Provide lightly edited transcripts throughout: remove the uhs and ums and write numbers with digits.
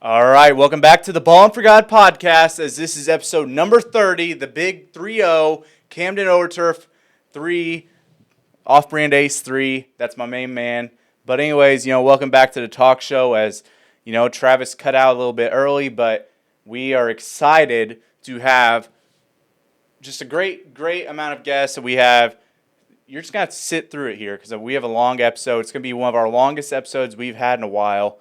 All right, welcome back to the Ballin4God podcast, as this is episode number 30, the big 3-0, Camden Overturf 3, off-brand ace 3. That's my main man. But anyways, welcome back to the talk show. As Travis cut out a little bit early, but we are excited to have just a great amount of guests that we have. You're just going to have to sit through it here because we have a long episode. It's going to be one of our longest episodes we've had in a while.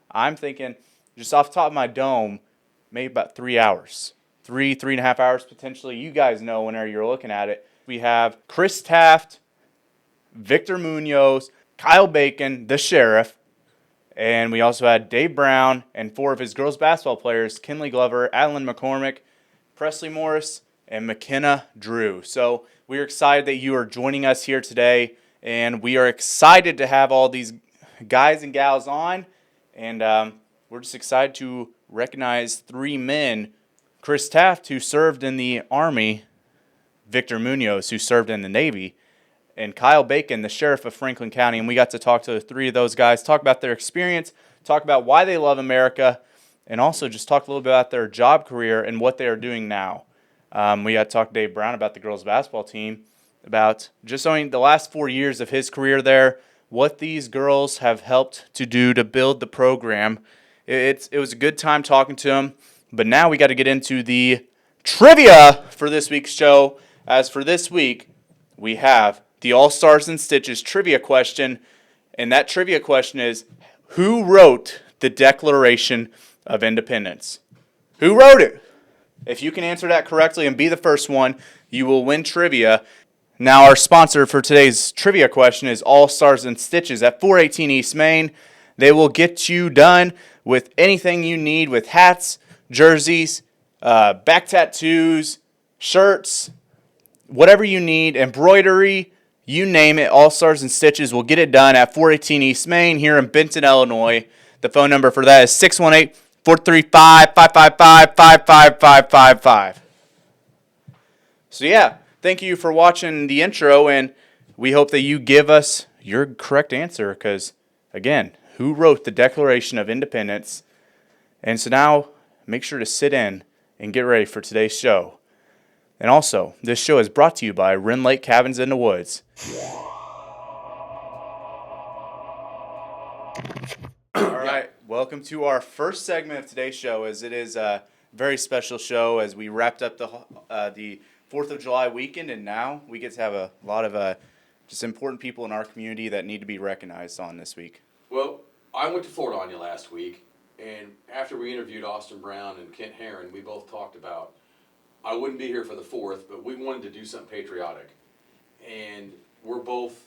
I'm thinking, just off the top of my dome, maybe about 3 hours. 3.5 hours potentially. You guys know whenever you're looking at it. We have Kris Taft, Victor Munoz, Kyle Bacon, the sheriff, and we also had Dave Brown and 4 of his girls basketball players, Kinley Glover, Adalynn McCormick, Preslee Morris, and Makenna Drew. So we're excited that you are joining us here today, and we are excited to have all these guys and gals on, and we're just excited to recognize 3 men: Kris Taft, who served in the Army, Victor Munoz, who served in the Navy, and Kyle Bacon, the sheriff of Franklin County. And we got to talk to the 3 of those guys, talk about their experience, talk about why they love America, and also just talk a little bit about their job career and what they are doing now. We got to talk to Dave Brown about the girls basketball team, about just only the last 4 years of his career there, what these girls have helped to do to build the program. It was a good time talking to him, but now we got to get into the trivia for this week's show. As for this week, we have the All-Stars and Stitches trivia question, and that trivia question is, who wrote the Declaration of Independence? Who wrote it? If you can answer that correctly and be the first one, you will win trivia. Now, our sponsor for today's trivia question is All-Stars and Stitches at 418 East Main. They will get you done with anything you need, with hats, jerseys, back tattoos, shirts, whatever you need, embroidery, you name it. All Stars and Stitches will get it done at 418 East Main here in Benton, Illinois. The phone number for that is 618-435-555-55555. So yeah, thank you for watching the intro, and we hope that you give us your correct answer because, again, who wrote the Declaration of Independence? And so now, make sure to sit in and get ready for today's show. And also, this show is brought to you by REND Lake Cabins in the Woods. All right, welcome to our first segment of today's show, as it is a very special show as we wrapped up the 4th of July weekend, and now we get to have a lot of just important people in our community that need to be recognized on this week. Well, I went to Florida on you last week, and after we interviewed Austin Brown and Kent Herron, we both talked about I wouldn't be here for the 4th, but we wanted to do something patriotic. And we're both,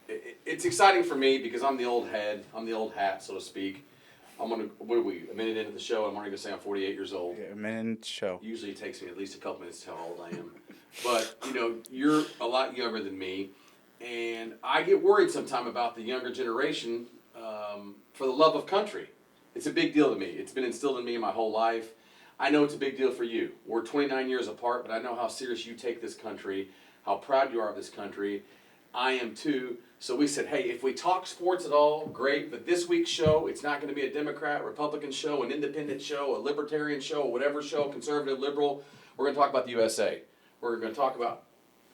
it's exciting for me because I'm the old head, I'm the old hat, so to speak. What are we, a minute into the show, I'm already going to say I'm 48 years old. Yeah, a minute into the show. Usually it takes me at least a couple minutes to tell how old I am. But, you're a lot younger than me, and I get worried sometime about the younger generation for the love of country. It's a big deal to me. It's been instilled in me my whole life. I know it's a big deal for you. We're 29 years apart, but I know how serious you take this country, how proud you are of this country. I am too. So we said, hey, if we talk sports at all, great. But this week's show, it's not going to be a Democrat, Republican show, an independent show, a libertarian show, whatever show, conservative, liberal. We're going to talk about the USA. We're going to talk about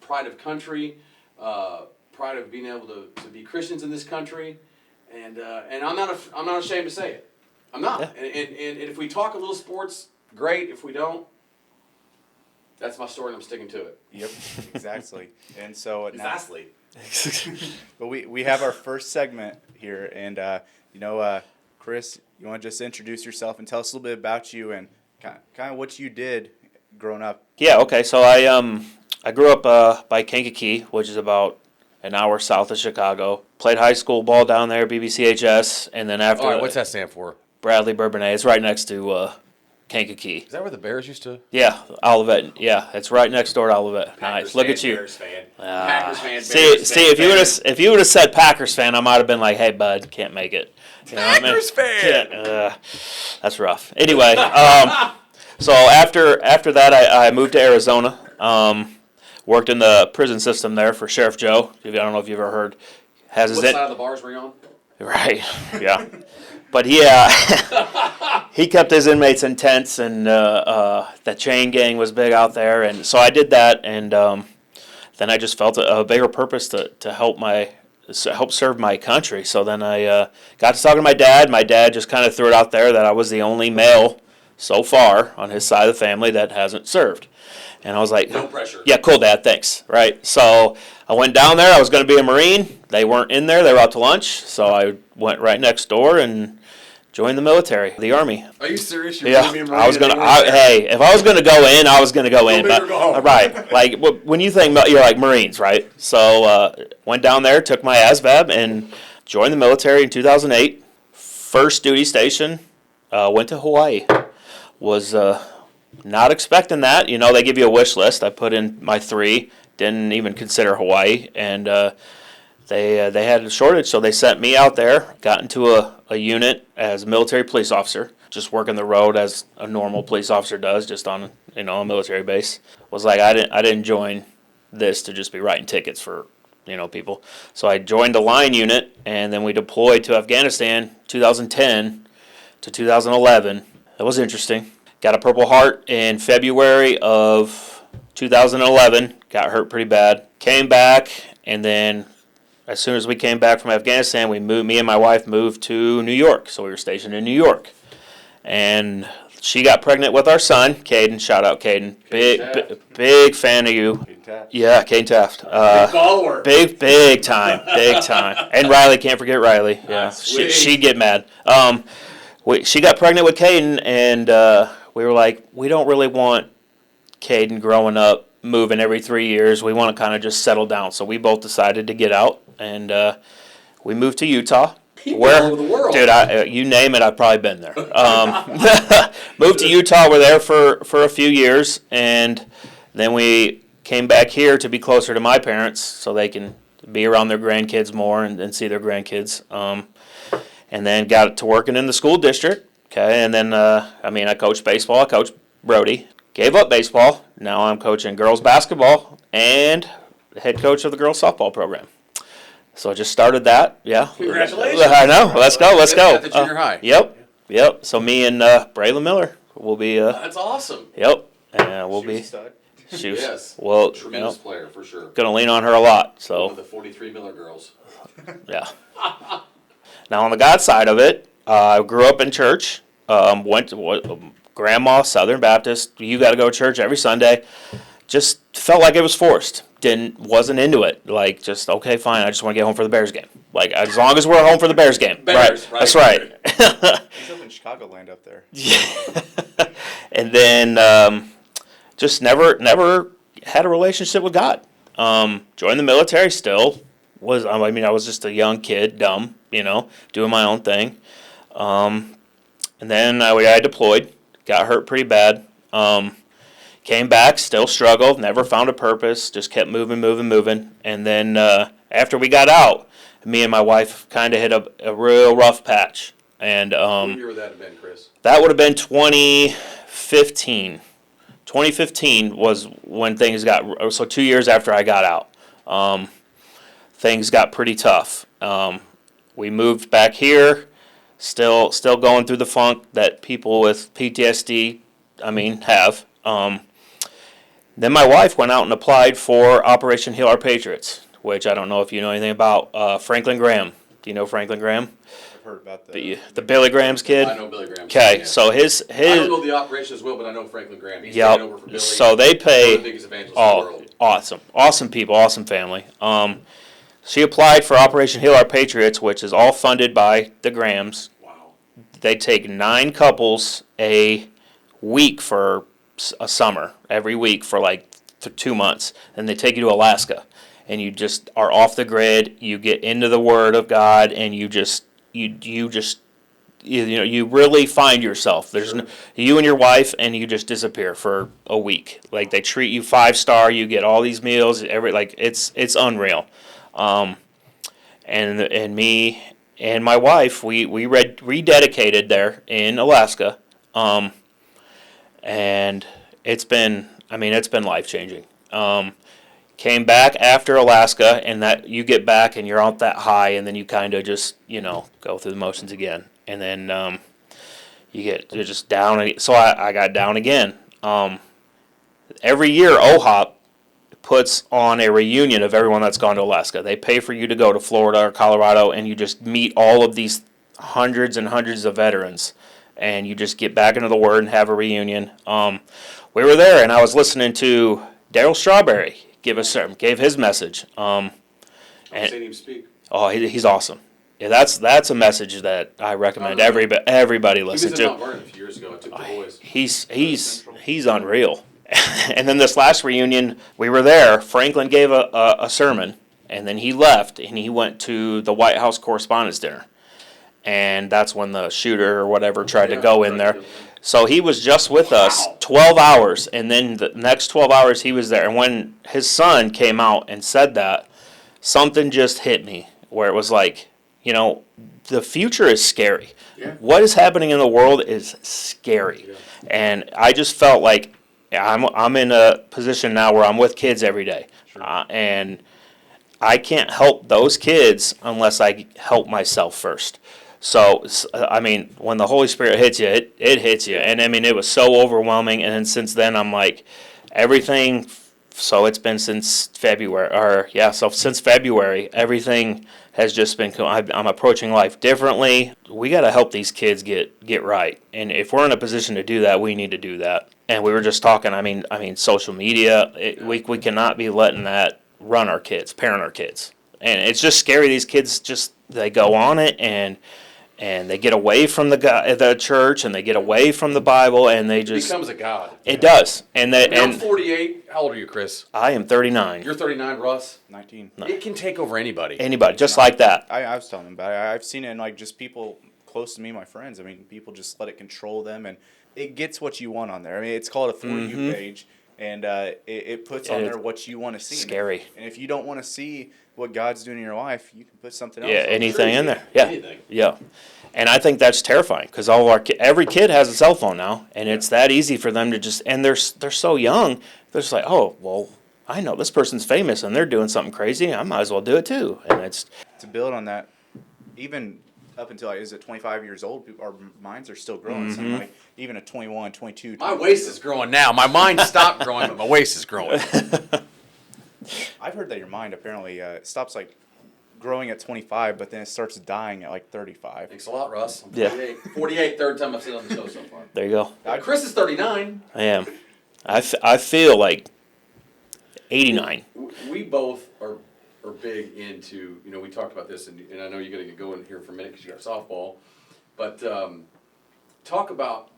pride of country, pride of being able to be Christians in this country. And I'm not ashamed to say it. I'm not. Yeah. And if we talk a little sports, great. If we don't, that's my story and I'm sticking to it. Yep, exactly. And so exactly. But we have our first segment here, and Kris, you want to just introduce yourself and tell us a little bit about you and kind of what you did growing up? Yeah. Okay. So I grew up by Kankakee, which is about an hour south of Chicago. Played high school ball down there, BBCHS, and then after. All right, what's that stand for? Bradley Bourbonnais. It's right next to Kankakee. Is that where the Bears used to? Yeah, Olivet. Yeah, it's right next door to Olivet. Nice. Look at you. Packers fan. Packers fan. See, if you would have said Packers fan, I might have been like, hey, bud, can't make it. You know Packers fan. That's rough. Anyway, so after that, I moved to Arizona. Worked in the prison system there for Sheriff Joe. I don't know if you've ever heard. What side of the bars were you on? Right. Yeah. But he he kept his inmates in tents, and the chain gang was big out there, and so I did that, and then I just felt a bigger purpose to help serve my country. So then I got to talking to my dad. My dad just kind of threw it out there that I was the only male so far on his side of the family that hasn't served. And I was like, No pressure. Yeah, cool, Dad, thanks. Right. So I went down there. I was going to be a Marine. They weren't in there. They were out to lunch. So I went right next door and joined the military, the Army. Are you serious? You're Yeah, gonna be a Marine I was gonna. and they weren't there? Hey, if I was gonna go in, I was gonna go in. big or go home. Right, like when you think you're like Marines, right? So went down there, took my ASVAB, and joined the military in 2008. First duty station, went to Hawaii. Was not expecting that. You know, they give you a wish list. I put in my 3. Didn't even consider Hawaii, and they had a shortage, so they sent me out there. Got into a unit as a military police officer, just working the road as a normal police officer does, just on a military base. Was like I didn't join this to just be writing tickets for people. So I joined the line unit, and then we deployed to Afghanistan 2010 to 2011. That was interesting. Got a Purple Heart in February of 2011. Got hurt pretty bad. Came back, and then as soon as we came back from Afghanistan, me and my wife moved to New York. So we were stationed in New York. And she got pregnant with our son, Caden. Shout out, Caden. Big fan of you. Taft. Yeah, Kane Taft. Big follower. Big time. And Riley, can't forget Riley. Yeah, Sweet. she'd get mad. She got pregnant with Caden, and we were like, we don't really want Caden growing up, moving every 3 years. We want to kind of just settle down. So we both decided to get out, and we moved to Utah. All over the world. Dude, you name it, I've probably been there. Moved to Utah. We're there for a few years, and then we came back here to be closer to my parents so they can be around their grandkids more and see their grandkids. And then got to working in the school district. Okay, and then I coached baseball. I coached Brody. Gave up baseball. Now I'm coaching girls basketball and the head coach of the girls softball program. So I just started that. Yeah. Congratulations. I know. Let's go. At the junior high. Yep. So me and Braylon Miller will be. That's awesome. Yep. And we'll be. She was a stud. Yes. Well, Tremendous player for sure. Gonna lean on her a lot. One So of the 43 Miller girls. yeah. Now on the God side of it, I grew up in church. Went to Grandma Southern Baptist. You got to go to church every Sunday. Just felt like it was forced. Wasn't into it. Like, just okay, fine. I just want to get home for the Bears game. Like, as long as we're home for the Bears game. Bears, right. That's right. He's up in Chicagoland up there. And then just never had a relationship with God. Joined the military still. I was just a young kid, dumb, doing my own thing. And then I deployed, got hurt pretty bad. Came back, still struggled, never found a purpose, just kept moving. And then after we got out, me and my wife kind of hit a real rough patch. And What year would that have been, Chris? that would have been 2015. 2015 was when things got, so 2 years after I got out. Things got pretty tough. We moved back here, still going through the funk that people with PTSD, have. Then my wife went out and applied for Operation Heal Our Patriots, which I don't know if you know anything about. Franklin Graham. Do you know Franklin Graham? I've heard about that. The Billy Graham's kid? I know Billy Graham. Okay, Yeah. so his I don't know the operation as well, but I know Franklin Graham. He's Yep. taken over for Billy. So they One of pay. the biggest evangelists in the world. Awesome people, awesome family. She applied for Operation Heal Our Patriots, which is all funded by the Grahams. Wow. They take 9 couples a week for a summer, every week for like 2 months, and they take you to Alaska, and you just are off the grid. You get into the Word of God, and you really find yourself. There's you and your wife, and you just disappear for a week. Like, they treat you 5-star. You get all these meals. It's unreal. And me and my wife, we rededicated there in Alaska. And it's been life-changing. Came back after Alaska, and that you get back and you're on that high, and then you kind of just, go through the motions again. And then you're just down. So I got down again. Every year, OHOP puts on a reunion of everyone that's gone to Alaska. They pay for you to go to Florida or Colorado, and you just meet all of these hundreds and hundreds of veterans, and you just get back into the Word and have a reunion. We were there, and I was listening to Daryl Strawberry gave his message. I've seen him speak. Oh, he's awesome. Yeah, that's a message that I recommend everybody listen to. He was in Mount Vernon a few years ago. I took the boys. He's unreal. And then this last reunion, we were there. Franklin gave a sermon, and then he left, and he went to the White House Correspondents' Dinner. And that's when the shooter or whatever tried to go in there. So he was just with us 12 hours, and then the next 12 hours he was there. And when his son came out and said that, something just hit me where it was like, the future is scary. Yeah. What is happening in the world is scary. Yeah. And I just felt like I'm in a position now where I'm with kids every day. Sure. And I can't help those kids unless I help myself first. So, when the Holy Spirit hits you, it hits you. And, it was so overwhelming. And then since then, I'm like, everything, so it's been since February. Since February, everything has just been, I'm approaching life differently. We got to help these kids get right. And if we're in a position to do that, we need to do that. And we were just talking, social media, we cannot be letting that run our kids, parent our kids. And it's just scary. These kids they go on it and they get away from the church, and they get away from the Bible, and they just... It becomes a god. It does. And I'm 48. How old are you, Chris? I am 39. You're 39, Russ? 19. No. It can take over anybody. Just like that. I was telling them about it. I've seen it in just people close to me, my friends. People just let it control them, and it gets what you want on there. It's called a For You page, and it puts on there what you want to see. Scary. And if you don't want to see what God's doing in your life, you can put something else. Yeah, on anything there. in there. Yeah, anything. Yeah. And I think that's terrifying because every kid has a cell phone now, and it's that easy for them to just, and they're so young, they're just like, oh, well, I know this person's famous and they're doing something crazy, I might as well do it too. And it's to build on that, even up until 25 years old, our minds are still growing. So even at 21, 22. My waist is growing now. My mind stopped growing, but my waist is growing. I've heard that your mind apparently stops growing at 25, but then it starts dying at 35. Thanks a lot, Russ. I'm Yeah. 48. 48, third time I've seen it on the show so far. there you go. Chris is 39. I am. I feel like 89. We both are big into, we talked about this, and I know you're going to get going here for a minute because you got softball, but talk about,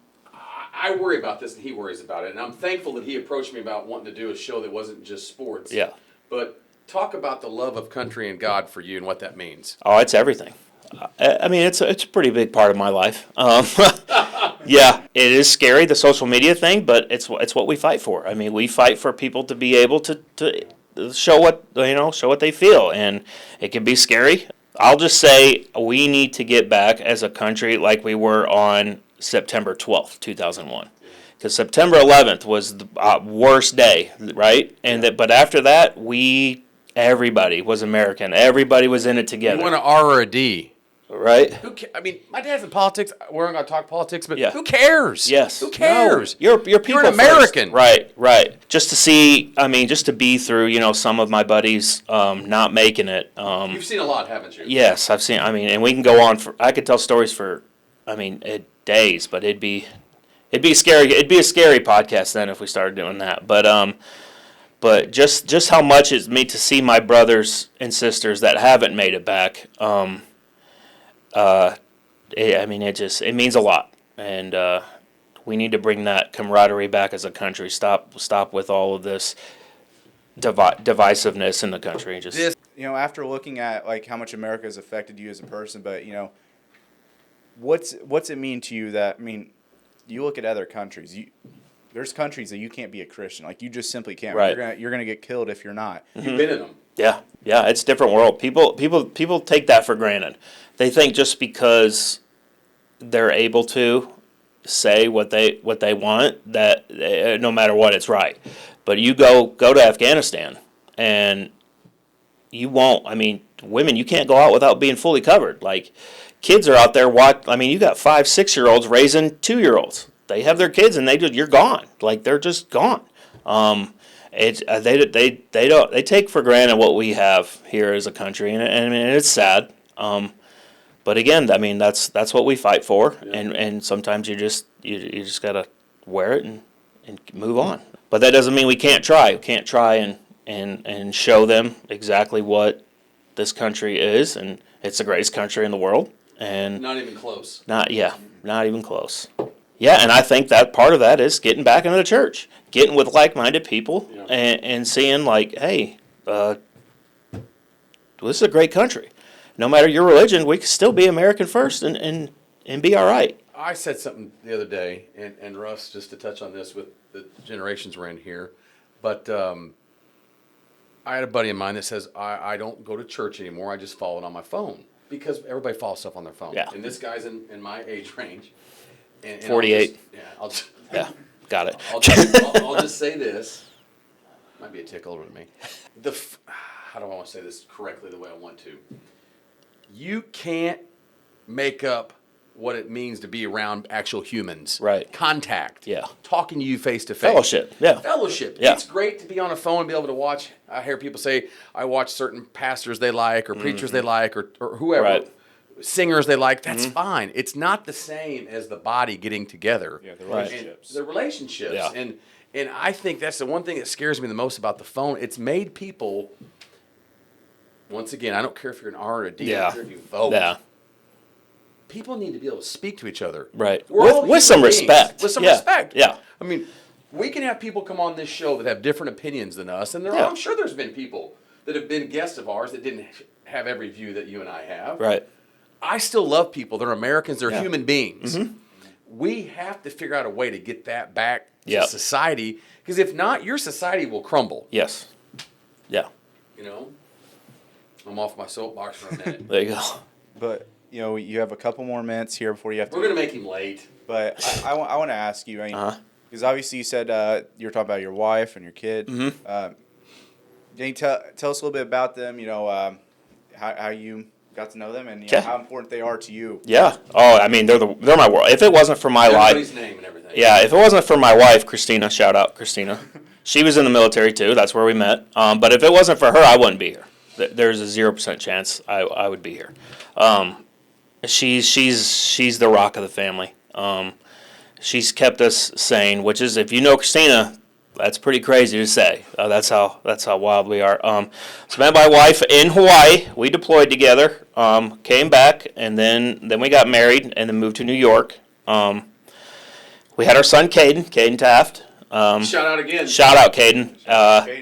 I worry about this and he worries about it, and I'm thankful that he approached me about wanting to do a show that wasn't just sports. Yeah. But talk about the love of country and God for you and what that means. Oh, it's everything. It's a pretty big part of my life. Yeah, it is scary, the social media thing, but it's what we fight for. We fight for people to be able to show what they feel, and it can be scary. I'll just say we need to get back as a country like we were on September 12th, 2001. Because September 11th was the worst day, right? But after that, everybody was American. Everybody was in it together. You want an R or a D? Right? My dad's in politics. We're not going to talk politics, but Yeah. who cares? Yes. Who cares? No, you're people You're an American. First. Right. Just to see, just to be through, some of my buddies not making it. You've seen a lot, haven't you? Yes, I've seen, and we can go on I could tell stories for, days, but it'd be scary. It'd be a scary podcast then if we started doing that. But just how much it's meant to see my brothers and sisters that haven't made it back. It means a lot, and we need to bring that camaraderie back as a country. Stop with all of this divisiveness in the country. After looking at how much America has affected you as a person, but what's it mean to you that you look at other countries, there's countries that you can't be a Christian, you just simply can't. Right. You're gonna get killed if you're not. You've been in them. Yeah, it's a different world. People take that for granted. They think just because they're able to say what they want, that no matter what, it's right. But you go to Afghanistan, and you won't. I mean, women, you can't go out without being fully covered. Like, kids are out there. I mean, you got 5, 6-year-olds raising 2-year-olds. They have their kids, and you're gone. Like, they're just gone. They take for granted what we have here as a country, and I mean, it's sad. But again, I mean, that's what we fight for, and sometimes you just gotta wear it and move on. But that doesn't mean we can't try. We can't try and show them exactly what this country is, and it's the greatest country in the world. And Not even close. not even close. Yeah, and I think that part of that is getting back into the church, getting with like-minded people, and seeing like, hey, this is a great country. No matter your religion, we can still be American first and be all right. I said something the other day, and Russ, just to touch on this with the generations we're in here, but I had a buddy of mine that says, I don't go to church anymore, I just follow it on my phone. Because everybody follows stuff on their phone. Yeah. And this guy's in my age range. And 48. Yeah, Got it. I'll just say this. Might be a tickle over to me. How do I want to say this correctly the way I want to? You can't make up what it means to be around actual humans. Right. Contact. Yeah. Talking to you face to face. Fellowship. Yeah. Fellowship. Yeah. It's great to be on a phone and be able to watch. I hear people say, I watch certain pastors they like, or preachers they like, or whoever. Right. Singers they like. That's fine. It's not the same as the body getting together. Yeah, the Right. relationships. The relationships. Yeah. And I think that's the one thing that scares me the most about the phone. It's made people, once again, I don't care if you're an R or a D, I Yeah. don't care if you vote. Yeah. People need to be able to speak to each other. Right. We're all With some human beings. respect. With some Yeah. respect. Yeah. I mean, we can have people come on this show that have different opinions than us, and Yeah. I'm sure there's been people that have been guests of ours that didn't have every view that you and I have. Right. I still love people. They're Americans. They're Yeah. human beings. We have to figure out a way to get that back to Yep. society, because if not, your society will crumble. Yes. Yeah. You know? I'm off my soapbox for a minute. There you go. But, you know, you have a couple more minutes here before you have to. We're going to make him late. But I want to ask you, because obviously you said you were talking about your wife and your kid. Can you tell us a little bit about them, you know, how you got to know them and you know, how important they are to you? Yeah. Oh, I mean, they're my world. If it wasn't for my Everybody's life, name and everything. yeah, if it wasn't for my wife, Christina, shout out Christina. She was in the military too. That's where we met. But if it wasn't for her, I wouldn't be here. There's a 0% chance I would be here. She's the rock of the family. She's kept us sane, which is, if you know Christina, that's pretty crazy to say. That's how wild we are. So met my wife in Hawaii. We deployed together. Came back, and then we got married, and then moved to New York. We had our son Caden Taft. Shout out again. Shout out Caden.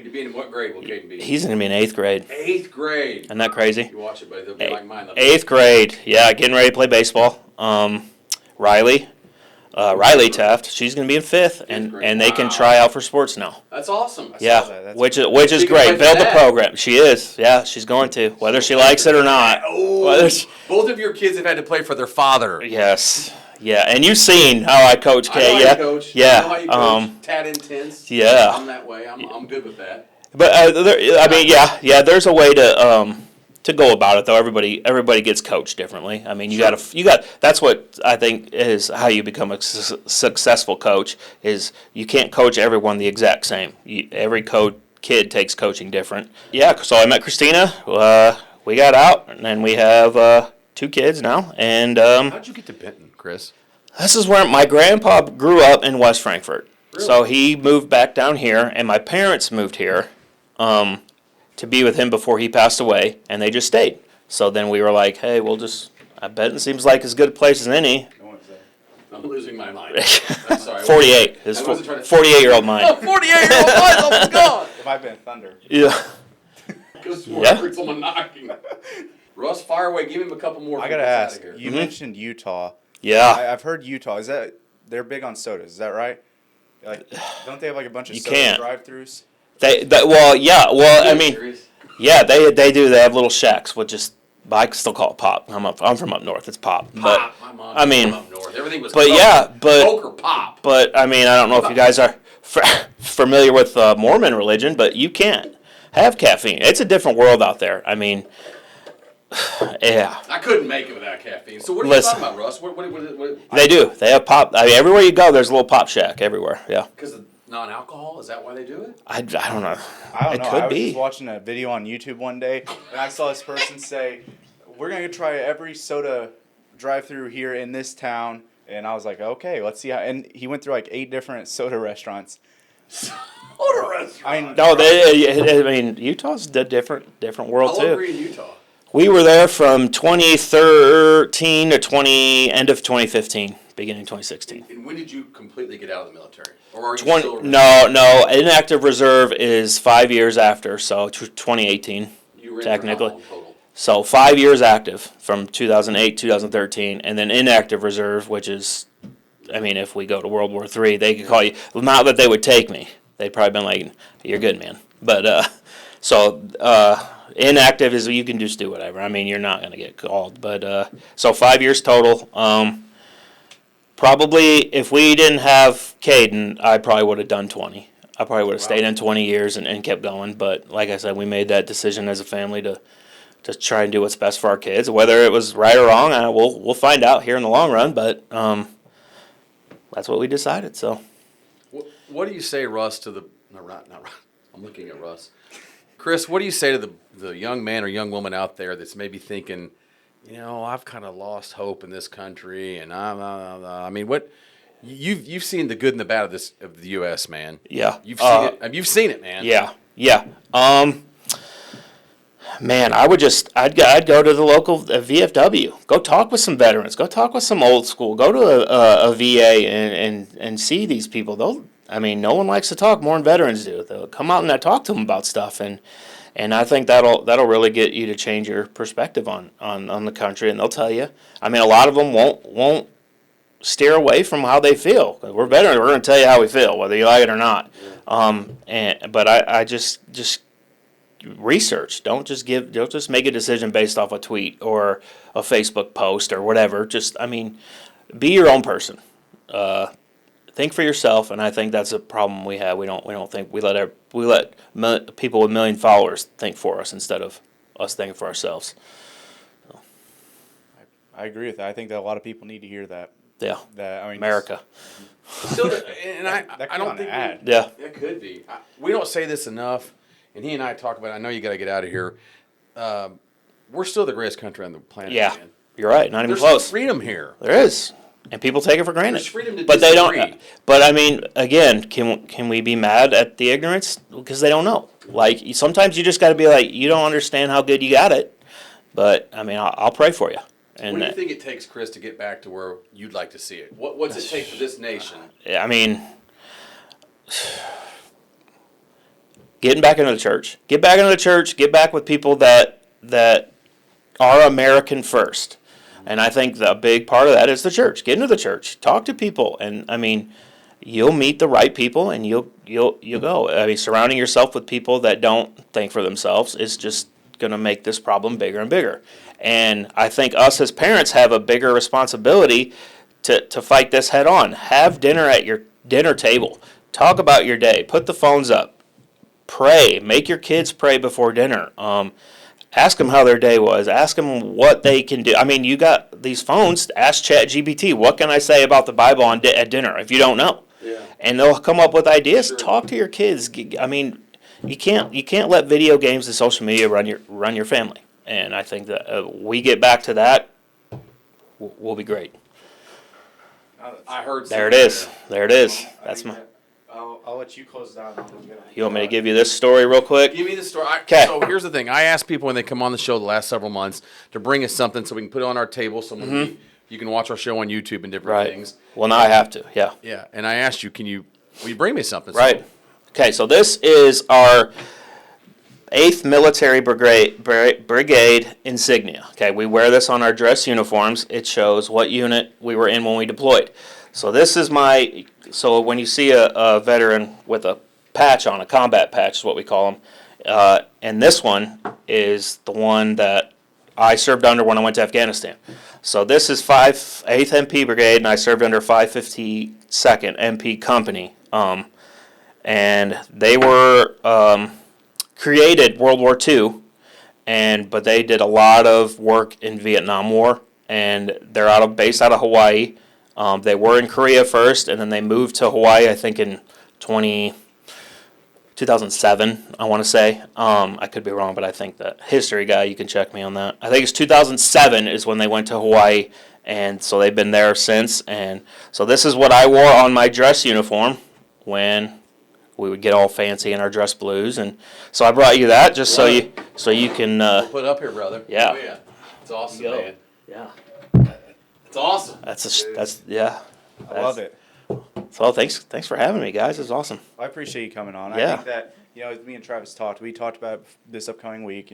You'll be in what grade will Caden be? He's gonna be in 8th grade. 8th grade. Isn't that crazy? You watch it, buddy. They'll be like mine. 8th grade. Yeah, getting ready to play baseball. Riley Taft. She's gonna be in 5th, and they can try out for sports now. That's awesome. Yeah, which is She can great. play Build for the that. program. She is. Yeah, she's going to, whether she likes it or not. Both of your kids have had to play for their father. Yes. Yeah, and you've seen how I coach, I know Kay. how Yeah. you coach. Yeah. I know how you coach. Um, Tad intense. yeah. I'm that way. I'm good with that. But there's a way to go about it though. Everybody gets coached differently. I mean, you got. That's what I think is how you become a successful coach. Is you can't coach everyone the exact same. Every kid takes coaching different. Yeah. So I met Christina. We got out, and then we have 2 kids now. And How'd you get to Benton, Kris? this is where my grandpa grew up in West Frankfort. Really? So he moved back down here, and my parents moved here to be with him before he passed away, and they just stayed. So then we were like, hey, Benton seems like as good a place as any. I'm losing my mind. I'm sorry. 48. His 48-year-old mind. 48-year-old mind's almost gone. It might have been thunder. Yeah. Because Yeah. someone knocking. Russ, fire away. Give him a couple more. I got to before we get ask, out of you here. mentioned Utah. Yeah. I've heard Utah. They're big on sodas, is that right? Like, don't they have like a bunch of You soda can't. drive-thrus? I mean, Serious? yeah, they do. They have little shacks, which is, I still call it pop. I'm from up north. It's pop. Pop. My mom I mean, from up north. Everything was but Coke. yeah, but Coke or pop. But I mean, I don't know if you guys are familiar with Mormon religion, but you can't have caffeine. It's a different world out there. I mean, yeah. I couldn't make it without caffeine. So what are you Listen. talking about, Russ? What They do. They have pop. I mean, everywhere you go, there's a little pop shack everywhere. Yeah. because of non-alcohol? Is that why they do it? I don't know. I don't It know. could I was be. just watching a video on YouTube one day, and I saw this person say, "We're gonna try every soda drive-through here in this town," and I was like, "Okay, let's see how." And he went through like 8 different soda restaurants. Soda restaurant. No, I mean, Utah's a different world How long were too. you in Utah? We were there from 2013 to end of 2015, beginning 2016. And when did you completely get out of the military? Or are you still? No, inactive reserve is 5 years after, so 2018 You were in technically. for how long total? So 5 years active from 2008, 2013, and then inactive reserve, which is, I mean, if we go to World War III, they could call you. Well, not that they would take me. They'd probably been like, "You're good, man." But inactive is you can just do whatever. I mean, you're not going to get called. But so 5 years total. Probably if we didn't have Caden, I probably would have done 20. I probably would have stayed in 20 years and kept going. But like I said, we made that decision as a family to try and do what's best for our kids. Whether it was right or wrong, we'll find out here in the long run. But that's what we decided. So What do you say, Russ, to the not Russ? I'm looking at Russ. Kris, what do you say to the young man or young woman out there that's maybe thinking, I've kind of lost hope in this country, and I mean, what you've seen the good and the bad of the U.S., man. yeah, You've seen it. I mean, you've seen it, man. Yeah. Man, I'd go to the local VFW. Go talk with some veterans. Go talk with some old school. Go to a VA and see these people. No one likes to talk more than veterans do. They'll come out and talk to them about stuff, and I think that'll really get you to change your perspective on the country. And they'll tell you. I mean, a lot of them won't steer away from how they feel. We're veterans. We're going to tell you how we feel, whether you like it or not. But I just research. Don't just make a decision based off a tweet or a Facebook post or whatever. Be your own person. Think for yourself, and I think that's a problem we have. We don't think we let people with 1 million followers think for us instead of us thinking for ourselves. I agree with that. I think that a lot of people need to hear that. Yeah. I That That could I be don't on think an ad. Yeah. It could be. We don't say this enough, and he and I talk about it. I know you got to get out of here. We're still the greatest country on the planet, Yeah. man. You're right. Not even There's close. freedom here. There is, and people take it for granted. There's freedom to but they don't. disagree. But I mean, again, can we be mad at the ignorance because they don't know? Like sometimes you just got to be like, you don't understand how good you got it. But I mean, I'll pray for you. And What do you think it takes, Kris, to get back to where you'd like to see it? What's it take for this nation? I mean, getting back into the church. Get back into the church. Get back with people that are American first. And I think the big part of that is the church. Get into the church. Talk to people. And I mean, you'll meet the right people and you'll go. I mean, surrounding yourself with people that don't think for themselves is just going to make this problem bigger and bigger. And I think us as parents have a bigger responsibility to fight this head on. Have dinner at your dinner table. Talk about your day. Put the phones up. Pray. Make your kids pray before dinner. Ask them how their day was. Ask them what they can do. I mean, you got these phones. Ask ChatGPT, what can I say about the Bible at dinner if you don't know? Yeah. And they'll come up with ideas. Sure. Talk to your kids. I mean, you can't let video games and social media run your family. And I think that we get back to that, we'll be great. I heard. There it is. There it is. That's my. I'll let you close down. You want me to give you this story real quick? Give me the story. 'Kay. So here's the thing. I ask people when they come on the show the last several months to bring us something so we can put it on our table so when you can watch our show on YouTube and different Right. things. Well, now I have to. Yeah. Yeah, and I asked you, will you bring me something? So- Right. Okay, so this is our 8th Military Brigade insignia. Okay, we wear this on our dress uniforms. It shows what unit we were in when we deployed. So this is so when you see a veteran with a patch on, a combat patch is what we call them, and this one is the one that I served under when I went to Afghanistan. So this is 8th MP Brigade, and I served under 552nd MP Company. And they were created World War II, but they did a lot of work in Vietnam War, and they're based out of Hawaii. They were in Korea first, and then they moved to Hawaii, I think, in 2007, I want to say. I could be wrong, but I think that history guy, you can check me on that. I think it's 2007 is when they went to Hawaii, and so they've been there since. And so this is what I wore on my dress uniform when we would get all fancy in our dress blues. And so I brought you that just so you can. Put it up here, brother. Yeah. Oh, yeah. It's awesome, Go. man. Yeah. It's awesome. That's yeah. I love it. So thanks for having me, guys. It's awesome. I appreciate you coming on. Yeah. I think that, as me and Travis talked, we talked about this upcoming week,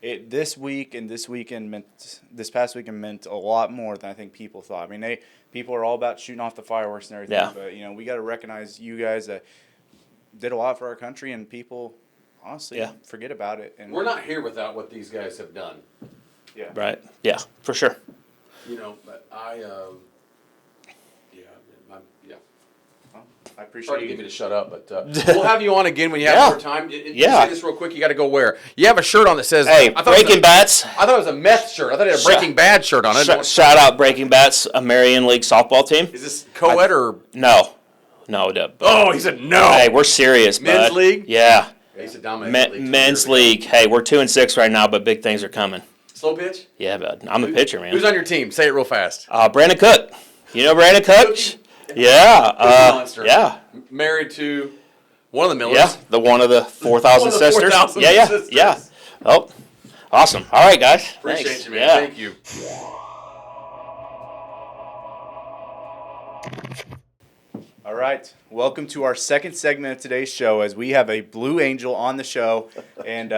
this week and this past weekend meant a lot more than I think people thought. I mean, people are all about shooting off the fireworks and everything, Yeah. but, we got to recognize you guys that did a lot for our country, and people honestly forget about it. And We're not here without what these guys have done. Yeah. Right. Yeah, for sure. But I appreciate Sorry to you. get me to shut up, but we'll have you on again when you have Yeah. more time. And Yeah. Say this real quick. You got to go where? You have a shirt on that says. Hey, I thought it was Breaking Bats. I thought it was a meth shirt. I thought it had a Breaking Bad shirt on it. Shout out Breaking Bats, a Marion League softball team. Is this co-ed or? No. Oh, he said no. Hey, we're serious, Men's bud. league? Yeah. He said dominate. Men's league. Hey, we're 2-6 right now, but big things are coming. Slow pitch. Yeah, bud. I'm a pitcher, man. Who's on your team? Say it real fast. Brandon Cook. You know Brandon Cook? Yeah. Monster. Yeah. Married to one of the Millers. Yeah. One of the 4,000 One of the sisters. 4,000 Yeah. sisters. Yeah. Oh, awesome. All right, guys. Appreciate Thanks. you, man. Yeah. Thank you. All right. Welcome to our second segment of today's show, as we have a Blue Angel on the show. And,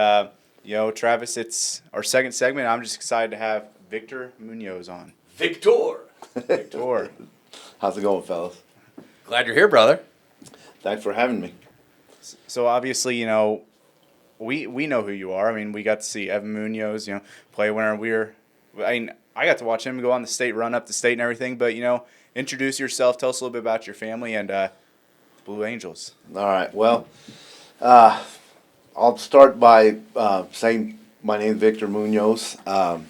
Travis, it's our second segment. I'm just excited to have Victor Munoz on. Victor. Victor. How's it going, fellas? Glad you're here, brother. Thanks for having me. So, obviously, we know who you are. I mean, we got to see Evan Munoz, play when I got to watch him go on the state run up the state and everything. But, introduce yourself. Tell us a little bit about your family and Blue Angels. All right. Well, I'll start by saying my name is Victor Munoz. I'm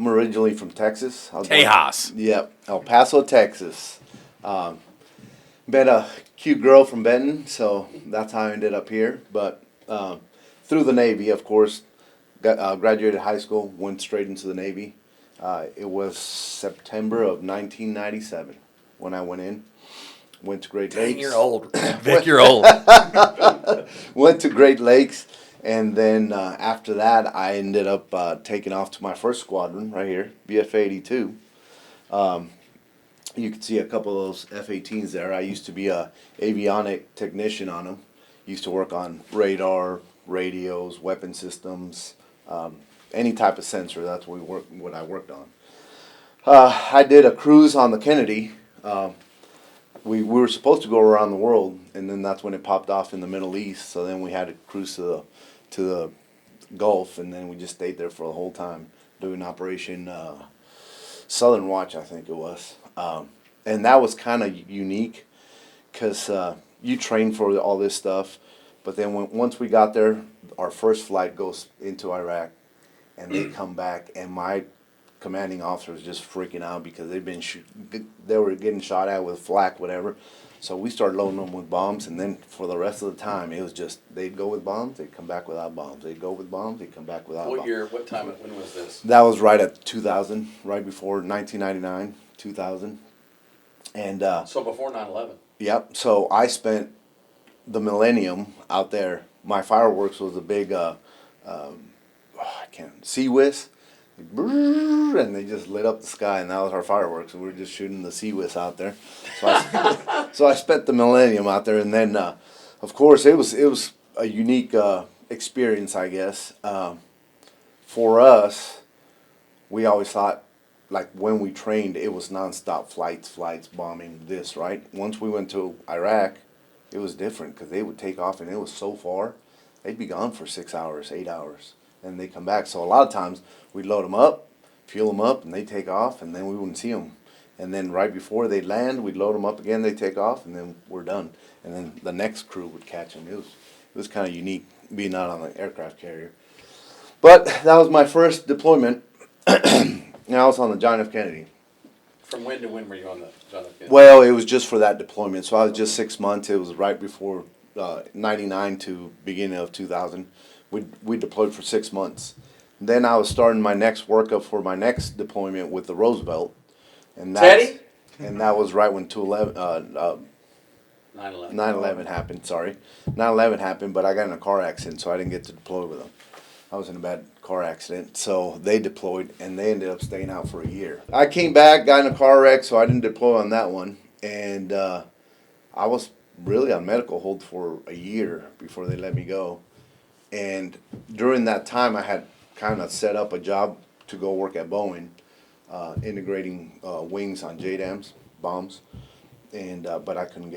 originally from Texas. Tejas. Yep, El Paso, Texas. Met a cute girl from Benton, so that's how I ended up here. But through the Navy, of course, graduated high school, went straight into the Navy. It was September of 1997 when I went in. Went to Great Lakes. You're old. Vic, you're old. Went to Great Lakes, and then after that, I ended up taking off to my first squadron right here, BF 82. You can see a couple of those F-18s there. I used to be a avionic technician on them. Used to work on radar, radios, weapon systems, any type of sensor. That's what I worked on. I did a cruise on the Kennedy. We were supposed to go around the world, and then that's when it popped off in the Middle East. So then we had to cruise to the Gulf, and then we just stayed there for the whole time doing Operation Southern Watch, I think it was. And that was kind of unique because you train for all this stuff, but then once we got there, our first flight goes into Iraq, and they come back, and my commanding officer was just freaking out because they were getting shot at with flak, whatever. So we started loading them with bombs, and then for the rest of the time, it was just they'd go with bombs, they'd come back without bombs. They'd go with bombs, they'd come back without bombs. What year? What time? When was this? That was right at 2000, right before 1999, 2000. And So before 9/11. yep, so I spent the millennium out there. My fireworks was a big, sea whiz. And they just lit up the sky, and that was our fireworks. And we were just shooting the sea whiz out there. So I spent the millennium out there, and then, of course, it was a unique experience, I guess. For us, we always thought, like when we trained, it was nonstop flights, bombing, this, right? Once we went to Iraq, it was different because they would take off, and it was so far, they'd be gone for 6 hours, 8 hours, and they come back. So a lot of times we'd load them up, fuel them up, and they take off, and then we wouldn't see them. And then right before they land, we'd load them up again, they take off, and then we're done. And then the next crew would catch them. was kind of unique being out on an aircraft carrier. But that was my first deployment. Now I was on the John F. Kennedy. From when to when were you on the John F. Kennedy? Well, it was just for that deployment, so I was just 6 months. It was right before 99 to beginning of 2000. We deployed for 6 months. Then I was starting my next workup for my next deployment with the Roosevelt, and Teddy? and that was right when 9/11. 9/11 happened. Sorry, 9/11 happened, but I got in a car accident, so I didn't get to deploy with them. I was in a bad car accident, so they deployed, and they ended up staying out for a year. I came back, got in a car wreck, so I didn't deploy on that one, and I was really on medical hold for a year before they let me go. And during that time, I had kind of set up a job to go work at Boeing, integrating wings on JDAMs, bombs, and but I couldn't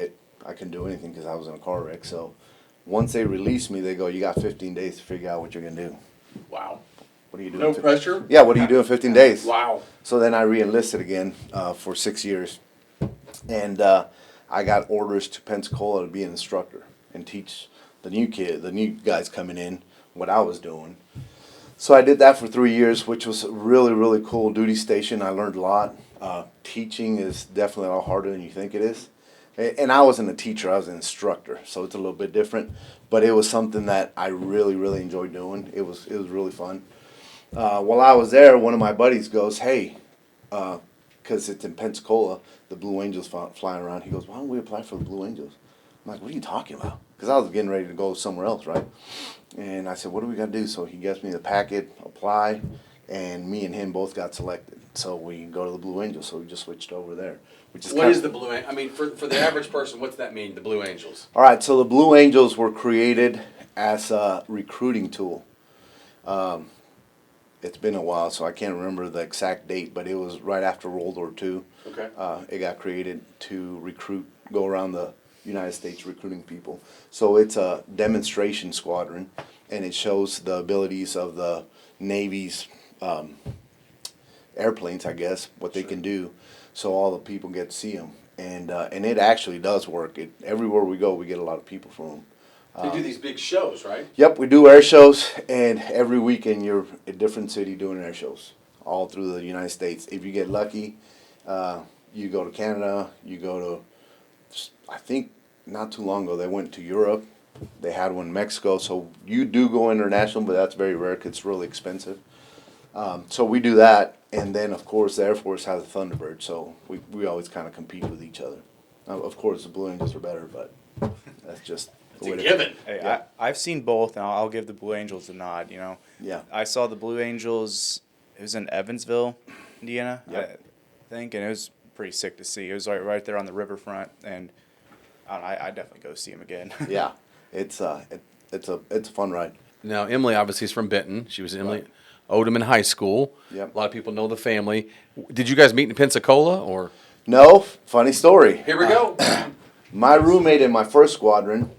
do anything because I was in a car wreck. So once they released me, they go, "You got 15 days to figure out what you're gonna do." Wow. What are you doing? No pressure? Yeah, what do you do in 15 days? Wow. So then I re-enlisted again for 6 years, and I got orders to Pensacola to be an instructor and teach the new guys coming in what I was doing. So I did that for 3 years, which was a really, really cool duty station. I learned a lot. Teaching is definitely a lot harder than you think it is. And I wasn't a teacher, I was an instructor, so it's a little bit different. But it was something that I really, really enjoyed doing. It was really fun. While I was there, one of my buddies goes, "Hey," because it's in Pensacola, the Blue Angels flying around. He goes, "Why don't we apply for the Blue Angels?" I'm like, "What are you talking about?" Because I was getting ready to go somewhere else, right? And I said, "What do we got to do?" So he gets me the packet, apply, and me and him both got selected. So we go to the Blue Angels, so we just switched over there. What is the Blue Angels? I mean, for the average person, what's that mean, the Blue Angels? All right, so the Blue Angels were created as a recruiting tool. It's been a while, so I can't remember the exact date, but it was right after World War II. Okay. It got created to go around the United States recruiting people. So it's a demonstration squadron, and it shows the abilities of the Navy's airplanes, I guess, what they can do. So all the people get to see them, and it actually does work. Everywhere we go, we get a lot of people from them. They do these big shows, right? Yep, we do air shows, and every weekend you're a different city doing air shows all through the United States. If you get lucky, you go to Canada, you go to, I think not too long ago, they went to Europe. They had one in Mexico, so you do go international, but that's very rare because it's really expensive. So we do that, and then, of course, the Air Force has a Thunderbird, so we always kind of compete with each other. Now, of course, the Blue Angels are better, but that's just... It's a given. Hey, Yeah. I've seen both, and I'll give the Blue Angels a nod. Yeah. I saw the Blue Angels. It was in Evansville, Indiana, Yep. I think, and it was pretty sick to see. It was right there on the riverfront, and I definitely go see them again. Yeah, it's a fun ride. Now, Emily obviously is from Benton. She was Emily Odom in high school. Yep. A lot of people know the family. Did you guys meet in Pensacola or? No, funny story. Here we go. My roommate in my first squadron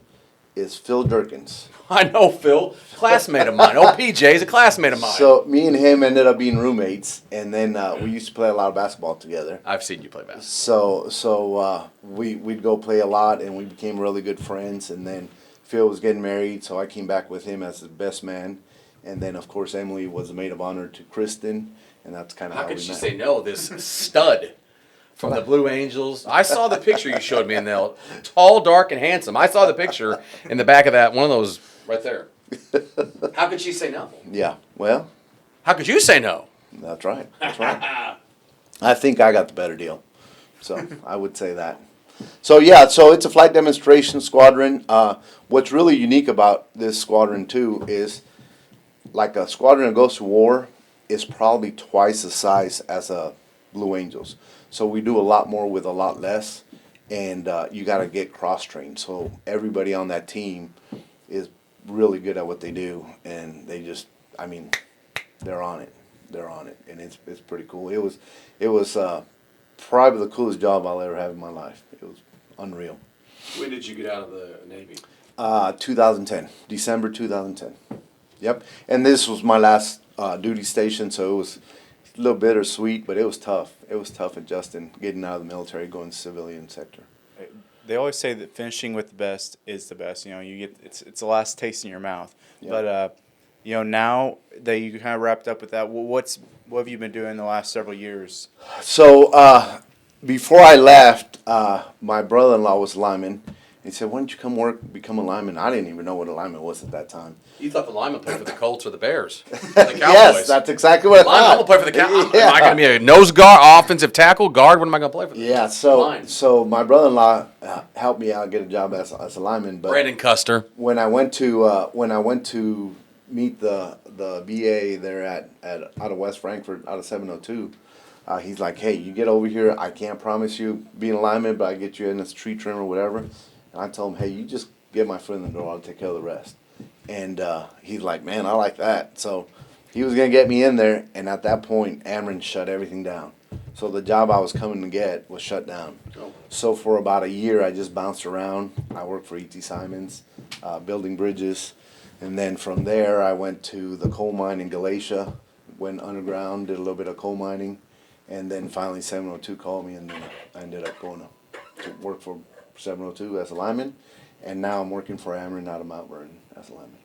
is Phil Durkins. I know Phil, classmate of mine. Oh, PJ is a classmate of mine. So me and him ended up being roommates, and then we used to play a lot of basketball together. I've seen you play basketball. So we'd go play a lot, and we became really good friends. And then Phil was getting married, so I came back with him as his best man. And then, of course, Emily was the maid of honor to Kristen, and that's kind of How how we could she met. say no? This stud From the Blue Angels. I saw the picture you showed me in there. Tall, dark, and handsome. I saw the picture in the back of that, one of those right there. How could she say no? Yeah, well, How could you say no? that's right. That's right. I think I got the better deal. So I would say that. So yeah, so it's a flight demonstration squadron. What's really unique about this squadron too is like a squadron that goes to war is probably twice the size as a Blue Angels. So we do a lot more with a lot less, and you got to get cross-trained. So everybody on that team is really good at what they do, and they just, I mean, they're on it. They're on it, and it's pretty cool. It was probably the coolest job I'll ever have in my life. It was unreal. When did you get out of the Navy? 2010, December 2010. Yep, and this was my last duty station, so it was a little bittersweet, but it was tough. It was tough adjusting, getting out of the military, going to civilian sector. they always say that finishing with the best is the best. You know, you get it's the last taste in your mouth. Yep. But you know, now that you kind of wrapped up with that, what have you been doing the last several years? So before I left, my brother-in-law was a lineman. He said, "Why don't you come become a lineman?" I didn't even know what a lineman was at that time. You thought the lineman played for the Colts or the Bears? The Cowboys. Yes, that's exactly what I I'm thought. gonna play for the Cowboys. Yeah. Am I gonna be a nose guard, offensive tackle, guard? What am I gonna play for? Yeah, Line. so my brother-in-law helped me out get a job as a lineman. But Brandon Custer. when I went to meet the BA there at out of West Frankfort, out of 702, he's like, "Hey, you get over here. I can't promise you being a lineman, but I get you in this tree trim or whatever." And I told him, "Hey, you just get my foot in the door. I'll take care of the rest." And he's like, "Man, I like that." So he was gonna get me in there, and at that point, Ameren shut everything down. So the job I was coming to get was shut down. Oh. So for about a year, I just bounced around. I worked for E.T. Simons, building bridges. And then from there, I went to the coal mine in Galatia, went underground, did a little bit of coal mining. And then finally 702 called me, and then I ended up going to work for 702 as a lineman. And now I'm working for Ameren out of Mount Vernon as a lineman.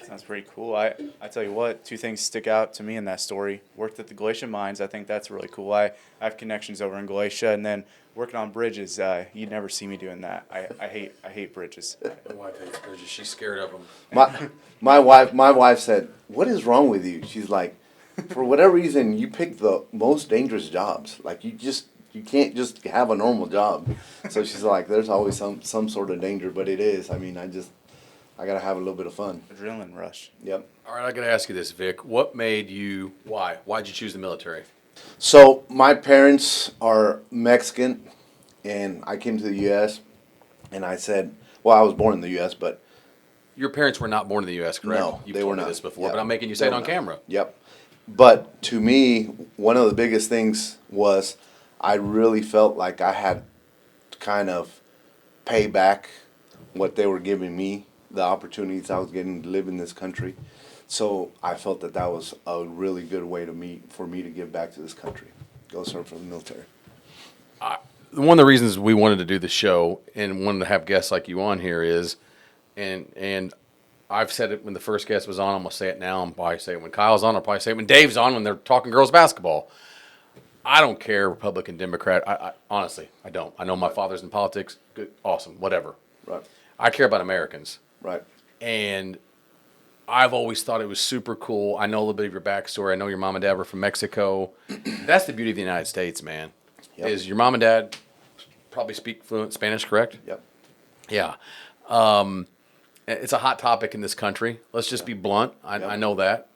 Sounds pretty cool. I tell you what, two things stick out to me in that story. Worked at the Galatia mines. I think that's really cool. I have connections over in Galatia, and then working on bridges. You'd never see me doing that. I hate bridges. My wife hates bridges. She's scared of them. My wife said, "What is wrong with you?" She's like, "For whatever reason, you pick the most dangerous jobs. Like you can't just have a normal job." So she's like, "There's always some sort of danger, but it is. I mean, I gotta have a little bit of fun." Adrenaline rush. Yep. All right, I got to ask you this, Vic. What made you? Why'd you choose the military? So my parents are Mexican, and I came to the U.S. and I said, well, I was born in the U.S., but Your parents were not born in the U.S., correct? No, You've they told were me not. this before, Yep. but I'm making you They say it were on not. camera. Yep. But to me, one of the biggest things was I really felt like I had to kind of pay back what they were giving me, the opportunities I was getting to live in this country. So I felt that was a really good way for me to give back to this country. Go serve for the military. One of the reasons we wanted to do the show and wanted to have guests like you on here is, and I've said it when the first guest was on, I'm going to say it now, I'll probably say it when Kyle's on, I'll probably say it when Dave's on, when they're talking girls basketball. I don't care, Republican, Democrat. I honestly, I don't. I know my father's in politics. Good, awesome, whatever. Right. I care about Americans. Right. And I've always thought it was super cool. I know a little bit of your backstory. I know your mom and dad were from Mexico. That's the beauty of the United States, man. Yep. Is your mom and dad probably speak fluent Spanish, correct? Yep. Yeah. It's a hot topic in this country. Let's just be blunt. I know that.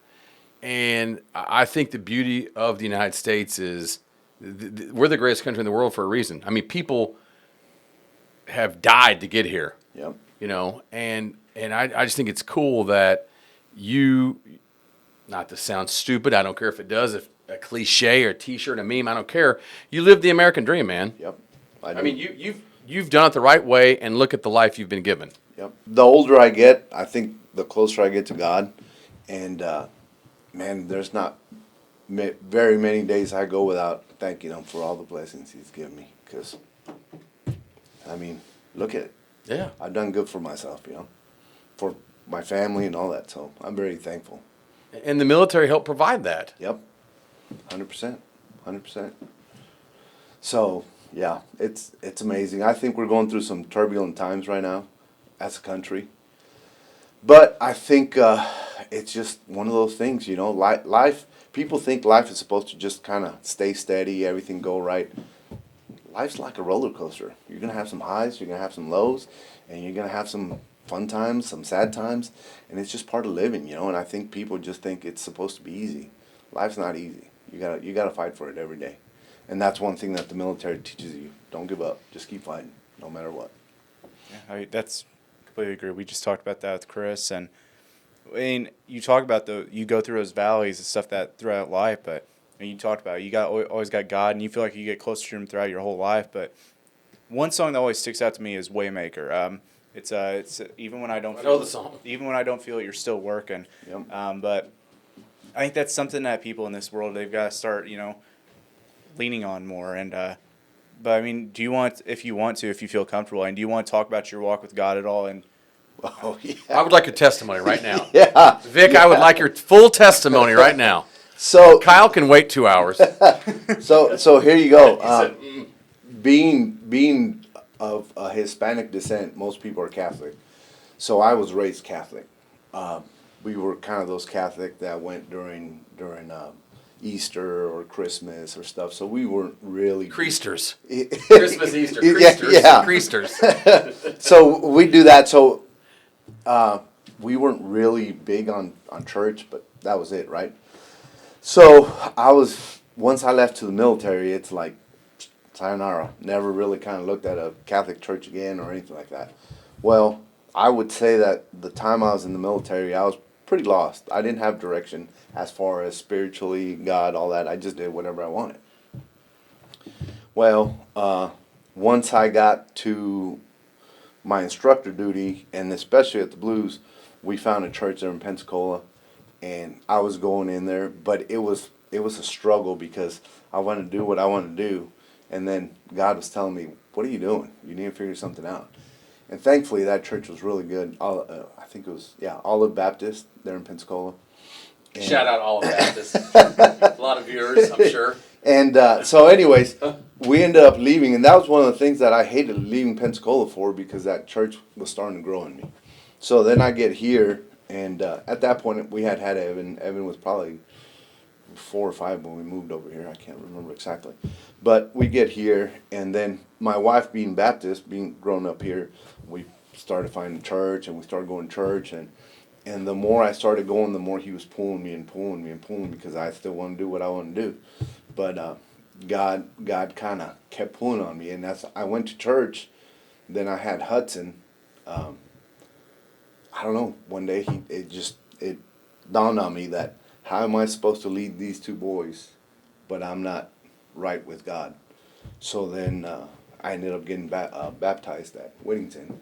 And I think the beauty of the United States is we're the greatest country in the world for a reason. I mean, people have died to get here. Yep. You know, and I just think it's cool that you, not to sound stupid, I don't care if it does, if a cliche or a T-shirt, a meme, I don't care. You live the American dream, man. Yep. I mean, you've done it the right way, and look at the life you've been given. Yep. The older I get, I think the closer I get to God, and man, there's not very many days I go without thanking Him for all the blessings He's given me. Because, I mean, look at it. Yeah. I've done good for myself, for my family and all that. So I'm very thankful. And the military helped provide that. Yep. 100%. 100%. So, yeah, it's amazing. I think we're going through some turbulent times right now as a country. But I think it's just one of those things, life, people think life is supposed to just kind of stay steady, everything go right. Life's like a roller coaster. You're going to have some highs, you're going to have some lows, and you're going to have some fun times, some sad times, and it's just part of living, and I think people just think it's supposed to be easy. Life's not easy. You got to fight for it every day. And that's one thing that the military teaches you. Don't give up. Just keep fighting, no matter what. Yeah, that's completely agree. We just talked about that with Kris, and I mean, you talk about you go through those valleys and stuff that throughout life, but you talked about you always got God, and you feel like you get closer to Him throughout your whole life. But one song that always sticks out to me is Waymaker. It's even when I don't. I know the song. Even when I don't feel it, you're still working. Yep. But I think that's something that people in this world they've got to start, leaning on more. And But I mean, do you want, if you feel comfortable, and do you want to talk about your walk with God at all? And Oh, yeah. I would like your testimony right now. Yeah. Vic, I would like your full testimony right now. So, Kyle can wait 2 hours. so here you go. He said, Being of a Hispanic descent, most people are Catholic. So I was raised Catholic. We were kind of those Catholic that went during Easter or Christmas or stuff. So we weren't really Creasters. Christmas, Easter, Creasters. Yeah. Creasters. So we do that. So we weren't really big on church, but that was it, right? So once I left to the military, it's like sayonara. Never really kind of looked at a Catholic church again or anything like that. Well, I would say that the time I was in the military, I was pretty lost. I didn't have direction as far as spiritually, God, all that. I just did whatever I wanted. Well, once I got to my instructor duty, and especially at the Blues, we found a church there in Pensacola, and I was going in there, but it was a struggle because I wanted to do what I wanted to do, and then God was telling me, "What are you doing? You need to figure something out." And thankfully, that church was really good. I think it was Olive Baptist there in Pensacola. And Shout out all of Baptists. A lot of viewers, I'm sure. And so, anyways, we ended up leaving, and that was one of the things that I hated leaving Pensacola for, because that church was starting to grow in me. So then I get here, and at that point we had Evan. Evan was probably 4 or 5 when we moved over here. I can't remember exactly. But we get here, and then my wife, being Baptist, being grown up here, we started finding church, and we started going to church, and the more I started going, the more he was pulling me, because I still want to do what I want to do. But God kind of kept pulling on me, and I went to church. Then I had Hudson. I don't know. One day it dawned on me that, how am I supposed to lead these 2 boys, but I'm not right with God? So then I ended up getting baptized at Whittington,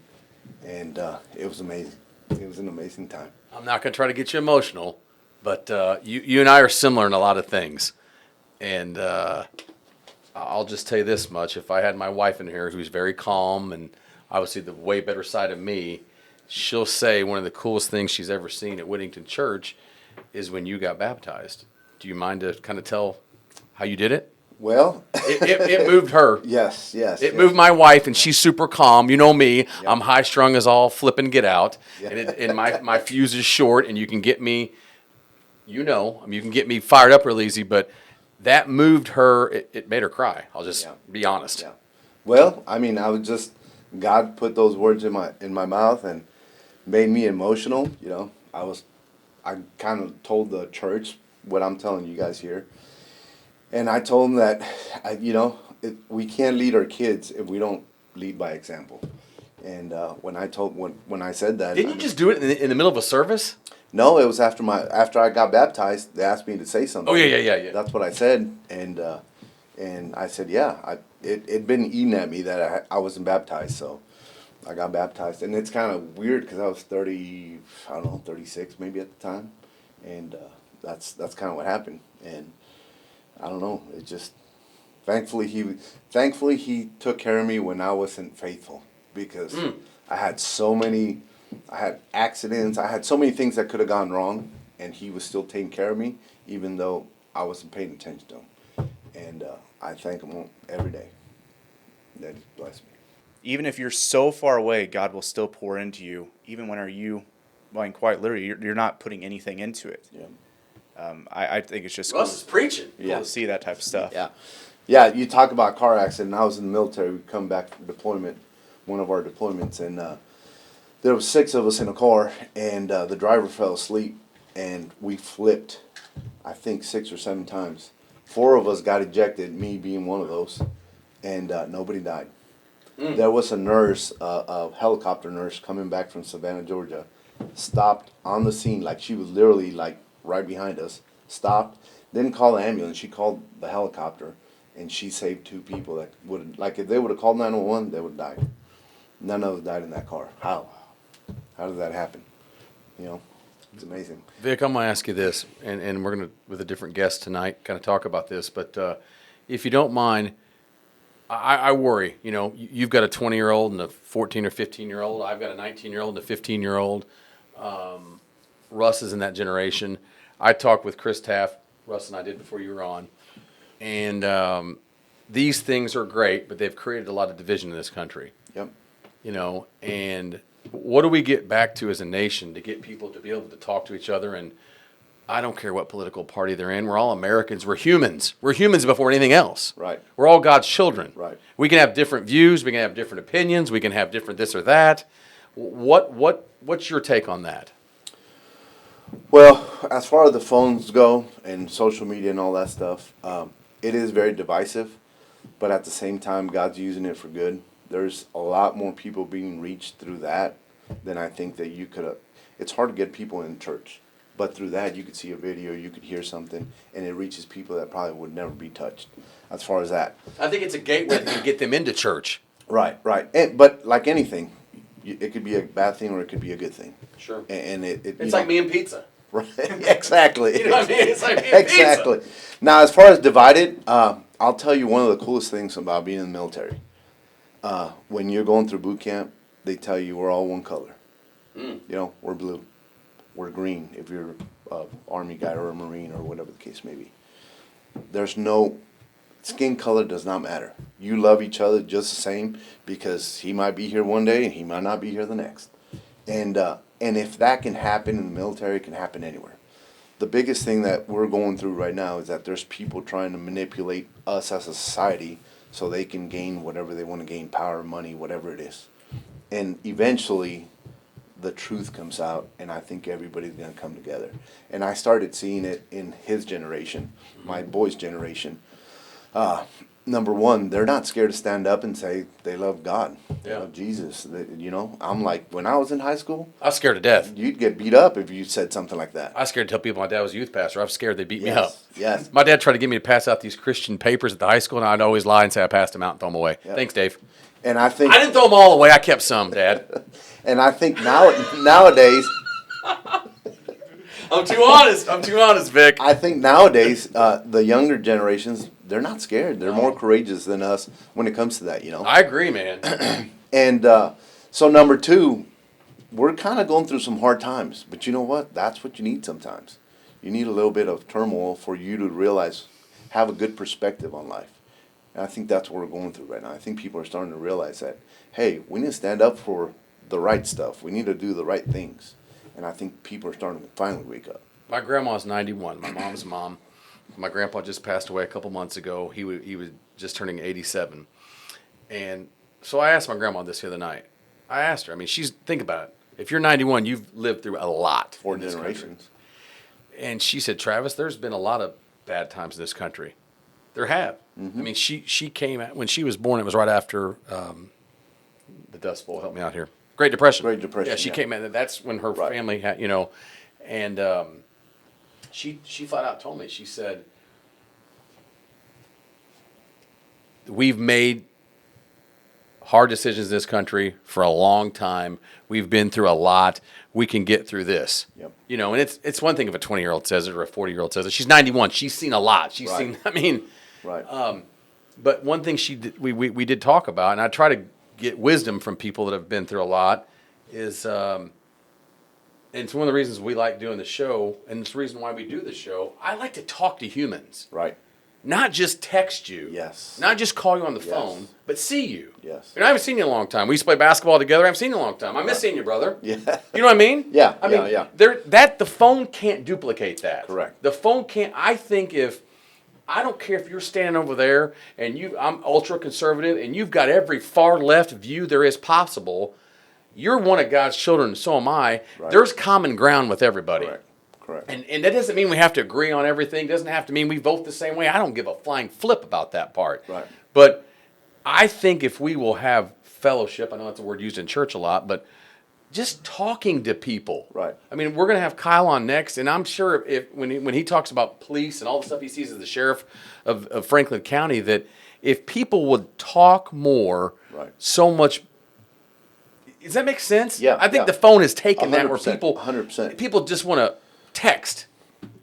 and it was amazing. It was an amazing time. I'm not going to try to get you emotional, but you and I are similar in a lot of things. And I'll just tell you this much. If I had my wife in here, who's very calm and obviously the way better side of me, she'll say one of the coolest things she's ever seen at Whittington Church is when you got baptized. Do you mind to kind of tell how you did it? Well, It moved her. yes. It moved my wife, and she's super calm. You know me. Yep. I'm high strung as all flippin' get out. Yeah. And my fuse is short, and you can get me, you can get me fired up real easy, but that moved her. It made her cry. I'll just be honest. Yeah. Well, I mean, God put those words in my mouth and made me emotional. I kind of told the church what I'm telling you guys here. And I told them that, we can't lead our kids if we don't lead by example. And when I said that, didn't you just do it in the middle of a service? No, it was after I got baptized. They asked me to say something. Oh yeah. That's what I said, and I said it'd been eating at me that I wasn't baptized, so I got baptized, and it's kind of weird because I was 36 maybe at the time, and that's kind of what happened, and I don't know. It just thankfully he took care of me when I wasn't faithful, because I had accidents. I had so many things that could have gone wrong, and he was still taking care of me, even though I wasn't paying attention to him. And I thank him every day that he blessed me. even if you're so far away, God will still pour into you, even when quite literally, you're not putting anything into it. Yeah. I think it's just Russ is preaching. cool to see that type of stuff. Yeah. Yeah, you talk about car accident. I was in the military. We come back from deployment, one of our deployments, and there was 6 of us in a car, and the driver fell asleep, and we flipped, I think 6 or 7 times. 4 of us got ejected, me being one of those, and nobody died. There was a nurse, a helicopter nurse coming back from Savannah, Georgia, stopped on the scene, like she was literally like right behind us, stopped, didn't call the ambulance, she called the helicopter, and she saved 2 people that would, like if they would have called 911, they would have died. None of us died in that car. How? How did that happen? You know, it's amazing. Vic, I'm going to ask you this, and we're going to, with a different guest tonight, kind of talk about this, but if you don't mind, I worry. You know, you've got a 20-year-old and a 14 or 15-year-old. I've got a 19-year-old and a 15-year-old. Russ is in that generation. I talked with Kris Taft, Russ and I did before you were on, and these things are great, but they've created a lot of division in this country. Yep. You know, and what do we get back to as a nation to get people to be able to talk to each other? And I don't care what political party they're in. We're all Americans. We're humans. We're humans before anything else. Right. We're all God's children. Right. We can have different views. We can have different opinions. We can have different this or that. What's your take on that? Well, as far as the phones go and social media and all that stuff, it is very divisive, but at the same time, God's using it for good. There's a lot more people being reached through that than I think that you could have. It's hard to get people in church, but through that, you could see a video, you could hear something, and it reaches people that probably would never be touched as far as that. I think it's a gateway to get them into church. Right. But like anything, it could be a bad thing or it could be a good thing. Sure. And it's like me and pizza. Right. Exactly. You know what I mean? It's like me and exactly. pizza. Now, as far as divided, I'll tell you one of the coolest things about being in the military. When you're going through boot camp, they tell you we're all one color. You know, we're blue. We're green if you're an Army guy or a Marine or whatever the case may be. There's no skin color does not matter. You love each other just the same because he might be here one day and he might not be here the next. And if that can happen in the military, it can happen anywhere. The biggest thing that we're going through right now is that there's people trying to manipulate us as a society so they can gain whatever they want to gain, power, money, whatever it is. And eventually, the truth comes out, and I think everybody's going to come together. And I started seeing it in his generation, my boy's generation. Number one, they're not scared to stand up and say they love God, they love Jesus. You know, I'm like, when I was in high school, I was scared to death. you'd get beat up if you said something like that. I was scared to tell people my dad was a youth pastor. I was scared they'd beat me up. Yes. My dad tried to get me to pass out these Christian papers at the high school, and I'd always lie and say I passed them out and throw them away. Yep. Thanks, Dave. And I think I didn't throw them all away. I kept some, Dad. and I think nowadays I'm too honest, Vic. I think nowadays the younger generations, they're not scared. They're more courageous than us when it comes to that, you know. I agree, man. And so number two, we're kind of going through some hard times, but you know what? That's what you need sometimes. You need a little bit of turmoil for you to realize, have a good perspective on life. And I think that's what we're going through right now. I think people are starting to realize that, hey, we need to stand up for the right stuff. We need to do the right things. And I think people are starting to finally wake up. My grandma's 91. My mom's mom. My grandpa just passed away a couple months ago. He was just turning 87. And so I asked my grandma this the other night. I asked her, I mean, think about it. If you're 91, you've lived through a lot. 4 in this generations. country. And she said, Travis, there's been a lot of bad times in this country. There have. Mm-hmm. I mean, she came when she was born, it was right after the Dust Bowl. Help me out here. Great Depression. Great Depression, Yeah, she yeah. came in. That's when her Right. family had, you know, and she flat out told me, she said, we've made hard decisions in this country for a long time. We've been through a lot. We can get through this. Yep. You know, and it's one thing if a 20-year-old says it or a 40-year-old says it. She's 91. She's seen a lot. She's Right. seen, I mean, Right. but one thing we did talk about, and I try to get wisdom from people that have been through a lot, is, and it's one of the reasons we like doing the show, and it's the reason why we do the show. I like to talk to humans, Right. not just text you, Yes. not just call you on the Yes. phone, but see you. Yes. And I haven't seen you in a long time. We used to play basketball together. I haven't seen you in a long time. I miss seeing you, brother. Yeah. You know what I mean? Yeah, I mean, yeah. the phone can't duplicate that. Correct. The phone can't. I think I don't care if you're standing over there and I'm ultra conservative and you've got every far left view there is possible. You're one of God's children, and so am I. Right. There's common ground with everybody. Correct. And that doesn't mean we have to agree on everything. Doesn't have to mean we vote the same way. I don't give a flying flip about that part. Right. But I think if we will have fellowship, I know that's a word used in church a lot, but just talking to people. Right. I mean, we're going to have Kyle on next, and I'm sure when he talks about police and all the stuff he sees as the sheriff of Franklin County, that if people would talk more, Right. so much. Does that make sense? Yeah, I think yeah. the phone has taken that where 100%, people 100%. people just want to text.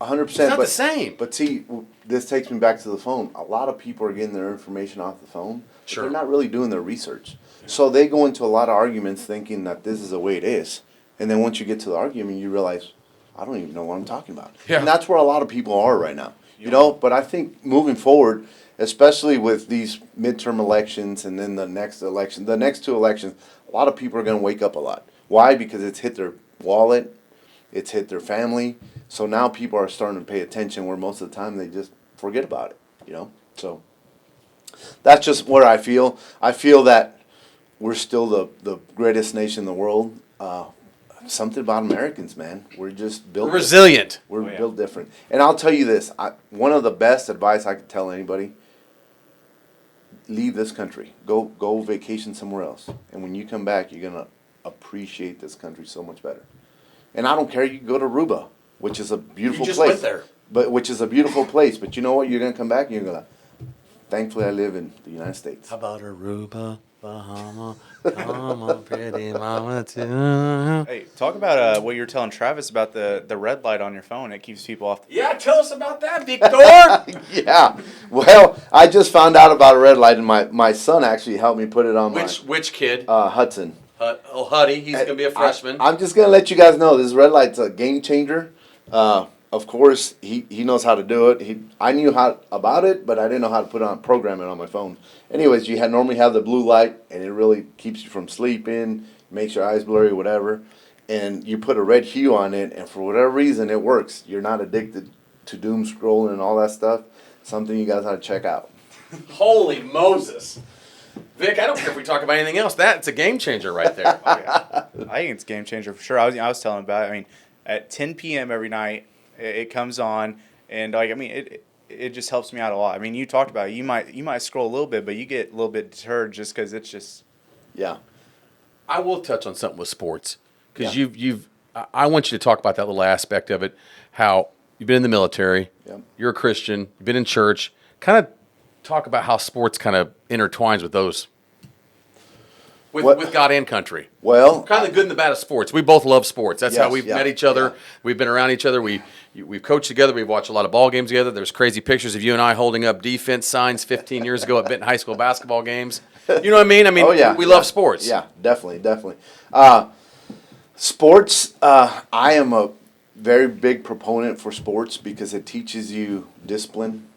100%. It's not the same. But see, this takes me back to the phone. A lot of people are getting their information off the phone. But Sure. they're not really doing their research. So they go into a lot of arguments thinking that this is the way it is. And then once you get to the argument, you realize, I don't even know what I'm talking about. Yeah. And that's where a lot of people are right now. You know, but I think moving forward, especially with these midterm elections and then the next election, the next two elections, a lot of people are going to wake up a lot. Why? Because it's hit their wallet, it's hit their family. So now people are starting to pay attention where most of the time they just forget about it, you know? So that's just where I feel. I feel that we're still the greatest nation in the world. Something about Americans, man. We're just built Resilient. We're Oh, yeah. built different. And I'll tell you this, one of the best advice I could tell anybody, leave this country. Go vacation somewhere else. And when you come back, you're going to appreciate this country so much better. And I don't care, you can go to Aruba, which is a beautiful You just place. went there. But which is a beautiful place. But you know what? You're going to come back and you're going to, thankfully I live in the United States. How about Aruba, Bahama, come on, pretty mama too. Hey, talk about what you were telling Travis about the red light on your phone. It keeps people off. Yeah, tell us about that, Victor. Yeah. Well, I just found out about a red light, and my son actually helped me put it on Which kid? Hudson. Huddy, he's going to be a freshman. I'm just going to let you guys know this red light's a game changer. Of course, he knows how to do it. I knew how about it, but I didn't know how to program it on my phone. Anyways, you normally have the blue light, and it really keeps you from sleeping, makes your eyes blurry, whatever. And you put a red hue on it, and for whatever reason, it works. You're not addicted to doom scrolling and all that stuff. Something you guys ought to check out. Holy Moses. Vic, I don't care if we talk about anything else. That's a game changer right there. I think it's a game changer for sure. I was telling him about it. I mean, at 10 p.m. every night, it comes on, and it just helps me out a lot. I mean, you talked about it. You might scroll a little bit, but you get a little bit deterred just because it's just. Yeah. I will touch on something with sports because Yeah. I want you to talk about that little aspect of it. How you've been in the military, Yep. You're a Christian, you've been in church. Kind of talk about how sports kind of intertwines with those, with God and country. Well, Kind of the good and the bad of sports. We both love sports. That's how Yes, we've yeah, met each other. yeah. We've been around each other. We've coached together. We've watched a lot of ball games together. There's crazy pictures of you and I holding up defense signs 15 years ago at Benton High School basketball games. You know what I mean? oh yeah, we love sports. Yeah, definitely. Sports. I am a very big proponent for sports because it teaches you discipline.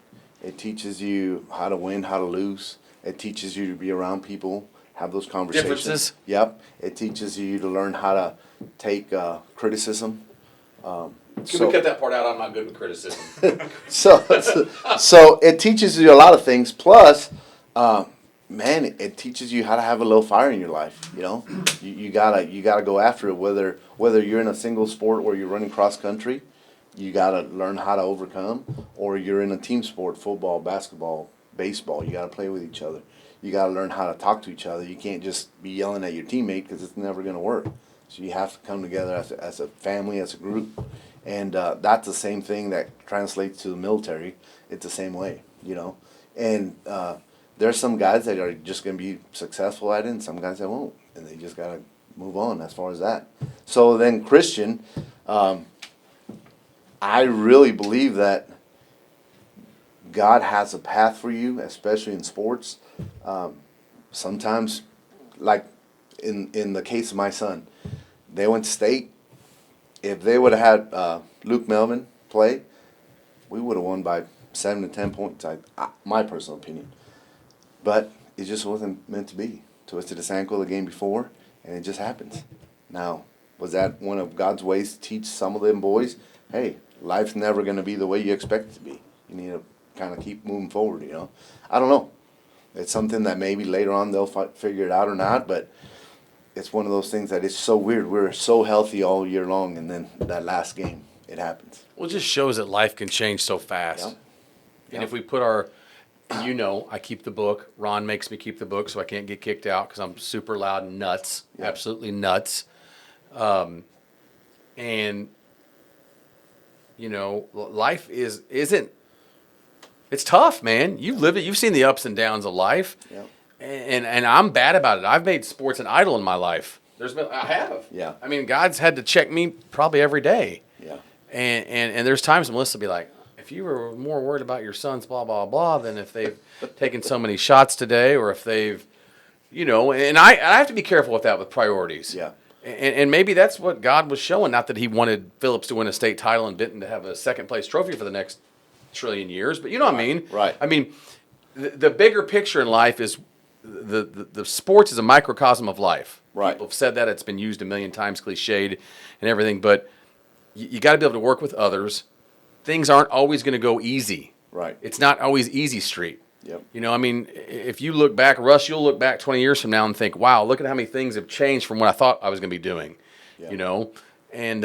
It teaches you how to win, how to lose. It teaches you to be around people, have those conversations. Differences. Yep. It teaches you to learn how to take criticism. Can we cut that part out? I'm not good with criticism. So it teaches you a lot of things. Plus, man, it teaches you how to have a little fire in your life. You know, you gotta go after it. Whether you're in a single sport or you're running cross country, you gotta learn how to overcome. Or you're in a team sport, football, basketball, baseball. You gotta play with each other. You gotta learn how to talk to each other. You can't just be yelling at your teammate because it's never gonna work. So you have to come together as a family, as a group. And that's the same thing that translates to the military. It's the same way, you know. And there's some guys that are just going to be successful at it, and some guys that won't. And they just got to move on as far as that. So then Christian, I really believe that God has a path for you, especially in sports. Sometimes, like in the case of my son, they went to state. If they would have had Luke Melvin play, we would have won by 7 to 10 points. My personal opinion, but it just wasn't meant to be. Twisted his ankle the game before, and it just happens. Now, was that one of God's ways to teach some of them boys? Hey, life's never going to be the way you expect it to be. You need to kind of keep moving forward. You know, I don't know. It's something that maybe later on they'll figure it out or not, but. It's one of those things that is so weird. We're so healthy all year long, and then that last game, it happens. Well, it just shows that life can change so fast. Yep. And if we put I keep the book. Ron makes me keep the book so I can't get kicked out because I'm super loud and nuts, absolutely nuts. And, life isn't, it's tough, man. You've lived it. You've seen the ups and downs of life. Yep. And I'm bad about it. I've made sports an idol in my life. I have. Yeah. I mean, God's had to check me probably every day. Yeah. And there's times Melissa will be like, if you were more worried about your sons, blah, blah, blah, than if they've taken so many shots today or if they've, and I have to be careful with that with priorities. Yeah. And maybe that's what God was showing, not that he wanted Phillips to win a state title and Benton to have a second-place trophy for the next trillion years, but you know what I mean? Right. I mean, the bigger picture in life is the sports is a microcosm of life. Right. People have said that. It's been used a million times, cliched and everything, but you got to be able to work with others. Things aren't always going to go easy. Right. It's not always easy street. Yep. I mean, if you look back, Russ, you'll look back 20 years from now and think, wow, look at how many things have changed from what I thought I was going to be doing, Yeah. And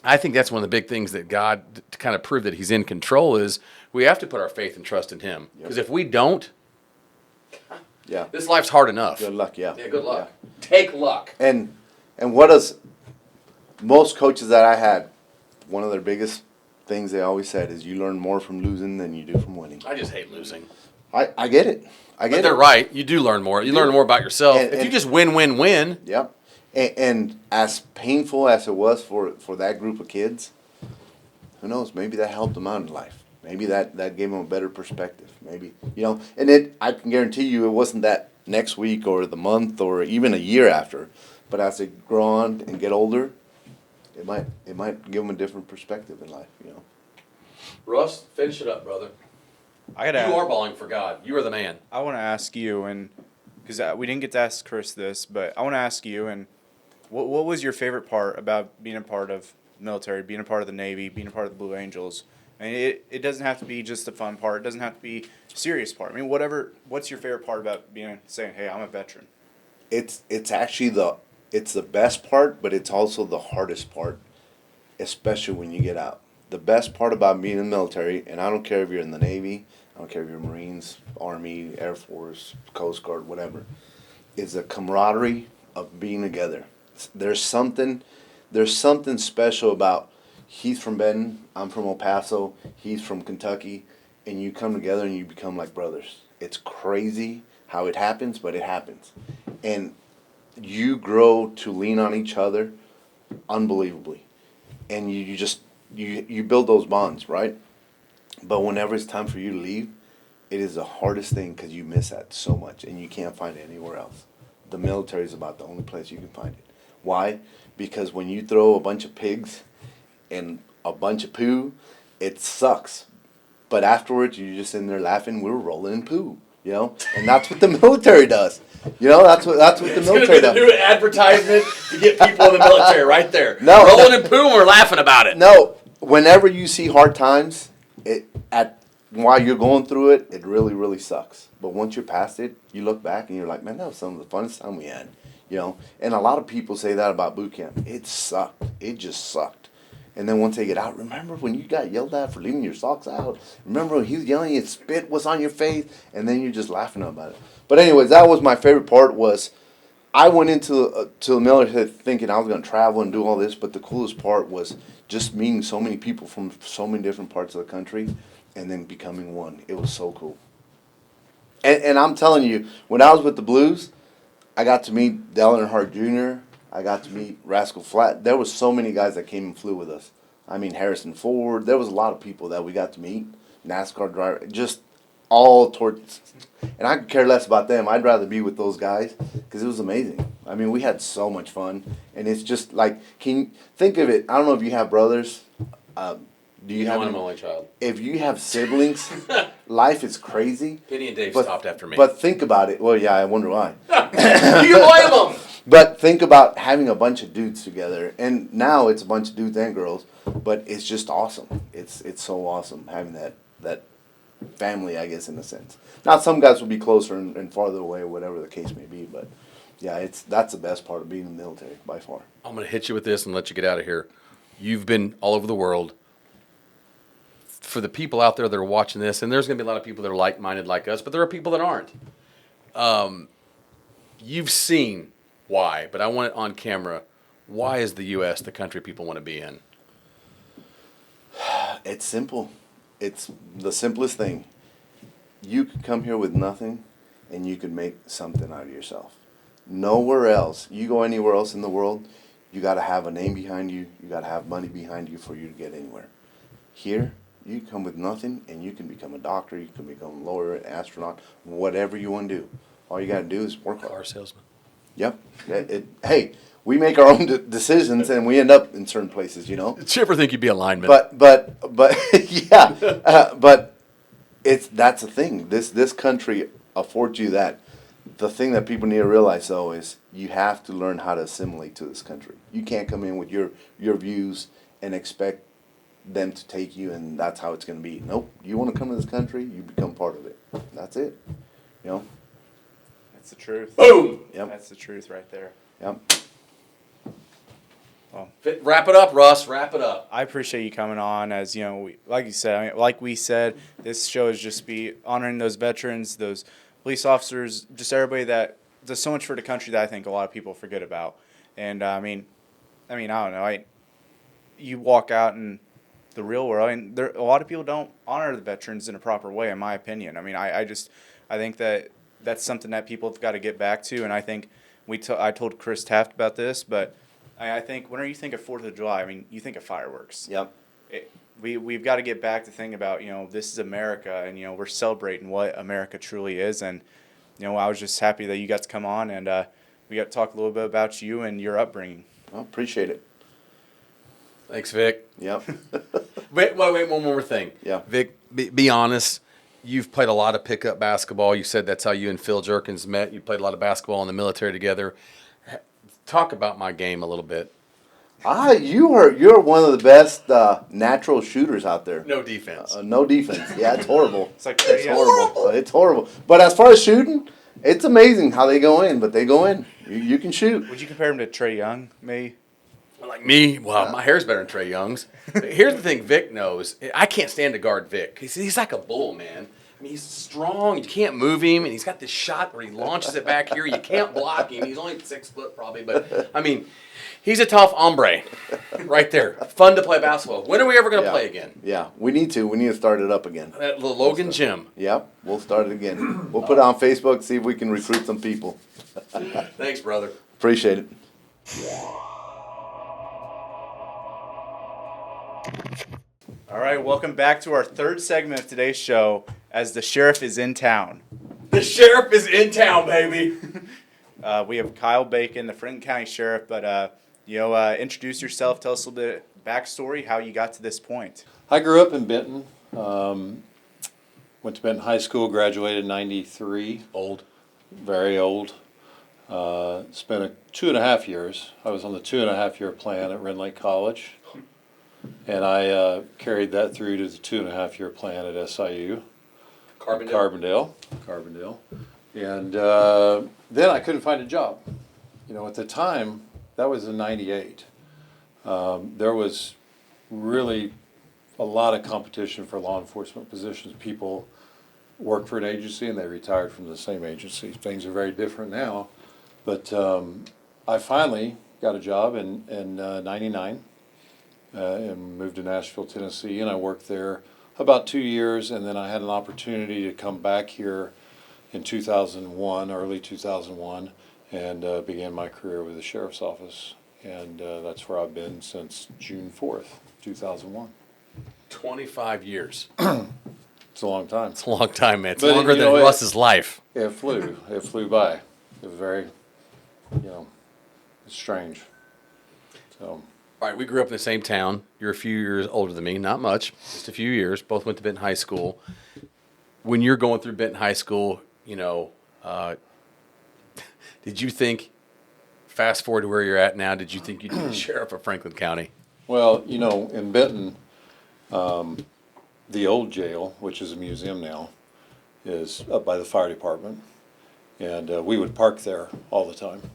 I think that's one of the big things that God, to kind of prove that he's in control, is we have to put our faith and trust in him. Because if we don't, Yeah. this life's hard enough. Good luck. Yeah. Yeah, good luck. Take luck. And what does most coaches that I had, one of their biggest things they always said is you learn more from losing than you do from winning. I just hate losing. I get it. I get But it. they're right. You do learn more. You learn more about yourself. And- If you and- just win. Yep. And as painful as it was for that group of kids, who knows? Maybe that helped them out in life. Maybe that gave them a better perspective. Maybe, and I can guarantee you it wasn't that next week or the month or even a year after, but as they grow on and get older, it might give them a different perspective in life, Russ, finish it up, brother. I gotta. You are balling for God. You are the man. I want to ask you, and because we didn't get to ask Kris this, but I want to ask you, and what was your favorite part about being a part of the military, being a part of the Navy, being a part of the Blue Angels? I mean, it doesn't have to be just the fun part. It doesn't have to be a serious part. I mean, what's your favorite part about saying, hey, I'm a veteran? It's actually the best part, but it's also the hardest part, especially when you get out. The best part about being in the military, and I don't care if you're in the Navy, I don't care if you're Marines, Army, Air Force, Coast Guard, whatever, is the camaraderie of being together. There's something special about he's from Benton, I'm from El Paso, he's from Kentucky, and you come together and you become like brothers. It's crazy how it happens, but it happens. And you grow to lean on each other unbelievably. And you build those bonds, right? But whenever it's time for you to leave, it is the hardest thing because you miss that so much and you can't find it anywhere else. The military is about the only place you can find it. Why? Because when you throw a bunch of pigs and a bunch of poo, it sucks. But afterwards, you're just in there laughing, we're rolling in poo, And that's what the military does. That's what the military does. Do an advertisement to get people in the military right there. No, Rolling in poo and we're laughing about it. No, whenever you see hard times, while you're going through it, it really, really sucks. But once you're past it, you look back and you're like, man, that was some of the funnest time we had. And a lot of people say that about boot camp. It sucked. It just sucked. And then once they get out, remember when you got yelled at for leaving your socks out? Remember when he was yelling and spit was on your face? And then you're just laughing about it. But anyways, that was my favorite part was I went into to the military thinking I was going to travel and do all this. But the coolest part was just meeting so many people from so many different parts of the country and then becoming one. It was so cool. And I'm telling you, when I was with the Blues, I got to meet Dale Earnhardt Jr., I got to meet Rascal Flat. There was so many guys that came and flew with us. I mean, Harrison Ford. There was a lot of people that we got to meet. NASCAR driver. Just all towards. And I could care less about them. I'd rather be with those guys because it was amazing. I mean, we had so much fun. And it's just like, can you think of it? I don't know if you have brothers. Do you have I'm any- an only child. If you have siblings, life is crazy. Penny and Dave But- stopped after me. But think about it. Well, yeah, I wonder why. you can blame them. But think about having a bunch of dudes together, and now it's a bunch of dudes and girls. But it's just awesome. It's so awesome having that family, I guess, in a sense. Now some guys will be closer and farther away, whatever the case may be. But yeah, that's the best part of being in the military by far. I'm going to hit you with this and let you get out of here. You've been all over the world. For the people out there that are watching this, and there's going to be a lot of people that are like-minded like us, but there are people that aren't. You've seen why, but I want it on camera. Why is the U.S. the country people want to be in? It's simple. It's the simplest thing. You could come here with nothing, and you could make something out of yourself. Nowhere else. You go anywhere else in the world, you got to have a name behind you. You got to have money behind you for you to get anywhere. Here, you come with nothing, and you can become a doctor. You can become a lawyer, an astronaut, whatever you want to do. All you got to do is work hard. Car salesman. Yep. Hey, we make our own decisions, and we end up in certain places, you know. Did you ever think you'd be a lineman? But yeah, but that's the thing. This country affords you that. The thing that people need to realize, though, is you have to learn how to assimilate to this country. You can't come in with your views and expect them to take you, and that's how it's going to be. Nope. You want to come to this country, you become part of it. That's it. You know. That's the truth. Boom. Yep. That's the truth right there. Yep. Wrap it up, Russ. Wrap it up. I appreciate you coming on. As you know, like you said, like we said, this show is just be honoring those veterans, those police officers, just everybody that does so much for the country that I think a lot of people forget about. And I mean, I don't know. You walk out in the real world, and a lot of people don't honor the veterans in a proper way, in my opinion. I mean, I think that that's something that people have got to get back to, and I think I told Kris Taft about this, but I think whenever you think of 4th of July, I mean, you think of fireworks. Yep. We've got to get back to thinking about, this is America, and, we're celebrating what America truly is. And, I was just happy that you got to come on, and we got to talk a little bit about you and your upbringing. Well, appreciate it. Thanks, Vic. Yep. Wait, one more thing. Yeah. Vic, be honest. You've played a lot of pickup basketball. You said that's how you and Phil Jerkins met. You played a lot of basketball in the military together. Talk about my game a little bit. You're one of the best natural shooters out there. No defense. No defense. Yeah, it's horrible. It's like It's horrible. It's horrible. But as far as shooting, it's amazing how they go in. But they go in. You can shoot. Would you compare him to Trae Young, maybe? Like me, well, my hair's better than Trae Young's. But here's the thing Vic knows. I can't stand to guard Vic. He's like a bull, man. I mean, he's strong. You can't move him, and he's got this shot where he launches it back here. You can't block him. He's only 6 foot probably, but, I mean, he's a tough hombre right there. Fun to play basketball. When are we ever going to play again? Yeah, we need to. We need to start it up again. At the Logan Gym. Yep, we'll start it again. We'll put it on Facebook, see if we can recruit some people. Thanks, brother. Appreciate it. All right, welcome back to our third segment of today's show, as the sheriff is in town. The sheriff is in town, baby. We have Kyle Bacon, the Franklin County Sheriff, but introduce yourself, tell us a little bit backstory, how you got to this point. I grew up in Benton. Went to Benton High School, graduated in '93. Old. Very old. Spent 2.5 years. I was on the 2.5 year plan at Rend Lake College. And I carried that through to the 2.5 year plan at SIU. Carbondale. And then I couldn't find a job. At the time, that was in '98. There was really a lot of competition for law enforcement positions. People worked for an agency and they retired from the same agency. Things are very different now. But I finally got a job in '99. And moved to Nashville, Tennessee, and I worked there about 2 years, and then I had an opportunity to come back here in 2001, early 2001, and began my career with the Sheriff's Office, and that's where I've been since June 4th, 2001. 25 years. It's a long time. It's a long time, man. It's But, longer than Russ's life. It flew by. It was very, it's strange. So. All right, we grew up in the same town. You're a few years older than me, not much, just a few years. Both went to Benton High School. When you're going through Benton High School, did you think, fast forward to where you're at now, did you think you'd be the sheriff of Franklin County? Well, in Benton, the old jail, which is a museum now, is up by the fire department. And we would park there all the time.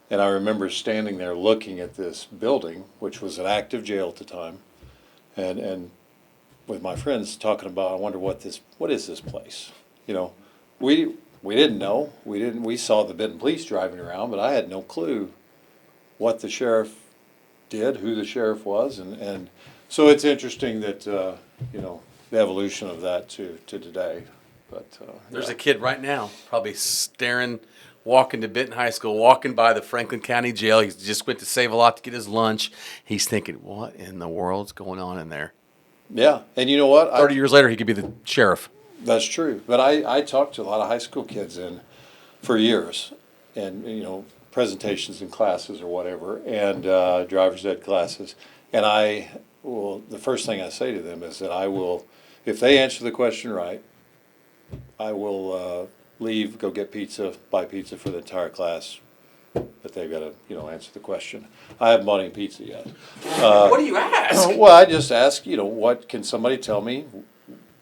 And I remember standing there looking at this building, which was an active jail at the time, and with my friends talking about, I wonder what is this place? We didn't know. We saw the Benton police driving around, but I had no clue what the sheriff did, who the sheriff was, and so it's interesting that the evolution of that to today. But there's a kid right now probably staring, walking to Benton High School, walking by the Franklin County Jail. He just went to Save-A-Lot to get his lunch. He's thinking, what in the world's going on in there? Yeah, and you know what? 30 years later, he could be the sheriff. That's true. But I talked to a lot of high school kids for years, and presentations in classes or whatever, and driver's ed classes. And the first thing I say to them is that I will, if they answer the question right, I will leave, go get pizza, buy pizza for the entire class. But they've got to, answer the question. I haven't bought any pizza yet. What do you ask? Well, I just ask, what can somebody tell me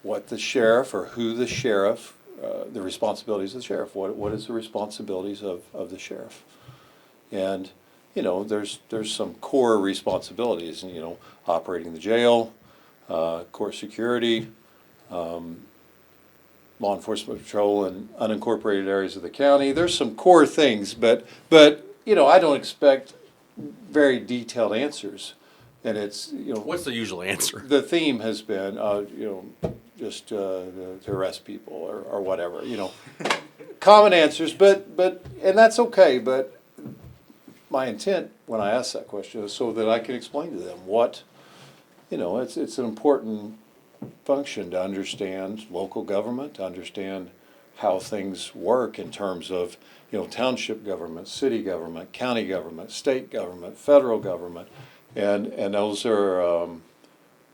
what the sheriff or who the sheriff, the responsibilities of the sheriff, what is the responsibilities of the sheriff? And, there's some core responsibilities, operating the jail, court security, law enforcement patrol in unincorporated areas of the county. There's some core things, but I don't expect very detailed answers. And it's, What's the usual answer? the theme has been, just to arrest people or whatever, common answers, but and that's okay. But my intent when I ask that question is so that I can explain to them what, it's an important function to understand local government, to understand how things work in terms of, township government, city government, county government, state government, federal government, and those are,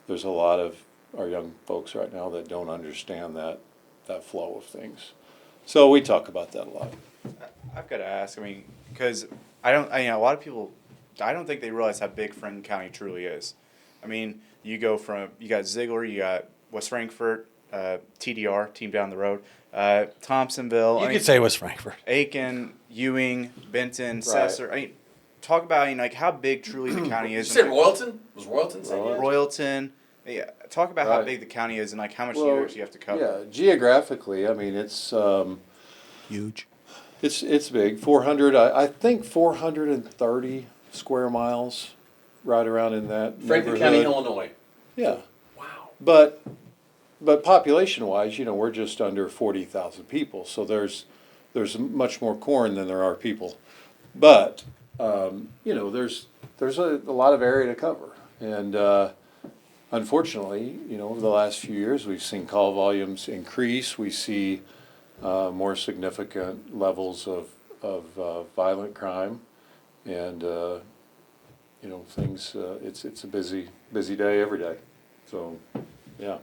there's a lot of our young folks right now that don't understand that flow of things. So we talk about that a lot. I've got to ask, because a lot of people, I don't think they realize how big Franklin County truly is. You got Ziegler, you got West Frankfort, TDR, team down the road, Thompsonville. You could say West Frankfort. Aiken, Ewing, Benton, Sesser. Talk about, how big truly the county is. You said Royalton? Was Royalton saying that? Royalton. Yeah, talk about how big the county is and how much you actually have to cover. Yeah, geographically, it's Huge. It's big. 400. I think 430 square miles, right around in that Franklin neighborhood. County, Illinois. Yeah, Wow. but population-wise, we're just under 40,000 people. So there's much more corn than there are people. But there's a lot of area to cover, and unfortunately, over the last few years, we've seen call volumes increase. We see more significant levels of violent crime, and things. It's a busy day every day. So, yeah.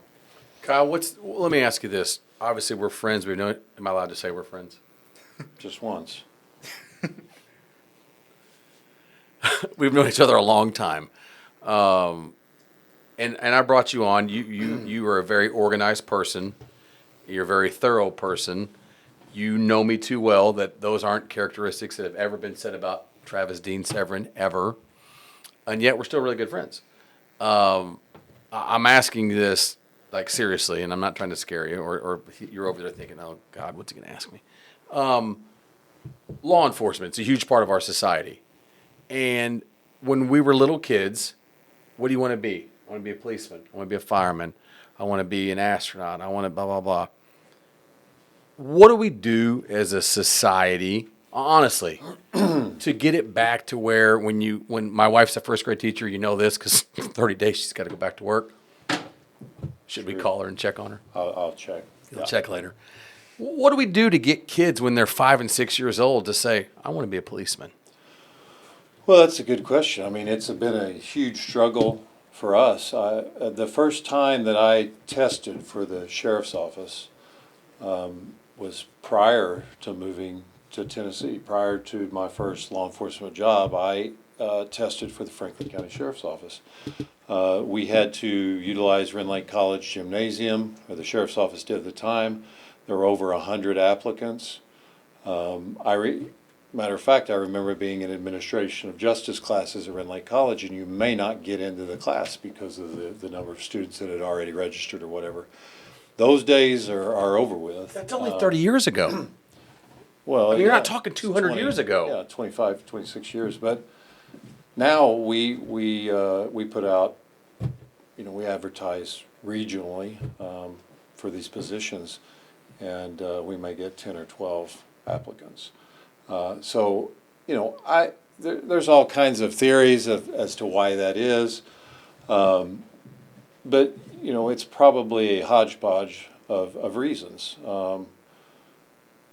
Kyle, let me ask you this. Obviously, we're friends. Am I allowed to say we're friends? Just once. We've known each other a long time. And I brought you on. You are a very organized person. You're a very thorough person. You know me too well that those aren't characteristics that have ever been said about Travis Dean Severin, ever. And yet we're still really good friends. I'm asking this, seriously, and I'm not trying to scare you, or you're over there thinking, oh, God, what's he going to ask me? Law enforcement is a huge part of our society. And when we were little kids, what do you want to be? I want to be a policeman. I want to be a fireman. I want to be an astronaut. I want to blah, blah, blah. What do we do as a society, honestly, to get it back to where when my wife's a first grade teacher, you know this because 30 days she's got to go back to work. Should we call her and check on her? I'll check. You'll check later. What do we do to get kids when they're 5 and 6 years old to say, I want to be a policeman? Well, that's a good question. It's been a huge struggle for us. The first time that I tested for the sheriff's office was prior to moving to Tennessee. Prior to my first law enforcement job, I tested for the Franklin County Sheriff's Office. We had to utilize Rend Lake College Gymnasium, or the Sheriff's Office did at the time. There were over 100 applicants. Matter of fact, I remember being in administration of justice classes at Rend Lake College, and you may not get into the class because of the number of students that had already registered or whatever. Those days are over with. That's only 30 years ago. Well, you're not talking 200 years ago. Yeah, 25, 26 years. But now we put out, we advertise regionally for these positions, and we may get 10 or 12 applicants. So, there's all kinds of theories as to why that is. But, it's probably a hodgepodge of reasons.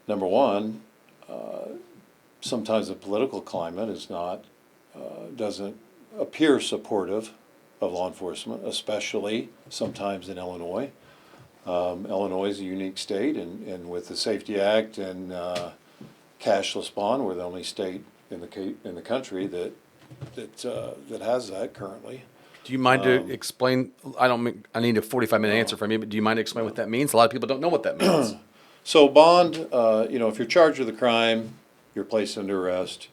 Number one, sometimes the political climate is not, doesn't appear supportive of law enforcement, especially sometimes in Illinois. Illinois is a unique state, and with the Safety Act and cashless bond, we're the only state in the country that has that currently. Do you mind to explain? I need a 45-minute answer from you, but do you mind to explain what that means? A lot of people don't know what that means. So bond, if you're charged with a crime, you're placed under arrest.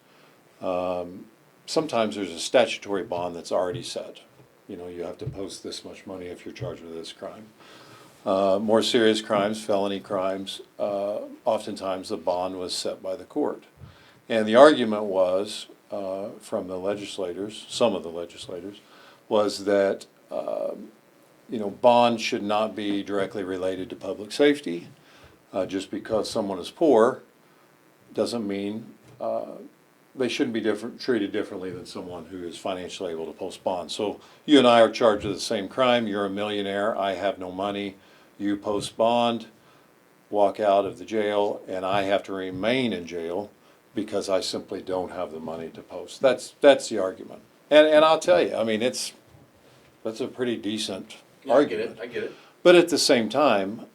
Sometimes there's a statutory bond that's already set. You have to post this much money if you're charged with this crime. More serious crimes, felony crimes, oftentimes the bond was set by the court. And the argument was, from the legislators, some of the legislators, was that, bond should not be directly related to public safety. Just because someone is poor doesn't mean they shouldn't be treated differently than someone who is financially able to post bond. So you and I are charged with the same crime. You're a millionaire. I have no money. You post bond, walk out of the jail, and I have to remain in jail because I simply don't have the money to post. That's the argument. And I'll tell you, that's a pretty decent argument. I get it. But at the same time,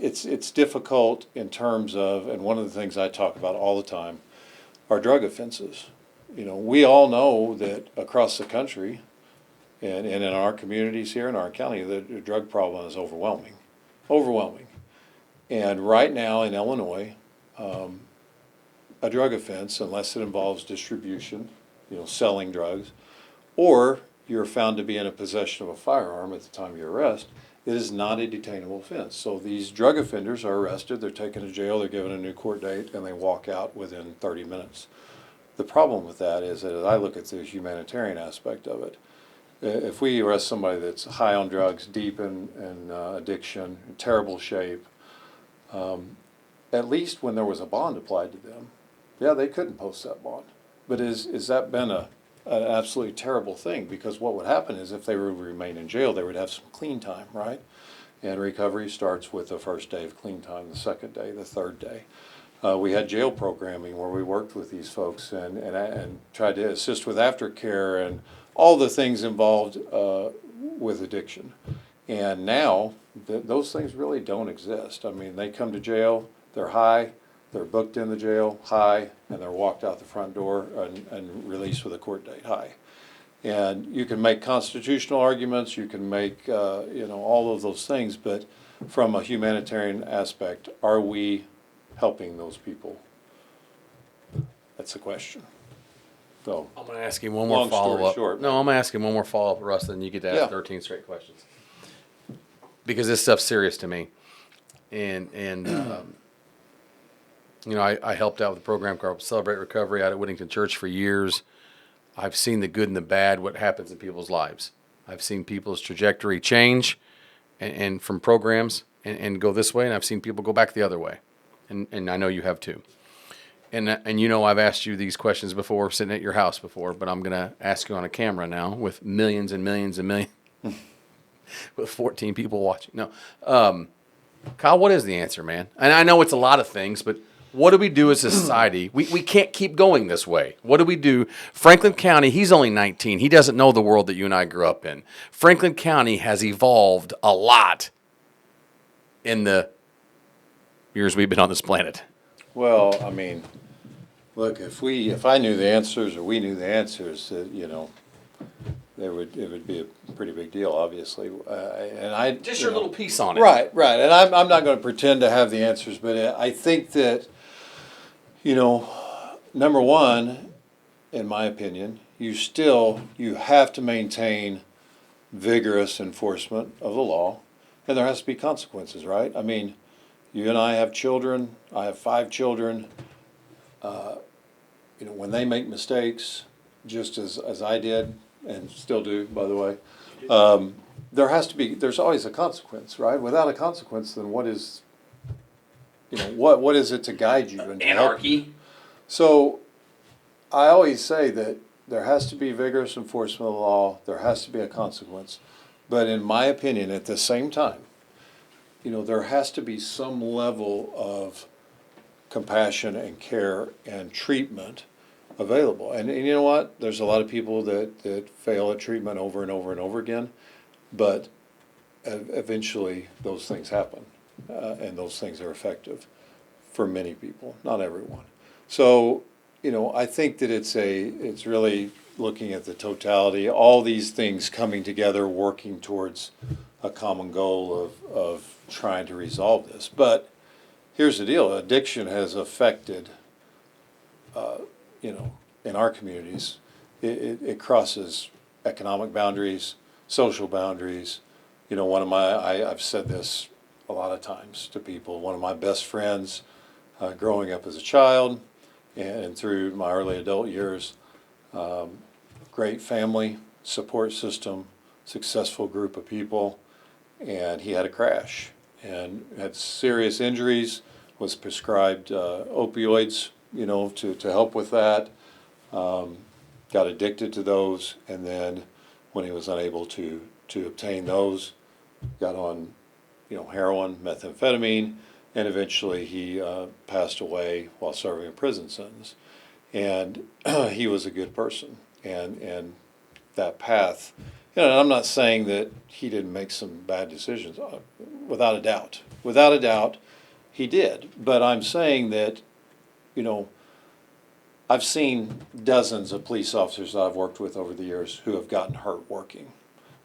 it's difficult in terms of, and one of the things I talk about all the time are drug offenses. We all know that across the country and in our communities here in our county, the drug problem is overwhelming. And right now in Illinois, a drug offense, unless it involves distribution, selling drugs, or you're found to be in a possession of a firearm at the time of your arrest, it is not a detainable offense. So these drug offenders are arrested, they're taken to jail, they're given a new court date, and they walk out within 30 minutes. The problem with that is that as I look at the humanitarian aspect of it, if we arrest somebody that's high on drugs, deep in addiction, in terrible shape, at least when there was a bond applied to them, yeah, they couldn't post that bond. But is that been an absolutely terrible thing? Because what would happen is if they were to remain in jail, they would have some clean time, right? And recovery starts with the first day of clean time, the second day, the third day. We had jail programming where we worked with these folks and tried to assist with aftercare and all the things involved with addiction. And now those things really don't exist. They come to jail, they're high, they're booked in the jail high, and they're walked out the front door and released with a court date high. And you can make constitutional arguments, you can make all of those things, but from a humanitarian aspect, are we helping those people? That's the question. So I'm going to ask you one more long story follow-up. short, No, I'm going to ask you one more follow-up, Russ, then you get to ask 13 straight questions. Because this stuff's serious to me. And I helped out with a program called Celebrate Recovery out at Whittington Church for years. I've seen the good and the bad, what happens in people's lives. I've seen people's trajectory change and from programs and go this way, and I've seen people go back the other way. And I know you have too. And I've asked you these questions before, sitting at your house before, but I'm going to ask you on a camera now with millions and millions and millions, with 14 people watching. No. Kyle, what is the answer, man? And I know it's a lot of things, but what do we do as a society? We can't keep going this way. What do we do? Franklin County, he's only 19. He doesn't know the world that you and I grew up in. Franklin County has evolved a lot in the years we've been on this planet. well, look, if I knew the answers or we knew the answers, it would be a pretty big deal, obviously. Just your little piece on it. Right. And I'm not going to pretend to have the answers, but I think that, number one, in my opinion, you have to maintain vigorous enforcement of the law, and there has to be consequences, right? You and I have children. I have 5 children. When they make mistakes, just as I did and still do, by the way, there's always a consequence, right? Without a consequence, then what is what is it to guide you and to help you? Anarchy. So I always say that there has to be vigorous enforcement of the law. There has to be a consequence. But in my opinion, at the same time, there has to be some level of compassion and care and treatment available. And you know what? There's a lot of people that fail at treatment over and over and over again. But eventually those things happen. And those things are effective for many people, not everyone. So, I think that it's really looking at the totality, all these things coming together, working towards a common goal of trying to resolve this. But here's the deal: addiction has affected, in our communities, it crosses economic boundaries, social boundaries. I've said this a lot of times to people. One of my best friends, growing up as a child and through my early adult years, great family, support system, successful group of people, and he had a crash and had serious injuries, was prescribed opioids, to help with that, got addicted to those, and then when he was unable to obtain those, got on, heroin, methamphetamine, and eventually he passed away while serving a prison sentence. And he was a good person, and that path, I'm not saying that he didn't make some bad decisions, without a doubt, he did. But I'm saying that, I've seen dozens of police officers that I've worked with over the years who have gotten hurt working,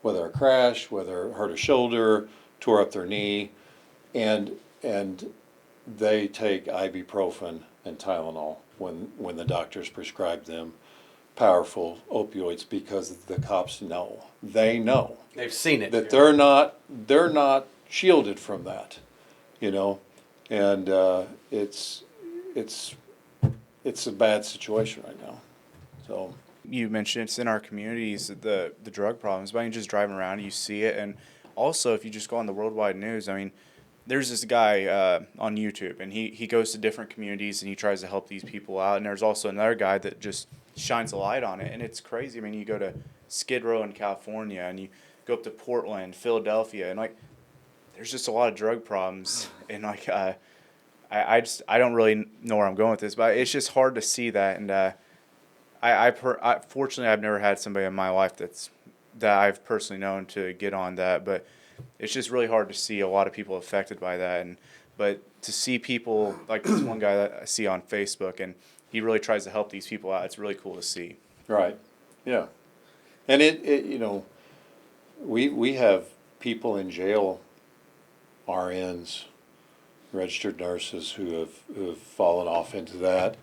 whether a crash, whether hurt a shoulder, tore up their knee, and they take ibuprofen and Tylenol when the doctors prescribe them powerful opioids, because the cops know. They know. They've seen it. That they're not shielded from that, and it's a bad situation right now. So You mentioned it's in our communities, the drug problems. By just driving around, you see it. And also, if you just go on the worldwide news, there's this guy on YouTube, and he goes to different communities and he tries to help these people out. And there's also another guy that just shines a light on it, and it's crazy. You go to Skid Row in California, and you go up to Portland, Philadelphia, and there's just a lot of drug problems. And I don't really know where I'm going with this, but it's just hard to see that. And fortunately, I've never had somebody in my life that I've personally known to get on that, but it's just really hard to see a lot of people affected by that. But to see people like this one guy that I see on Facebook, and he really tries to help these people out, it's really cool to see. right, yeah, and we have people in jail, RNs, registered nurses, who have fallen off into that.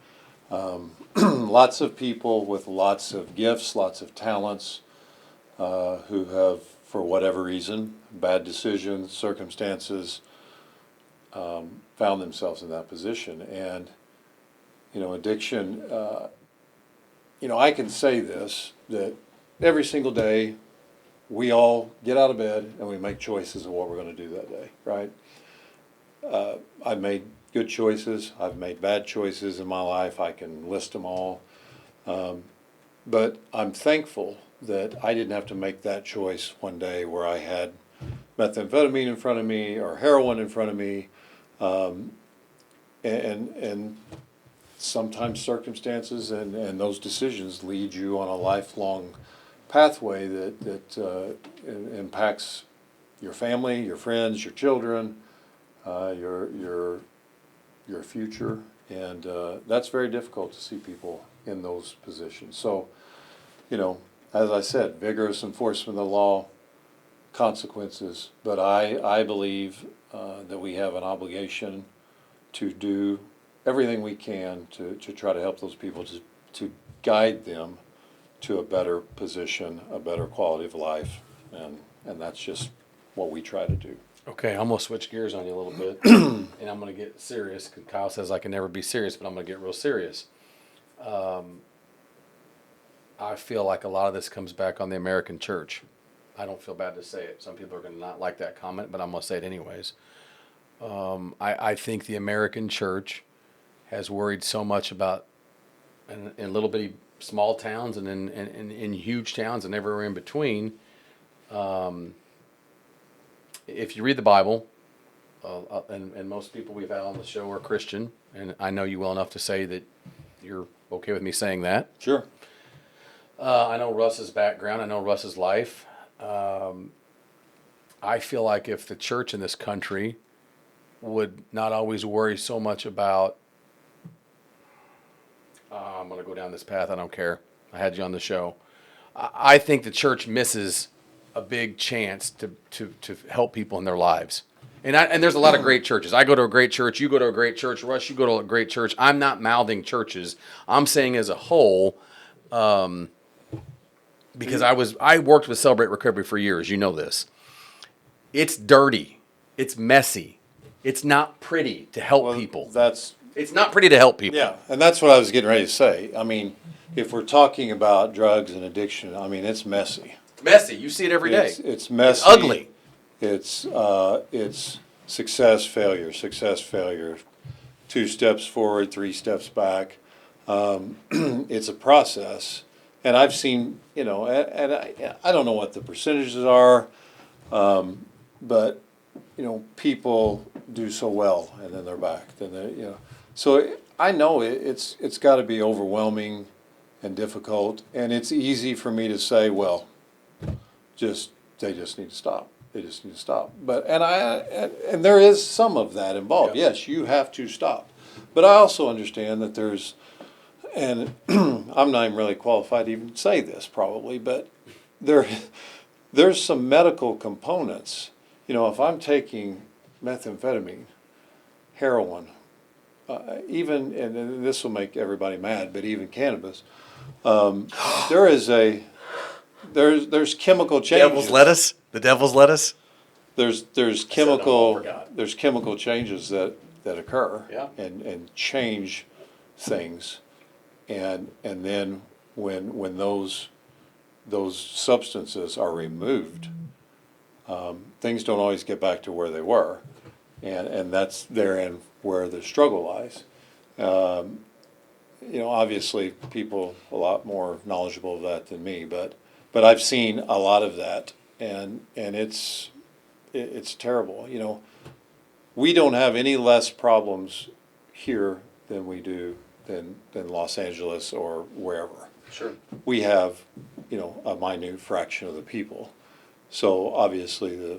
Lots of people with lots of gifts, lots of talents, who have, for whatever reason, bad decisions, circumstances, found themselves in that position. And, addiction, I can say this, that every single day we all get out of bed and we make choices of what we're going to do that day, right? I've made good choices. I've made bad choices in my life. I can list them all. But I'm thankful that I didn't have to make that choice one day where I had methamphetamine in front of me or heroin in front of me. And sometimes circumstances and those decisions lead you on a lifelong pathway that impacts your family, your friends, your children, your future, and that's very difficult to see people in those positions. So, as I said, vigorous enforcement of the law, consequences, but I believe that we have an obligation to do everything we can to try to help those people, to guide them to a better position, a better quality of life, and that's just what we try to do. Okay, I'm going to switch gears on you a little bit, and I'm going to get serious, because Kyle says I can never be serious, but I'm going to get real serious. I feel like a lot of this comes back on the American church. I don't feel bad to say it. Some people are going to not like that comment, but I'm going to say it anyways. I think the American church has worried so much about in little bitty small towns and in huge towns and everywhere in between. If you read the Bible, and most people we've had on the show are Christian, and I know you well enough to say that you're okay with me saying that. Sure. I know Russ's background. I know Russ's life. I feel like if the church in this country would not always worry so much about, I'm going to go down this path, I don't care. I had you on the show. I think the church misses a big chance to help people in their lives. And there's a lot of great churches. I go to a great church. You go to a great church. Russ, you go to a great church. I'm not mouthing churches. I'm saying as a whole, because I worked with Celebrate Recovery for years. You know this. It's dirty. It's messy. It's not pretty to help people. It's not pretty to help people. Yeah, and that's what I was getting ready to say. I mean, if we're talking about drugs and addiction, I mean, it's messy. Messy. You see it every day. It's messy. It's ugly. It's success, failure, 2 steps forward, 3 steps back. It's a process. And I've seen, and I don't know what the percentages are, but, people do so well and then they're back. So I know it's got to be overwhelming and difficult. And it's easy for me to say, well, they just need to stop. They just need to stop. But and there is some of that involved. Yeah. Yes, you have to stop. But I also understand that there's, and I'm not even really qualified to even say this probably, but there's some medical components. If I'm taking methamphetamine, heroin, even, and this will make everybody mad, but even cannabis, there's chemical changes. Devil's lettuce? The devil's lettuce? There's chemical changes that occur Yeah. and change things, and then when those substances are removed, things don't always get back to where they were, and that's therein where the struggle lies. Obviously people a lot more knowledgeable of that than me, but I've seen a lot of that, and it's terrible. We don't have any less problems here than we do than Los Angeles or wherever. Sure. We have, a minute fraction of the people. So obviously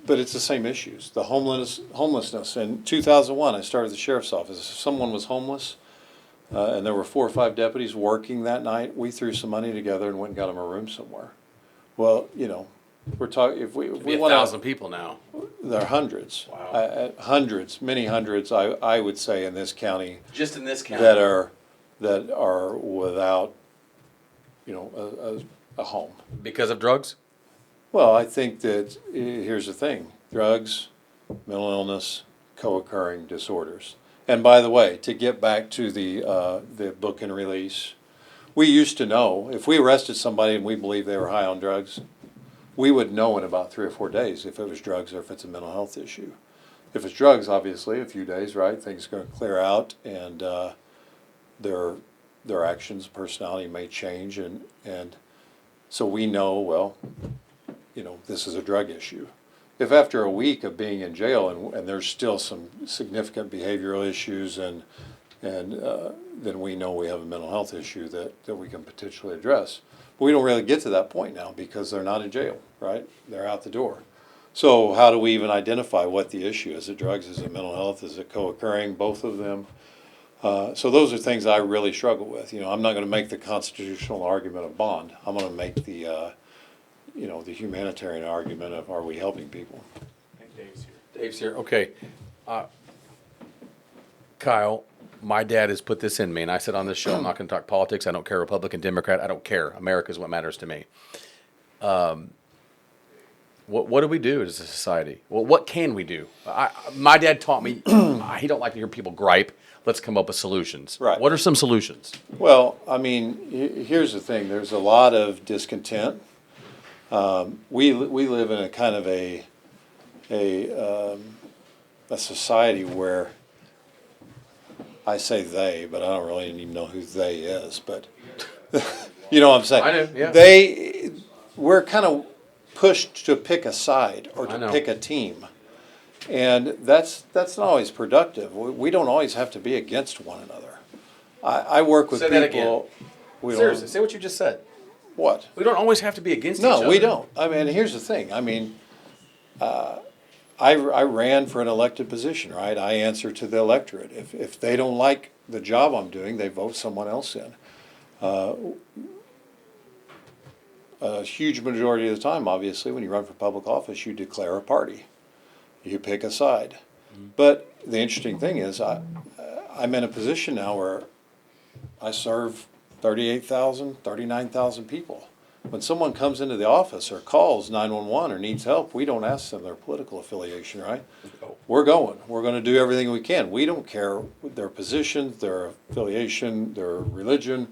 but it's the same issues. The homelessness. In 2001, I started the sheriff's office. If someone was homeless, and there were 4 or 5 deputies working that night, we threw some money together and went and got them a room somewhere. Well, we're talking, if we Be want 1,000 people now. there are hundreds. Wow. Hundreds, many hundreds, I would say, in this county Just in this county. that are without, a home. Because of drugs? Well, I think that, here's the thing, drugs, mental illness, co-occurring disorders. And by the way, to get back to the book and release, we used to know, if we arrested somebody and we believed they were high on drugs, we would know in about 3 or 4 days if it was drugs or if it's a mental health issue. If it's drugs, obviously, a few days, right, things are going to clear out, and their actions, personality may change, and so we know, well, this is a drug issue. If after a week of being in jail and there's still some significant behavioral issues, and then we know we have a mental health issue that we can potentially address. But we don't really get to that point now because they're not in jail, right? They're out the door. So how do we even identify what the issue is? Is it drugs? Is it mental health? Is it co-occurring? Both of them? So those are things I really struggle with. I'm not going to make the constitutional argument of bond. I'm going to make the humanitarian argument of, are we helping people? I think Dave's here. Dave's here. Okay. Kyle, my dad has put this in me, and I said on this show, I'm not going to talk politics. I don't care Republican, Democrat. I don't care. America is what matters to me. What do we do as a society? Well, what can we do? My dad taught me he don't like to hear people gripe. Let's come up with solutions. Right. What are some solutions? Well, I mean, here's the thing. There's a lot of discontent. We live in a kind of a a society where I say they, but I don't really even know who they is, but you know what I'm saying? I do, yeah. We're kind of pushed to pick a side or I to know. pick a team. And that's not always productive. We don't always have to be against one another. I work with Say people. that again. We Seriously, don't, say what you just said. what? We don't always have to be against each No, other. we don't. I mean, here's the thing. I mean, I ran for an elected position, right? I answer to the electorate. If they don't like the job I'm doing, they vote someone else in. A huge majority of the time, obviously, when you run for public office, you declare a party. You pick a side. But the interesting thing is, I'm in a position now where I serve 38,000, 39,000 people. When someone comes into the office or calls 911 or needs help, we don't ask them their political affiliation, right? We're going. We're going to do everything we can. We don't care their position, their affiliation, their religion.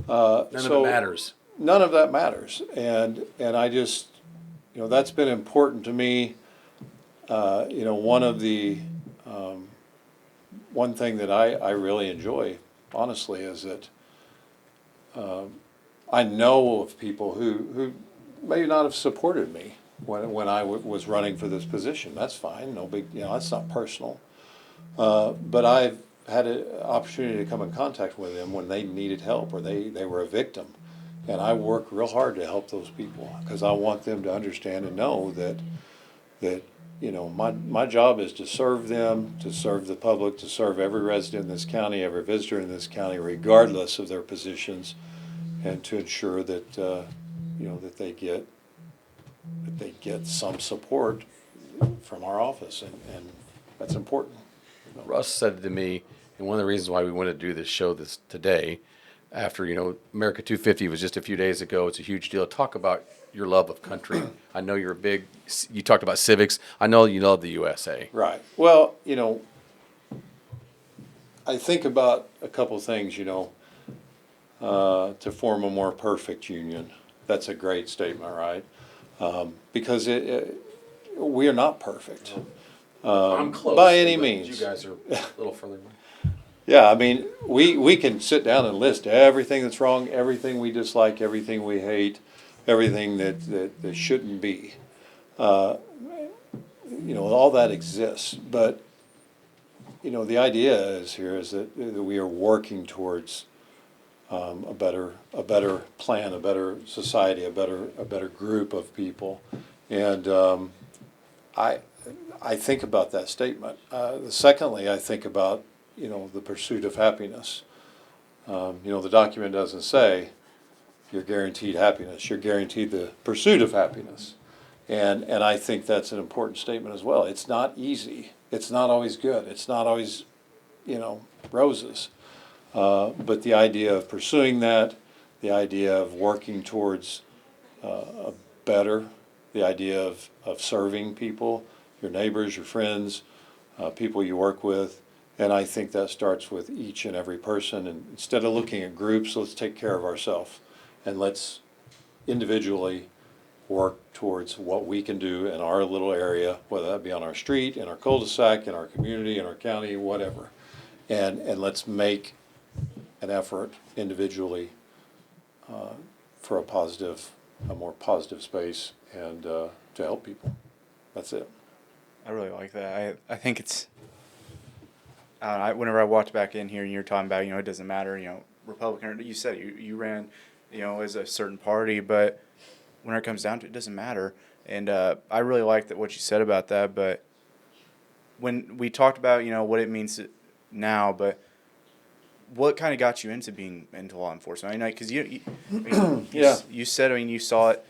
None of it matters. None of that matters. And I just, that's been important to me. One thing that I really enjoy, honestly, is that I know of people who may not have supported me when I was running for this position. That's fine. No big, that's not personal. But I've had an opportunity to come in contact with them when they needed help or they were a victim. And I work real hard to help those people because I want them to understand and know that my job is to serve them, to serve the public, to serve every resident in this county, every visitor in this county, regardless of their positions, and to ensure that that they get some support from our office, and that's important. Russ said to me, and one of the reasons why we want to do this show today, after America 250 was just a few days ago, it's a huge deal. Talk about your love of country. I know you're you talked about civics. I know you love the USA. Right. Well, I think about a couple of things, to form a more perfect union. That's a great statement, right? Because we are not perfect. I'm close. By any but means. You guys are a little further away. Yeah, I mean, we can sit down and list everything that's wrong, everything we dislike, everything we hate, everything that shouldn't be. All that exists. But, the idea is that we are working towards a better plan, a better society, a better group of people. And I think about that statement. Secondly, I think about the pursuit of happiness. The document doesn't say you're guaranteed happiness. You're guaranteed the pursuit of happiness. And I think that's an important statement as well. It's not easy. It's not always good. It's not always, roses. But the idea of pursuing that, the idea of working towards a better, the idea of serving people, your neighbors, your friends, people you work with. And I think that starts with each and every person. And instead of looking at groups, let's take care of ourselves. And let's individually work towards what we can do in our little area, whether that be on our street, in our cul-de-sac, in our community, in our county, whatever. And let's make an effort individually for a more positive space and to help people. That's it. I really like that. I think it's. Whenever I walked back in here and you're talking about, it doesn't matter, Republican, you said you ran, as a certain party, but when it comes down to it, it doesn't matter. And I really like what you said about that. But when we talked about, what it means now, but what kind of got you into law enforcement? I mean, because you said, you saw it,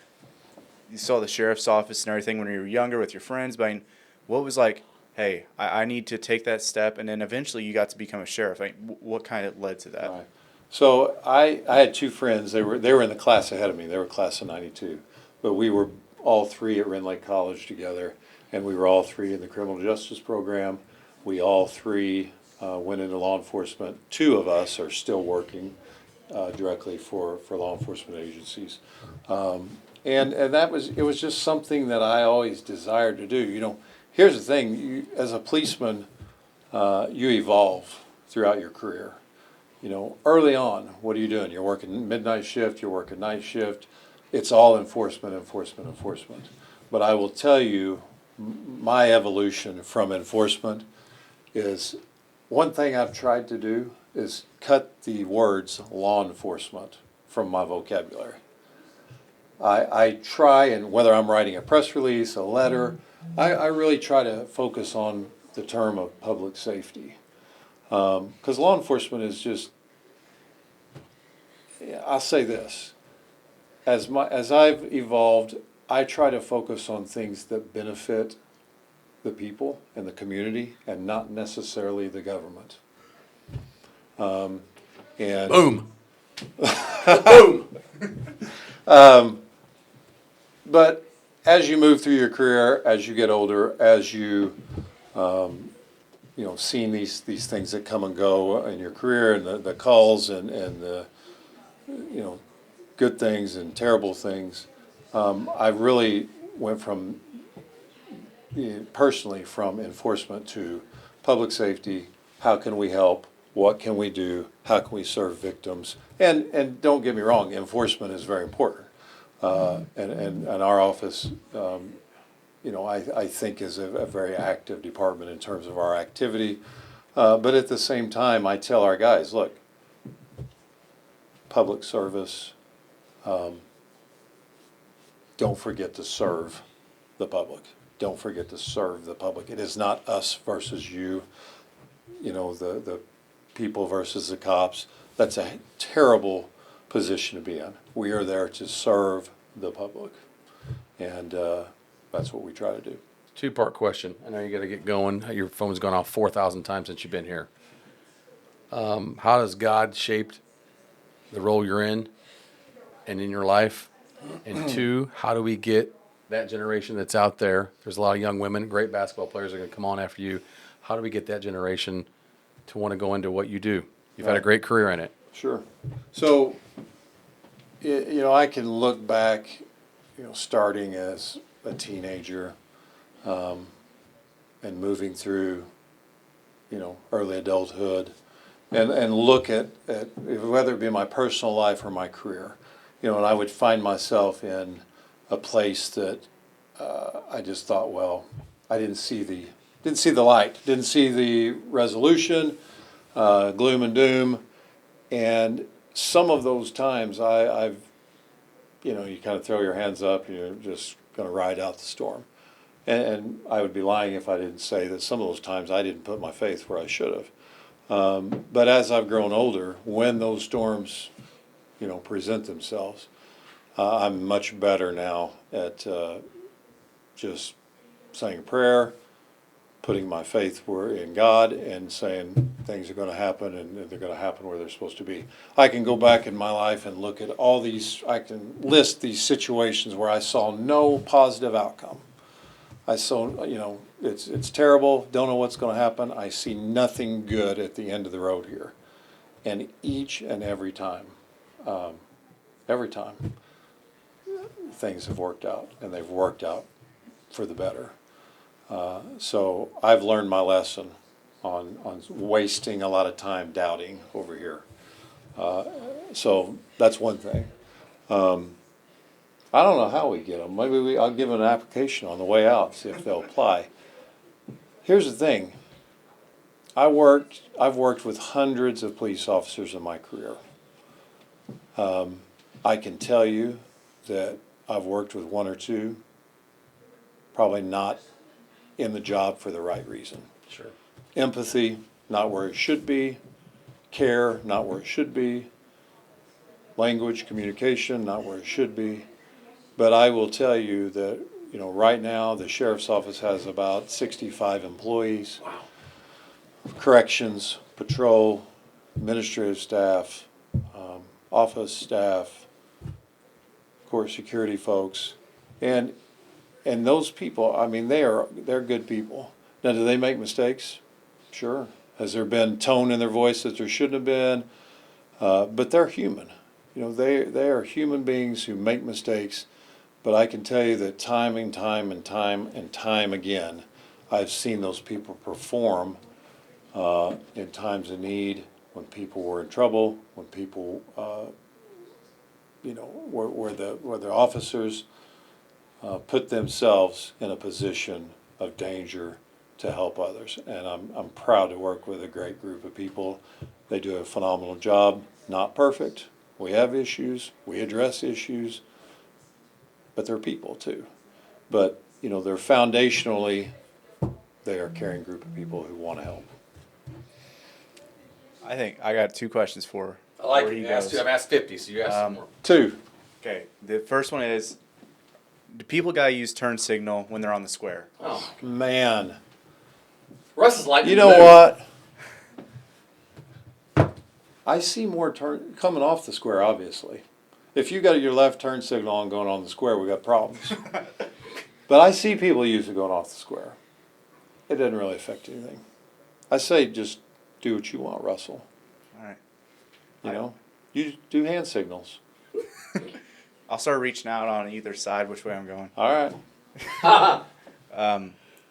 you saw the sheriff's office and everything when you were younger with your friends. But I mean, what was like, hey, I need to take that step, and then eventually you got to become a sheriff. I mean, what kind of led to that? Right. So I had two friends. They were in the class ahead of me. They were class of '92, but we were all three at Rend Lake College together, and we were all three in the criminal justice program. We all three went into law enforcement. Two of us are still working directly for law enforcement agencies, and it was just something that I always desired to do. here's the thing, as a policeman, you evolve throughout your career. You know, early on, what are you doing? You're working midnight shift, you're working night shift. It's all enforcement. But I will tell you, my evolution from enforcement is, one thing I've tried to do is cut the words law enforcement from my vocabulary. I try, and whether I'm writing a press release, a letter, I really try to focus on the term of public safety. Because law enforcement is just, I'll say this, as I've evolved, I try to focus on things that benefit the people and the community and not necessarily the government. And Boom. But as you move through your career, as you get older, as you, seeing these things that come and go in your career, and the calls and the, good things and terrible things, I really went from, personally, from enforcement to public safety. How can we help? What can we do? How can we serve victims? And don't get me wrong, enforcement is very important. And our office, I think is a very active department in terms of our activity. But at the same time, I tell our guys, look, public service, don't forget to serve the public. Don't forget to serve the public. It is not us versus you, the people versus the cops. That's a terrible position to be in. We are there to serve the public, and that's what we try to do. Two-part question. I know you got to get going. Your phone's gone off 4,000 times since you've been here. How has God shaped the role you're in and in your life? And two, how do we get that generation that's out there? There's a lot of young women, great basketball players that are going to come on after you. How do we get that generation to want to go into what you do? You've had a great career in it. Sure. So, I can look back, starting as a teenager, and moving through, early adulthood, and look at whether it be my personal life or my career, and I would find myself in a place that I just thought, well, I didn't see the light, didn't see the resolution, gloom and doom. And some of those times I've, you kind of throw your hands up and you're just going to ride out the storm. And I would be lying if I didn't say that some of those times I didn't put my faith where I should have. But as I've grown older, when those storms, present themselves, I'm much better now at just saying a prayer, putting my faith in God, and saying things are going to happen, and they're going to happen where they're supposed to be. I can go back in my life and look at all these, I can list these situations where I saw no positive outcome. I saw, it's terrible, don't know what's going to happen. I see nothing good at the end of the road here. And each and every time, things have worked out, and they've worked out for the better. So I've learned my lesson on wasting a lot of time doubting over here. So that's one thing. I don't know how we get them. Maybe I'll give them an application on the way out, see if they'll apply. Here's the thing. I've worked with hundreds of police officers in my career. I can tell you that I've worked with one or two, probably not in the job for the right reason. Sure. Empathy, not where it should be. Care, not where it should be. Language, communication, not where it should be. But I will tell you that, right now the sheriff's office has about 65 employees. Wow. Corrections, patrol, administrative staff, office staff, court security folks, and those people, they're good people. Now, do they make mistakes? Sure. Has there been tone in their voice that there shouldn't have been? But they're human. They are human beings who make mistakes. But I can tell you that time and time again, I've seen those people perform in times of need, when people were in trouble, when people, where the officers put themselves in a position of danger to help others. And I'm proud to work with a great group of people. They do a phenomenal job. Not perfect. We have issues. We address issues. But they're people too. But, they're foundationally, they are a caring group of people who want to help. I think I got 2 questions for. I like where it. he I've goes. asked 50, so you asked some more. 2. Okay, the first one is, do people gotta use turn signal when they're on the square? Oh, Man. Russ is like You know what? I see more turn coming off the square, obviously. If you got your left turn signal on going on the square, we got problems. But I see people use it going off the square. It doesn't really affect anything. I say just do what you want, Russell. All right. You do hand signals. I'll start reaching out on either side, which way I'm going. All right.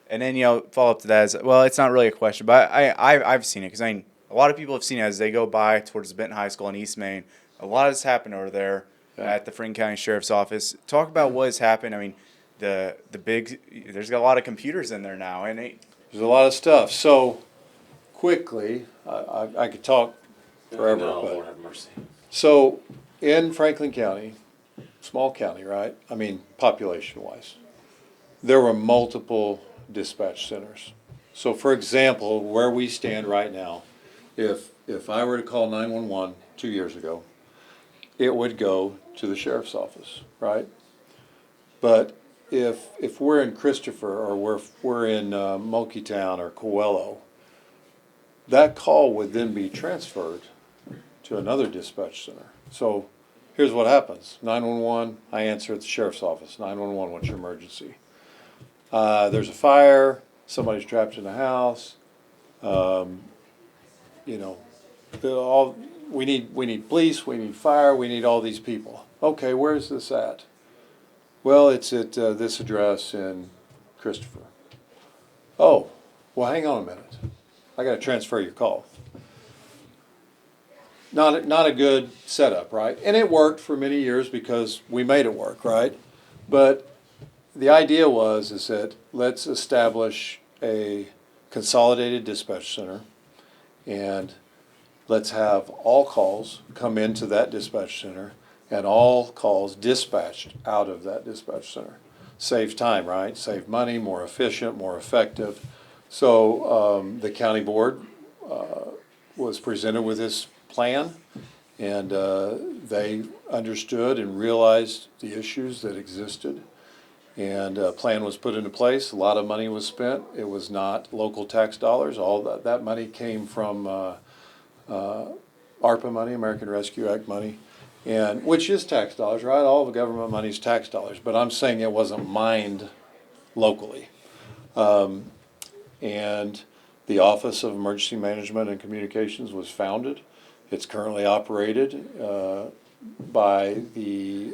And then, follow up to that is, well, it's not really a question, but I've seen it because a lot of people have seen it as they go by towards the Benton High School in East Maine. A lot has happened over there at the Franklin County Sheriff's Office. Talk about what has happened. I mean, there's got a lot of computers in there now, and There's a lot of stuff. So, quickly, I could talk forever. No, but Lord have mercy. So, in Franklin County, small county, right? I mean, population-wise, there were multiple dispatch centers. So, for example, where we stand right now, if I were to call 911 2 years ago, it would go to the sheriff's office, right? But if we're in Christopher or we're in Monkeytown or Coelho, that call would then be transferred to another dispatch center. So here's what happens. 911, I answer at the sheriff's office. 911, what's your emergency? There's a fire, somebody's trapped in a house, we need police, we need fire, we need all these people. Okay, where's this at? Well, it's at this address in Christopher. Oh, well, hang on a minute. I got to transfer your call. Not a good setup, right? And it worked for many years because we made it work, right? But the idea is that let's establish a consolidated dispatch center, and let's have all calls come into that dispatch center and all calls dispatched out of that dispatch center. Save time, right? Save money, more efficient, more effective. So the county board was presented with this plan, and they understood and realized the issues that existed. And a plan was put into place. A lot of money was spent. It was not local tax dollars. All that money came from ARPA money, American Rescue Act money, and which is tax dollars, right? All the government money is tax dollars. But I'm saying it wasn't mined locally. And the Office of Emergency Management and Communications was founded. It's currently operated by the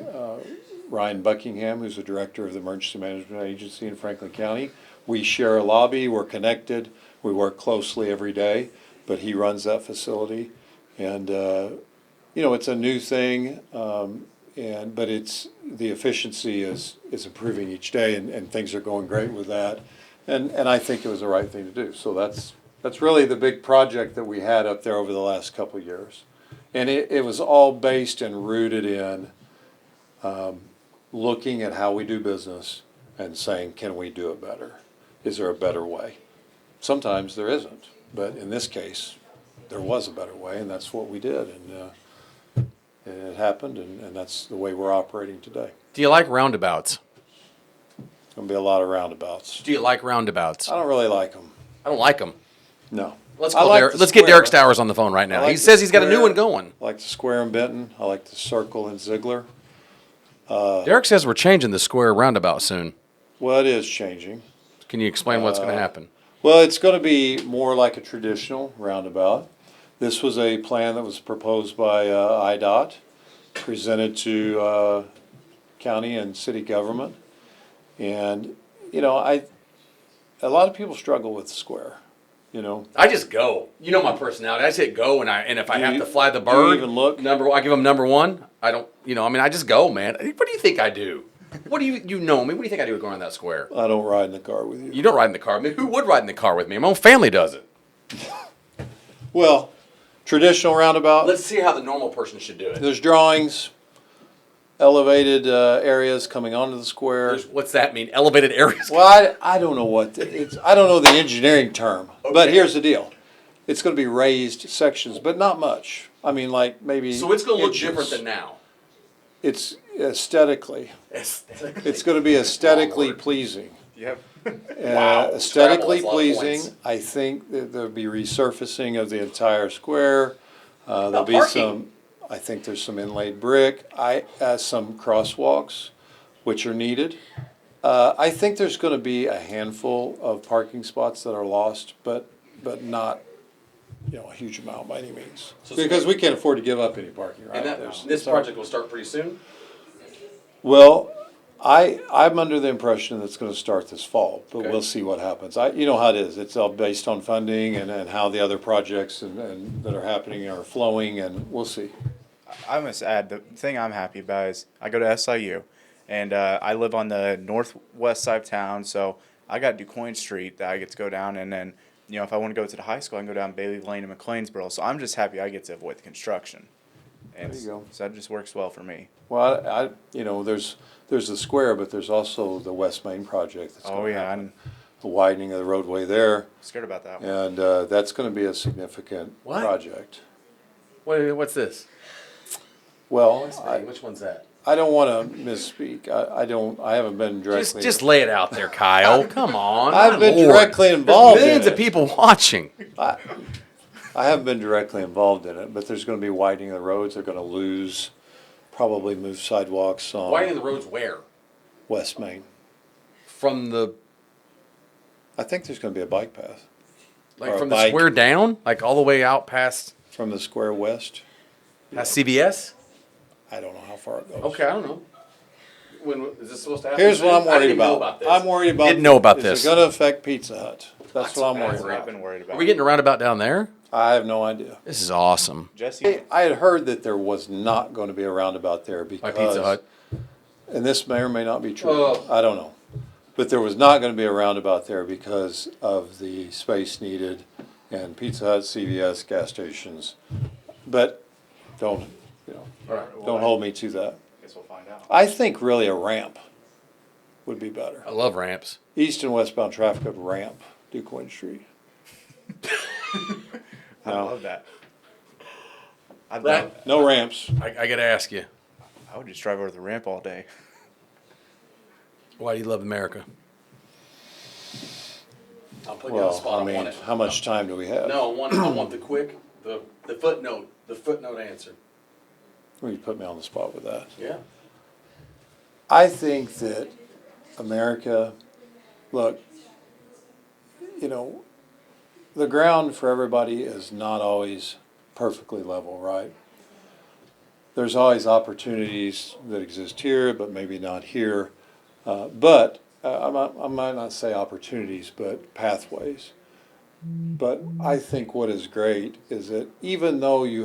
Ryan Buckingham, who's the director of the Emergency Management Agency in Franklin County. We share a lobby, we're connected, we work closely every day, but he runs that facility. And, it's a new thing, but the efficiency is improving each day, and things are going great with that. And I think it was the right thing to do. So that's really the big project that we had up there over the last couple of years. And it was all based and rooted in looking at how we do business and saying, can we do it better? Is there a better way? Sometimes there isn't, but in this case, there was a better way, and that's what we did. And it happened, and that's the way we're operating today. Do you like roundabouts? Going to be a lot of roundabouts. Do you like roundabouts? I don't really like them. I don't like them. No. Let's I call like Derek. the Let's get Derek square. Stowers on the phone right now. I like He the says he's got a new square. one going. I like the square in Benton. I like the circle in Ziegler. Derek says we're changing the square roundabout soon. Well, it is changing. Can you explain what's going to happen? Well, it's going to be more like a traditional roundabout. This was a plan that was proposed by IDOT, presented to county and city government. And, a lot of people struggle with the square. You know, I just go. You know my personality. I just hit go, and if I Do have you- to fly the do you bird, even look? I give them number one. I don't. I just go, man. What do you think I do? What do you know me? What do you think I do going around that square? I don't ride in the car with you. You don't ride in the car with me. Who would ride in the car with me? My own family does it. Well, traditional roundabout. Let's see how the normal person should do it. There's drawings, elevated areas coming onto the square. What's that mean? Elevated areas? Well, I don't know what it's. I don't know the engineering term, but Okay. here's the deal: it's going to be raised sections, but not much. I mean, like maybe. So it's going to look inches. different than now. It's aesthetically. Aesthetically. It's going to be aesthetically Long word. pleasing. Yep. Wow, Aesthetically Scrabble, that's a lot of pleasing. points. I think that there'll be resurfacing of the entire square. There'll be parking? some. I think there's some inlaid brick. Some crosswalks, which are needed. I think there's going to be a handful of parking spots that are lost, but not, a huge amount by any means. So- Because we can't afford to give up any parking, right? And There's- this it's our- project will start pretty soon? Well, I'm under the impression that it's going to start this fall, but Okay. we'll see what happens. You know how it is. It's all based on funding and how the other projects and that are happening are flowing, and we'll see. I must add, the thing I'm happy about is I go to SIU, and I live on the northwest side of town, so I got DuQuoin Street that I get to go down, and then, if I want to go to the high school, I can go down Bailey Lane in McLeansboro, so I'm just happy I get to avoid the construction. And There you go. So that just works well for me. Well, there's the square, but there's also the West Main project that's Oh, going to yeah, happen. I'm The widening of the roadway there, scared about that one. and that's going to be a significant What? project. What's this? Well, Which one's that? I don't want to misspeak. I haven't been directly. Just lay it out there, Kyle. Come on. I've my been Lord. directly There's involved in millions it. of people watching. I haven't been directly involved in it, but there's going to be widening of the roads. They're going to probably move sidewalks on Widening the roads where? West Main. From the I think there's going to be a bike path like Or a from the bike. square down, like all the way out past from the square west. CVS. I don't know how far it goes. Okay, I don't know. When is this supposed to happen? Here's what I'm I worried didn't know about. this. I'm worried about. Didn't know about is this. it going to affect Pizza Hut? That's what I'm worried That's what I've about. been worried about. Are we getting a roundabout down there? I have no idea. This is awesome. Jesse? I had heard that there was not going to be a roundabout there By because Pizza Hut. and this may or may not be true. Oh. I don't know. But there was not going to be a roundabout there because of the space needed and Pizza Hut, CVS, gas stations. But don't All right. don't hold me to that. Guess we'll find out. I think really a ramp would be better. I love ramps. East and westbound traffic would ramp DuQuoin Street. I No. love that. I That- No ramps. I gotta ask you, I would just drive over the ramp all day. why do you love America? I'll put you on the Well, spot. I I mean, want it. how much time do we have? No, I want the quick, the footnote answer. Well, you put me on the spot with that. Yeah. I think that America, look, the ground for everybody is not always perfectly level, right? There's always opportunities that exist here, but maybe not here. I might not say opportunities, but pathways. But I think what is great is that even though you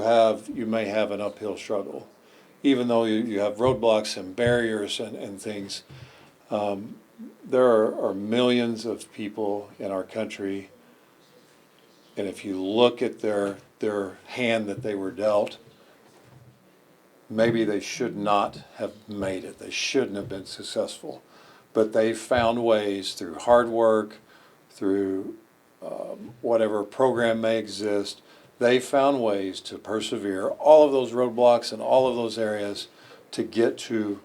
may have an uphill struggle, even though you have roadblocks and barriers and things, there are millions of people in our country, and if you look at their hand that they were dealt, maybe they should not have made it. They shouldn't have been successful. But they found ways through hard work, through whatever program may exist, they found ways to persevere all of those roadblocks and all of those areas to get to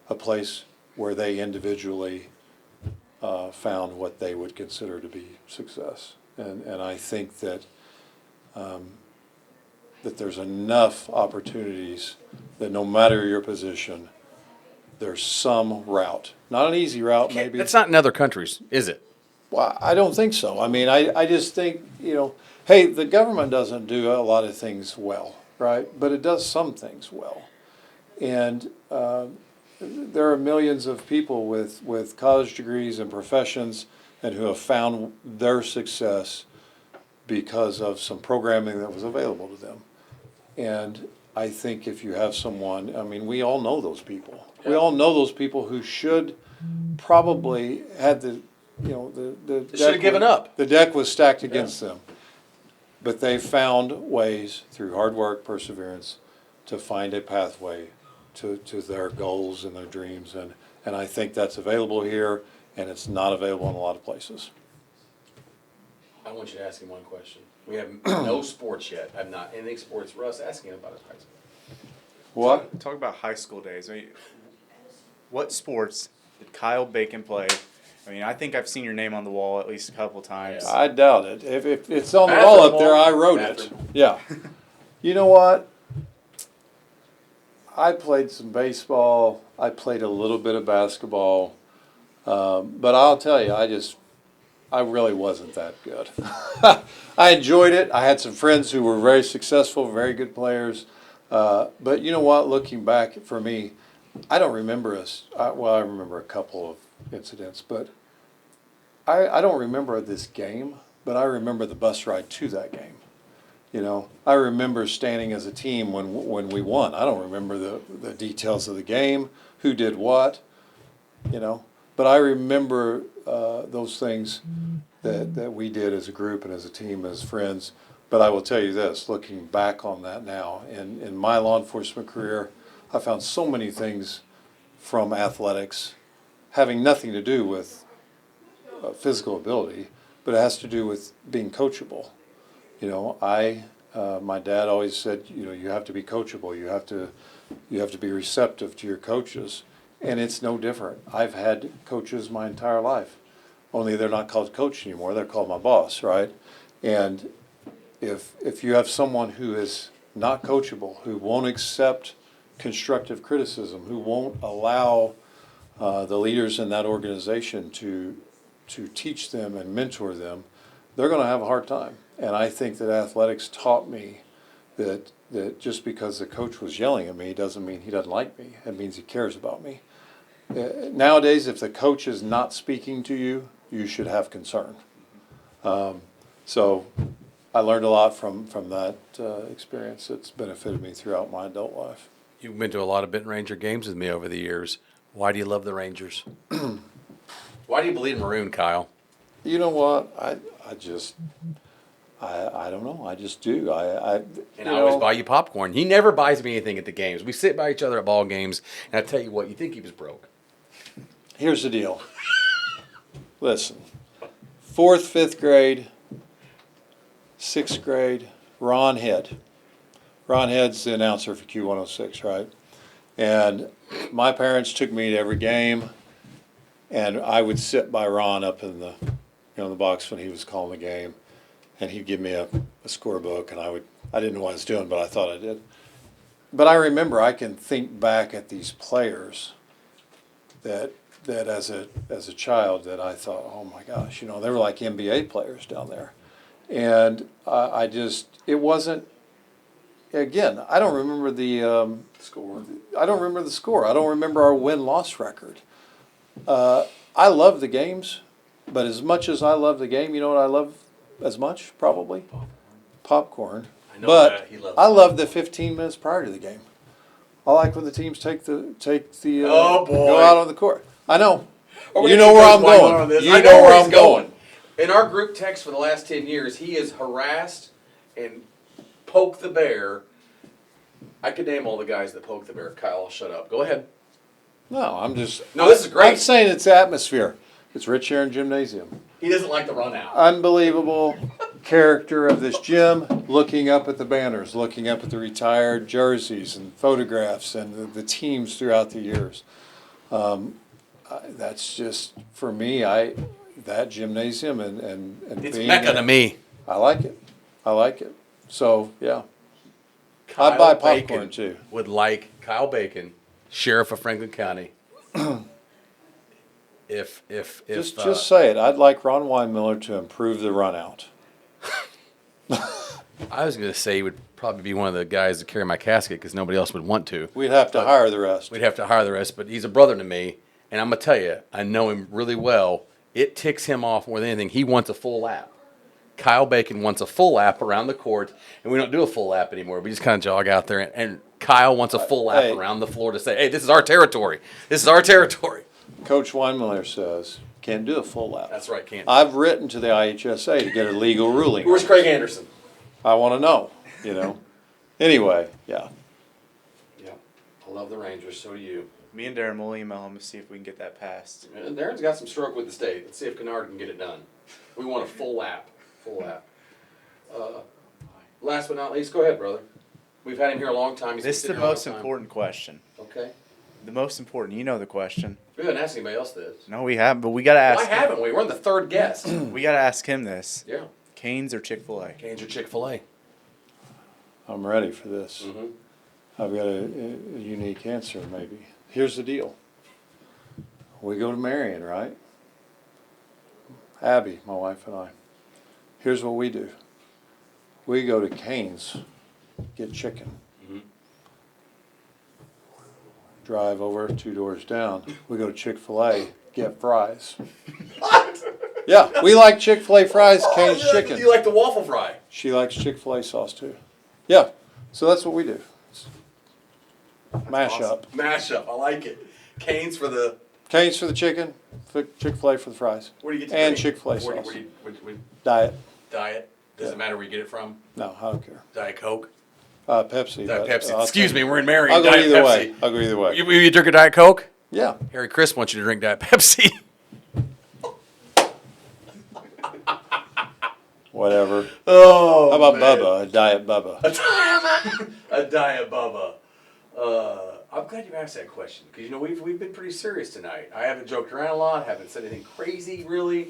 a place where they individually found what they would consider to be success. And I think that that there's enough opportunities that no matter your position, there's some route. Not an easy route, maybe. That's not in other countries, is it? Well, I don't think so. I mean, I just think, hey, the government doesn't do a lot of things well, right? But it does some things well. And there are millions of people with college degrees and professions and who have found their success because of some programming that was available to them. And I think if you have someone, I mean, we all know those people. We all know those people who should probably had the, you know, the They should have given up. The deck was stacked against them. But they found ways through hard work, perseverance, to find a pathway to their goals and their dreams. And I think that's available here, and it's not available in a lot of places. I want you to ask him one question. We have no sports yet. I'm not anything sports. Russ, asking him about his high school. What? Talk about high school days. I mean, what sports did Kyle Bacon play? I mean, I think I've seen your name on the wall at least a couple times. I doubt it. If it's on the wall up there, I wrote it. Yeah. You know what? I played some baseball. I played a little bit of basketball. But I'll tell you, I really wasn't that good. I enjoyed it. I had some friends who were very successful, very good players. But you know what? Looking back for me, I don't remember I remember a couple of incidents, but I don't remember this game, but I remember the bus ride to that game. You know, I remember standing as a team when we won. I don't remember the details of the game, who did what, you know, but I remember those things that we did as a group and as a team, as friends. But I will tell you this, looking back on that now, in my law enforcement career, I found so many things from athletics having nothing to do with physical ability, but it has to do with being coachable. You know, my dad always said, you know, you have to be coachable. You have to be receptive to your coaches, and it's no different. I've had coaches my entire life, only they're not called coach anymore. They're called my boss, right? And if you have someone who is not coachable, who won't accept constructive criticism, who won't allow the leaders in that organization to teach them and mentor them, they're going to have a hard time. And I think that athletics taught me that just because the coach was yelling at me doesn't mean he doesn't like me. It means he cares about me. Nowadays, if the coach is not speaking to you, you should have concern. So I learned a lot from that experience. It's benefited me throughout my adult life. You've been to a lot of Benton Ranger games with me over the years. Why do you love the Rangers? Why do you bleed maroon, Kyle? You know what? I don't know. I just do. I always buy you popcorn. He never buys me anything at the games. We sit by each other at ball games, and I tell you what, you think he was broke. Here's the deal. Listen, 4th, 5th grade, 6th grade, Ron Head. Ron Head's the announcer for Q106, right? And my parents took me to every game, and I would sit by Ron up in the box when he was calling the game, and he'd give me a scorebook, and I didn't know what I was doing, but I thought I did. But I remember, I can think back at these players that as a child that I thought, oh my gosh, you know, they were like NBA players down there. And it wasn't, again, I don't remember the score. I don't remember the score. I don't remember our win-loss record. I love the games, but as much as I love the game, you know what I love as much, probably? Popcorn. I know but that. He loves I love the 15 minutes prior to the game. I like when the teams take the Oh, boy. go out on the court. I know. Or You know where I'm going. You I know where he's I'm going. In our group text for the last 10 years, he has harassed and poked the bear. I could name all the guys that poked the bear. Kyle, I'll shut up. Go ahead. No, I'm just. No, this is great. I'm saying it's atmosphere. It's Rich Aaron Gymnasium. He doesn't like to run out. Unbelievable character of this gym, looking up at the banners, looking up at the retired jerseys and photographs and the teams throughout the years. That's just, for me, that gymnasium and It's being Mecca there, to me. I like it. I like it. So, yeah. Kyle I buy popcorn, Bacon too. Would like Kyle Bacon, Sheriff of Franklin County. If Just say it. I'd like Ron Weinmiller to improve the run out. I was going to say he would probably be one of the guys to carry my casket because nobody else would want to. We'd have to hire the rest. We'd have to hire the rest, but he's a brother to me, and I'm going to tell you, I know him really well, it ticks him off more than anything. He wants a full lap. Kyle Bacon wants a full lap around the court, and we don't do a full lap anymore. We just kind of jog out there, and Kyle wants a full lap Hey. around the floor to say, hey, this is our territory. This is our territory. Coach Weinmiller says, can't do a full lap. That's right, can't. I've written to the IHSA to get a legal ruling. Where's Craig Anderson? I want to know, Anyway, yeah. Yeah, I love the Rangers. So do you. Me and Darren will email him to see if we can get that passed. And Darren's got some stroke with the state. Let's see if Kennard can get it done. We want a full lap. Full lap. Last but not least, go ahead, brother. We've had him here a long time. He's This is been the sitting here a long most time. important question. Okay. The most important. You know the question. We haven't asked anybody else this. No, we haven't, but we got to ask Why haven't we? We're on the third guest. We got to ask him this. Yeah. Canes or Chick-fil-A? Canes or Chick-fil-A? I'm ready for this. Mm-hmm. I've got a unique answer, maybe. Here's the deal. We go to Marion, right? Abby, my wife and I. Here's what we do. We go to Canes, get chicken. Mm-hmm. Drive over 2 doors down. We go to Chick-fil-A, get fries. What? Yeah, we like Chick-fil-A fries, Canes chicken. You like the waffle fry? She likes Chick-fil-A sauce too. Yeah, so that's what we do. Mash Awesome. up. Mash up. I like it. Canes for the. Canes for the chicken, Chick-fil-A for the fries. Where do you get to And drink? Chick-fil-A Where sauce. what Diet. diet? Does Yeah. it matter where you get it from? No, I don't care. Diet Coke? Pepsi. Diet but Pepsi. I'll Excuse take- me, we're in Marion. I'll go Diet either Pepsi. way. I'll go either way. You drink a Diet Coke? Yeah. Harry Chris wants you to drink Diet Pepsi. Whatever. Oh, How about man. Bubba? A Diet Bubba. A Diet Bubba. I'm glad you asked that question because we've been pretty serious tonight. I haven't joked around a lot. Haven't said anything crazy really.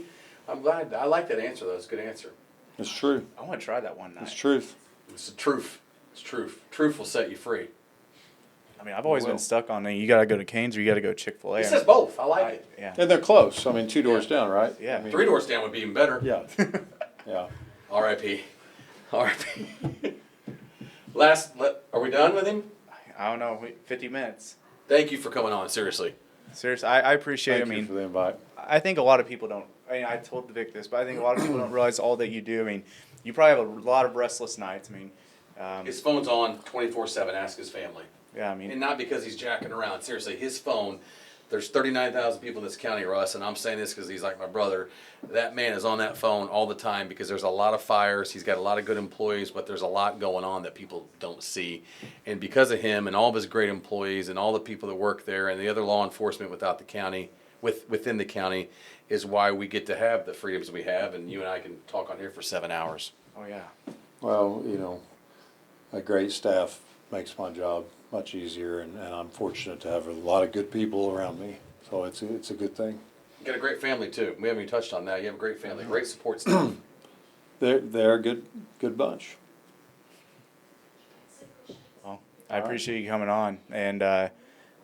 I'm glad. I like that answer though. It's a good answer. It's true. I want to try that one night. It's truth. It's the truth. It's truth. Truth will set you free. I mean, I've always Will. been stuck on you got to go to Canes or you got to go to Chick-fil-A. It says both. I like it. Yeah. And they're close. I mean, 2 doors down, right? Yeah. I mean, 3 doors down would be even better. Yeah. Yeah. R.I.P. R.I.P. Are we done with him? I don't know. 50 minutes. Thank you for coming on. Seriously. Seriously, I appreciate it. Thank I you mean, for the invite. I think a lot of people don't. I mean, I told the Vic this, but I think a lot of people don't realize all that you do. I mean, you probably have a lot of restless nights. I mean, His phone's on 24/7. Ask his family. yeah, I mean, And not because he's jacking around. Seriously, his phone, there's 39,000 people in this county, Russ, and I'm saying this because he's like my brother. That man is on that phone all the time because there's a lot of fires. He's got a lot of good employees, but there's a lot going on that people don't see. And because of him and all of his great employees and all the people that work there and the other law enforcement within the county is why we get to have the freedoms we have. And you and I can talk on here for 7 hours. oh yeah. Well, a great staff makes my job much easier, and I'm fortunate to have a lot of good people around me. So it's a good thing. You got a great family too. We haven't even touched on that. You have a great family, great support staff. They're a good bunch. Well, I appreciate you coming on, and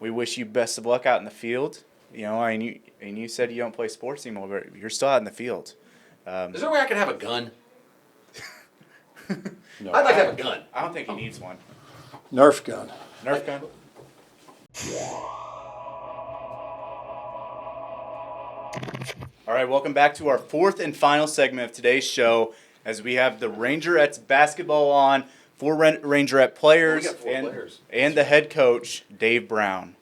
we wish you best of luck out in the field. And you said you don't play sports anymore, but you're still out in the field. Is there a way I can have a gun? No. I'd like to have a gun. I don't think he needs one. Nerf gun. Nerf gun. All right, welcome back to our fourth and final segment of today's show, as we have the Rangerettes basketball on, 4 Rangerette players, Oh, we got 4 players. and the head coach, Dave Brown.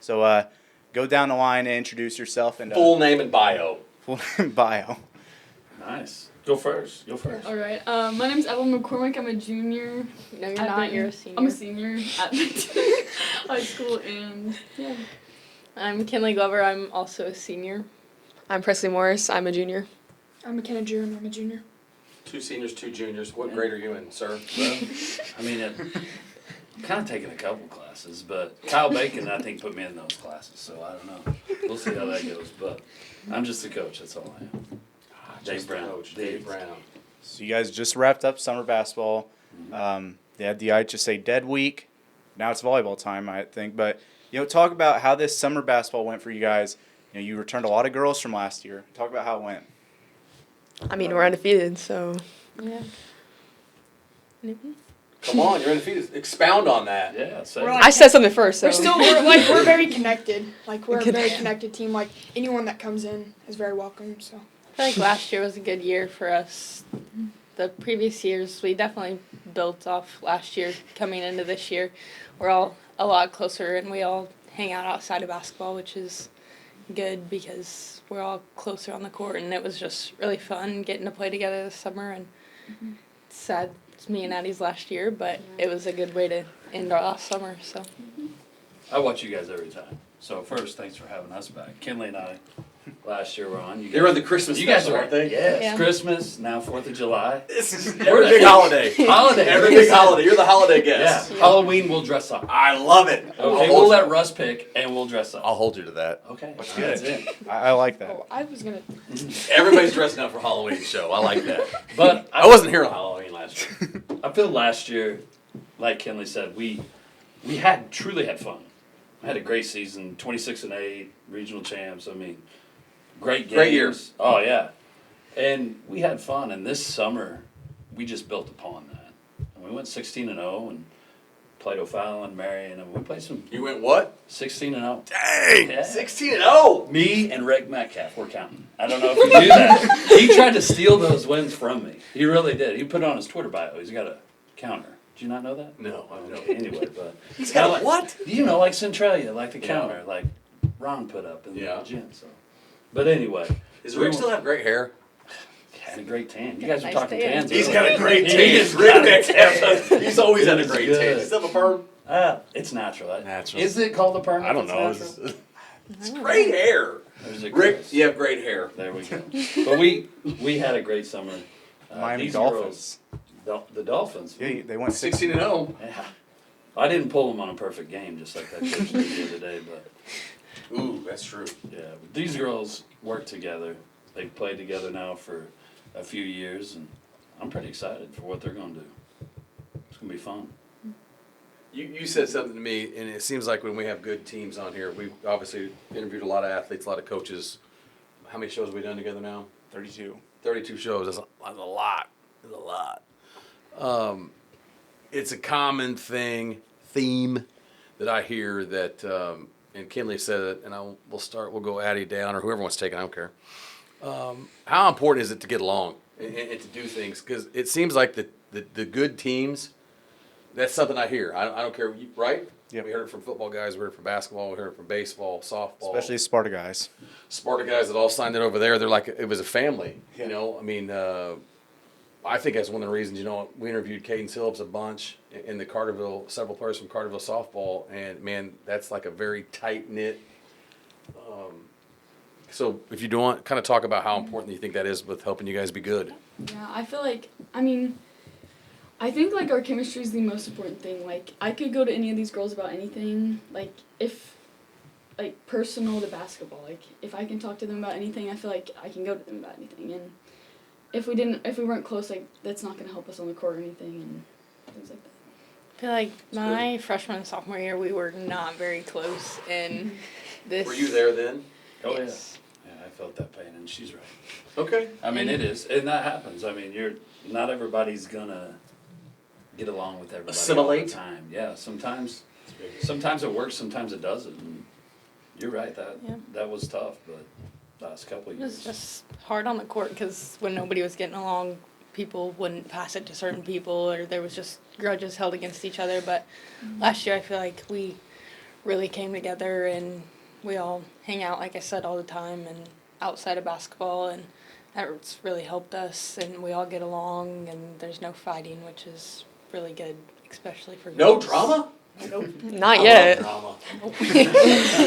So go down the line and introduce yourself and Full name and bio. full bio. Nice. Go first. All right. My name's Adalynn McCormick. I'm a junior. No, you're at not. Benton. You're a senior. I'm a senior at Benton High School, and yeah. I'm Kinley Glover. I'm also a senior. I'm Preslee Morris. I'm a junior. I'm Makenna Drew, and I'm a junior. 2 seniors, 2 juniors. What grade are you in, sir? Well, I mean, I'm kind of taking a couple classes, but Kyle Bacon, I think, put me in those classes, so I don't know. We'll see how that goes, but I'm just a coach. That's all I am. Dave Just the Brown. Coach, Dave Brown. So you guys just wrapped up summer basketball. They had the IHSA dead week. Now it's volleyball time, I think. But talk about how this summer basketball went for you guys. You returned a lot of girls from last year. Talk about how it went. I mean, we're undefeated, so. Yeah. Come on, you're undefeated. Expound on that. Yeah, so We're like- I said something first. So. We're very connected. Like we're a very connected team. Like anyone that comes in is very welcome. So I feel like last year was a good year for us. The previous years, we definitely built off last year coming into this year. We're all a lot closer, and we all hang out outside of basketball, which is good because we're all closer on the court, and it was just really fun getting to play together this summer. And it's sad it's me and Addie's last year, but it was a good way to end our last summer. So I watch you guys every time. So first, thanks for having us back. Kinley and I, last year were on. They were the Christmas You guys special, were, aren't they? yes. Yeah. Christmas, now 4th of July. Every big holiday. Holiday. Every big holiday. You're the holiday guest. Yeah. Halloween, we'll dress up. I love it. Okay, we'll let Russ pick, and we'll dress up. I'll hold you to that. Okay, That's that's good. it. I like that. oh, I was gonna. Everybody's dressing up for Halloween show. I like that. But I wasn't here on Halloween last year. I feel last year, like Kinley said, we truly had fun. I had a great season, 26-8, regional champs. I mean, great games. Great year. Oh yeah, and we had fun. And this summer, we just built upon that. And we went 16-0 and played O'Fallon, Marion, and we played some You went what? 16-0. Dang! Yeah. 16-0. Me and Rick Metcalf were counting. I don't know if you knew that. He tried to steal those wins from me. He really did. He put it on his Twitter bio. He's got a counter. Did you not know that? No, I don't know. Okay, anyway, but He's got a what? You know, like Centralia, like the Yeah. counter, like Ron put up in Yeah. the gym. So, but anyway, Does Rick still have great hair? had a great tan. You guys were Nice talking tan. tans. He's earlier. got a great He tan. has Rick got a Metcalf. tan. He's always had a It is great good. tan. Does he have a perm? It's natural. Natural. Is it called a perm? I don't if know. it's natural? It's great hair. There's a Rick, Chris. you have great hair. There we go. But we had a great summer. Miami These Dolphins. girls, the Dolphins. Yeah, they went 16-0. Yeah. I didn't pull them on a perfect game just like that coach did the other day, but Ooh, that's true. yeah, these girls work together. They've played together now for a few years, and I'm pretty excited for what they're going to do. It's going to be fun. You said something to me, and it seems like when we have good teams on here, we've obviously interviewed a lot of athletes, a lot of coaches. How many shows have we done together now? 32. 32 shows. That's a lot. That's a lot. It's a common theme that I hear that, and Kinley said it, and we'll go Addie down or whoever wants to take it, I don't care. How important is it to get along and to do things? Because it seems like the good teams, that's something I hear. I don't care, right? Yep. We heard it from football guys, we heard it from basketball, we heard it from baseball, softball. Especially Sparta guys. Sparta guys that all signed it over there, they're like, it was a family, Yeah. you know? I mean, I think that's one of the reasons, you know, we interviewed Caden Phillips a bunch in the Carterville, several players from Carterville softball, and man, that's like a very tight-knit. So if you do want, kind of talk about how important you think that is with helping you guys be good. Yeah, I feel like, I think like our chemistry is the most important thing. Like I could go to any of these girls about anything, like if, like personal to basketball. Like if I can talk to them about anything, I feel like I can go to them about anything. And if we weren't close, like that's not gonna help us on the court or anything and things like that. I feel like my freshman and sophomore year, we were not very close in this. Were you there then? Oh, Yes. yeah. Yeah, I felt that pain, and she's right. Okay. I mean, it is, and that happens. I mean, not everybody's gonna get along with everybody all Assimilate? the time. Yeah, sometimes it works, sometimes it doesn't. And you're right, that was tough, but last couple of It was years. just hard on the court because when nobody was getting along, people wouldn't pass it to certain people, or there was just grudges held against each other. But last year, I feel like we really came together and we all hang out, like I said, all the time and outside of basketball, and that's really helped us. And we all get along, and there's no fighting, which is really good, especially for No girls. drama? Not I yet. love drama.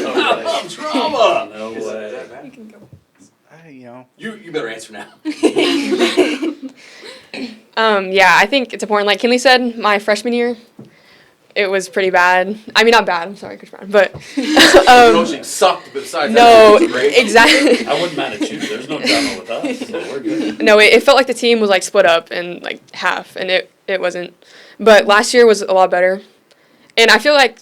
No I way. love drama. No Is way. that bad? You better answer now. Yeah, I think it's important. Like Kinley said, my freshman year, it was pretty bad. I mean, not bad. I'm sorry, Coach Brown, but Coaching sucked, but besides no, that, it was great. exactly. I wouldn't mind at you. There's no drama with us, so we're good. No, it felt like the team was like split up in like half, and it wasn't. But last year was a lot better, and I feel like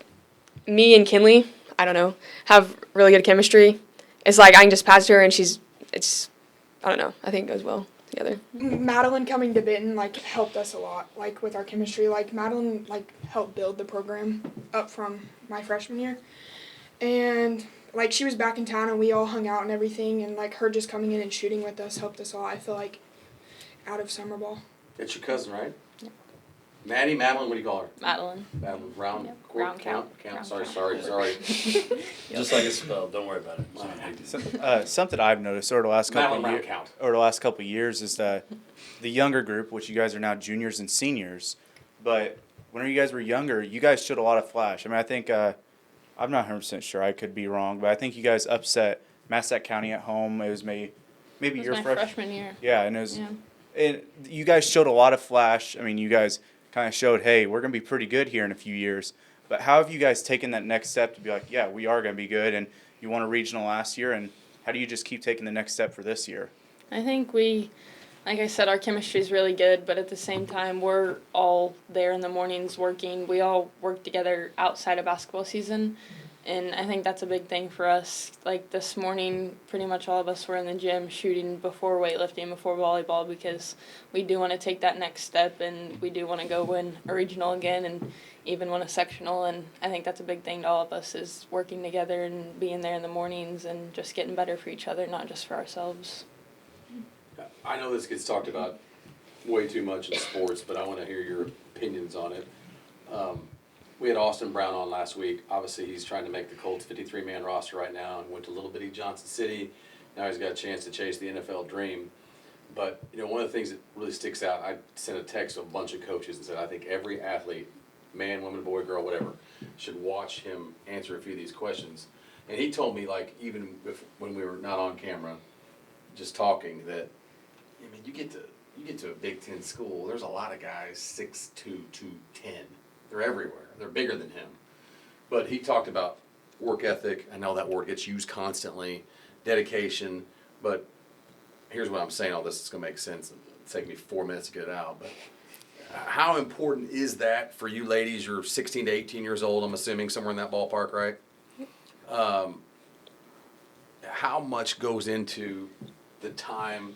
me and Kinley, I don't know, have really good chemistry. It's like I can just pass her, and I don't know. I think it goes well together. Madeline coming to Benton like helped us a lot, like with our chemistry. Like Madeline like helped build the program up from my freshman year, and like she was back in town and we all hung out and everything, and like her just coming in and shooting with us helped us a lot. I feel like out of summer ball. That's your cousin, right? Yep. Madeline, what do you call her? Madeline. Madeline, round, Yep. quarter, Round count. Round Sorry. Just like it's spelled. Don't worry about it. It's not a big deal. Something I've noticed over the last couple Madeline, of round count. over the last couple of years is that the younger group, which you guys are now juniors and seniors, but whenever you guys were younger, you guys showed a lot of flash. I mean, I think I'm not 100% sure. I could be wrong, but I think you guys upset Massac County at home. It was maybe It was your my freshman year. Yeah, and it was. Yeah. And you guys showed a lot of flash. I mean, you guys kind of showed, hey, we're going to be pretty good here in a few years. But how have you guys taken that next step to be like, yeah, we are going to be good, and you won a regional last year, and how do you just keep taking the next step for this year? I think like I said, our chemistry is really good, but at the same time, we're all there in the mornings working. We all work together outside of basketball season, and I think that's a big thing for us. Like this morning, pretty much all of us were in the gym shooting before weightlifting, before volleyball, because we do want to take that next step, and we do want to go win a regional again and even win a sectional, and I think that's a big thing to all of us is working together and being there in the mornings and just getting better for each other, not just for ourselves. I know this gets talked about way too much in sports, but I want to hear your opinions on it. We had Austin Brown on last week. Obviously, he's trying to make the Colts 53-man roster right now and went to little bitty Johnson City. Now he's got a chance to chase the NFL dream. But, you know, one of the things that really sticks out, I sent a text to a bunch of coaches and said, I think every athlete, man, woman, boy, girl, whatever, should watch him answer a few of these questions. And he told me, like, even when we were not on camera, just talking, that, I mean, you get to a Big Ten school, there's a lot of guys 6'2", 210. They're everywhere. They're bigger than him. But he talked about work ethic. I know that word gets used constantly, dedication. But here's what I'm saying. All this is going to make sense. It'll take me 4 minutes to get it out. But how important is that for you ladies? You're 16 to 18 years old, I'm assuming, somewhere in that ballpark, right? How much goes into the time?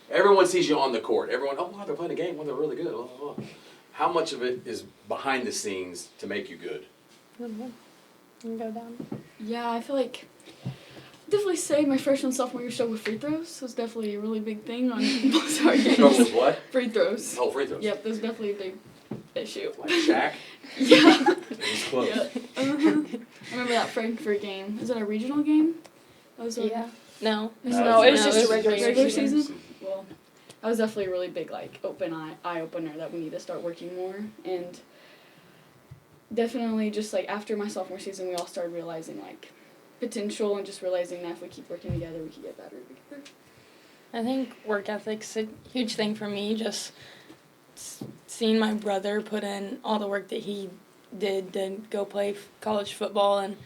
Everyone sees you on the court. Everyone, oh, wow, they're playing a game. Well, they're really good. Blah, blah, blah. How much of it is behind the scenes to make you good? You can go down. Yeah, I feel like definitely say my freshman and sophomore year struggled with free throws was definitely a really big thing on most of our games. Struggle with what? Free throws. Oh, free throws. Yep, that was definitely a big issue. Like Shaq? Yeah. It was close. Yeah. I remember that Frankfurt game. Was it a regional game? That was Yeah. No. No, it was just a regular season. Well, that was definitely a really big like eye opener that we need to start working more, and definitely just like after my sophomore season we all started realizing like potential and just realizing that if we keep working together we can get better together. I think work ethic's a huge thing for me. Just seeing my brother put in all the work that he did to go play college football, and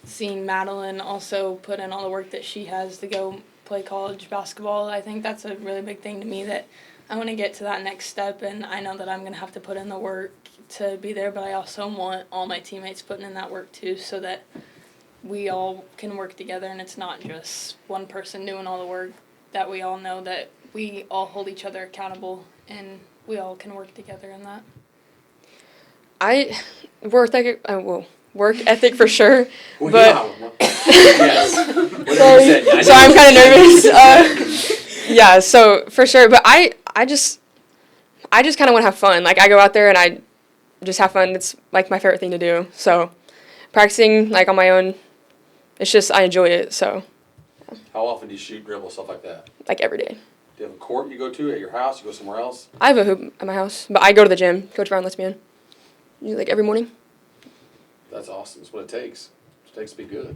seeing Madeline also put in all the work that she has to go play college basketball. I think that's a really big thing to me, that I want to get to that next step, and I know that I'm going to have to put in the work to be there, but I also want all my teammates putting in that work too, so that we all can work together and it's not just one person doing all the work, that we all know that we all hold each other accountable and we all can work together in that. Work ethic for sure, Well, but yes. so I'm kind of nervous. Yeah, so for sure, but I just kind of want to have fun. Like I go out there and I just have fun. It's like my favorite thing to do. So practicing like on my own, it's just I enjoy it. So How often do you shoot, dribble, stuff like that? like every day. Do you have a court you go to at your house? You go somewhere else? I have a hoop at my house, but I go to the gym. Coach Brown lets me in. Like every morning. That's awesome. That's what it takes. It takes to be good.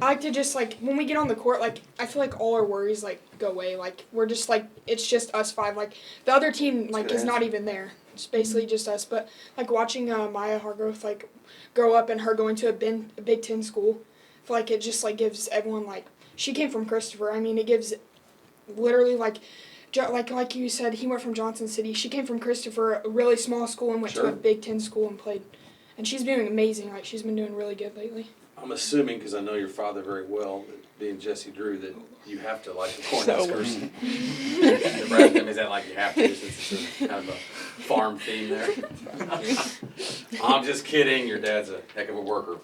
I like to just, like, when we get on the court, like, I feel like all our worries, like, go away. Like, we're just, like, it's just us five. Like, the other team, like, is not even there. It's basically just us. But, like, watching Maya Hargrove, like, grow up and her going to a Big Ten school, I feel like it just, like, gives everyone, like, she came from Christopher. I mean, it gives literally, like you said, he went from Johnson City. She came from Christopher, a really small school, and went to a Big Ten school and played. And she's doing amazing. Like, she's been doing really good lately. I'm assuming, because I know your father very well, that being Jesse Drew, that you have to like the So Cornhuskers. Nebraska, is that like you have to, since it's kind of a farm theme there? I'm just kidding. Your dad's a heck of a worker.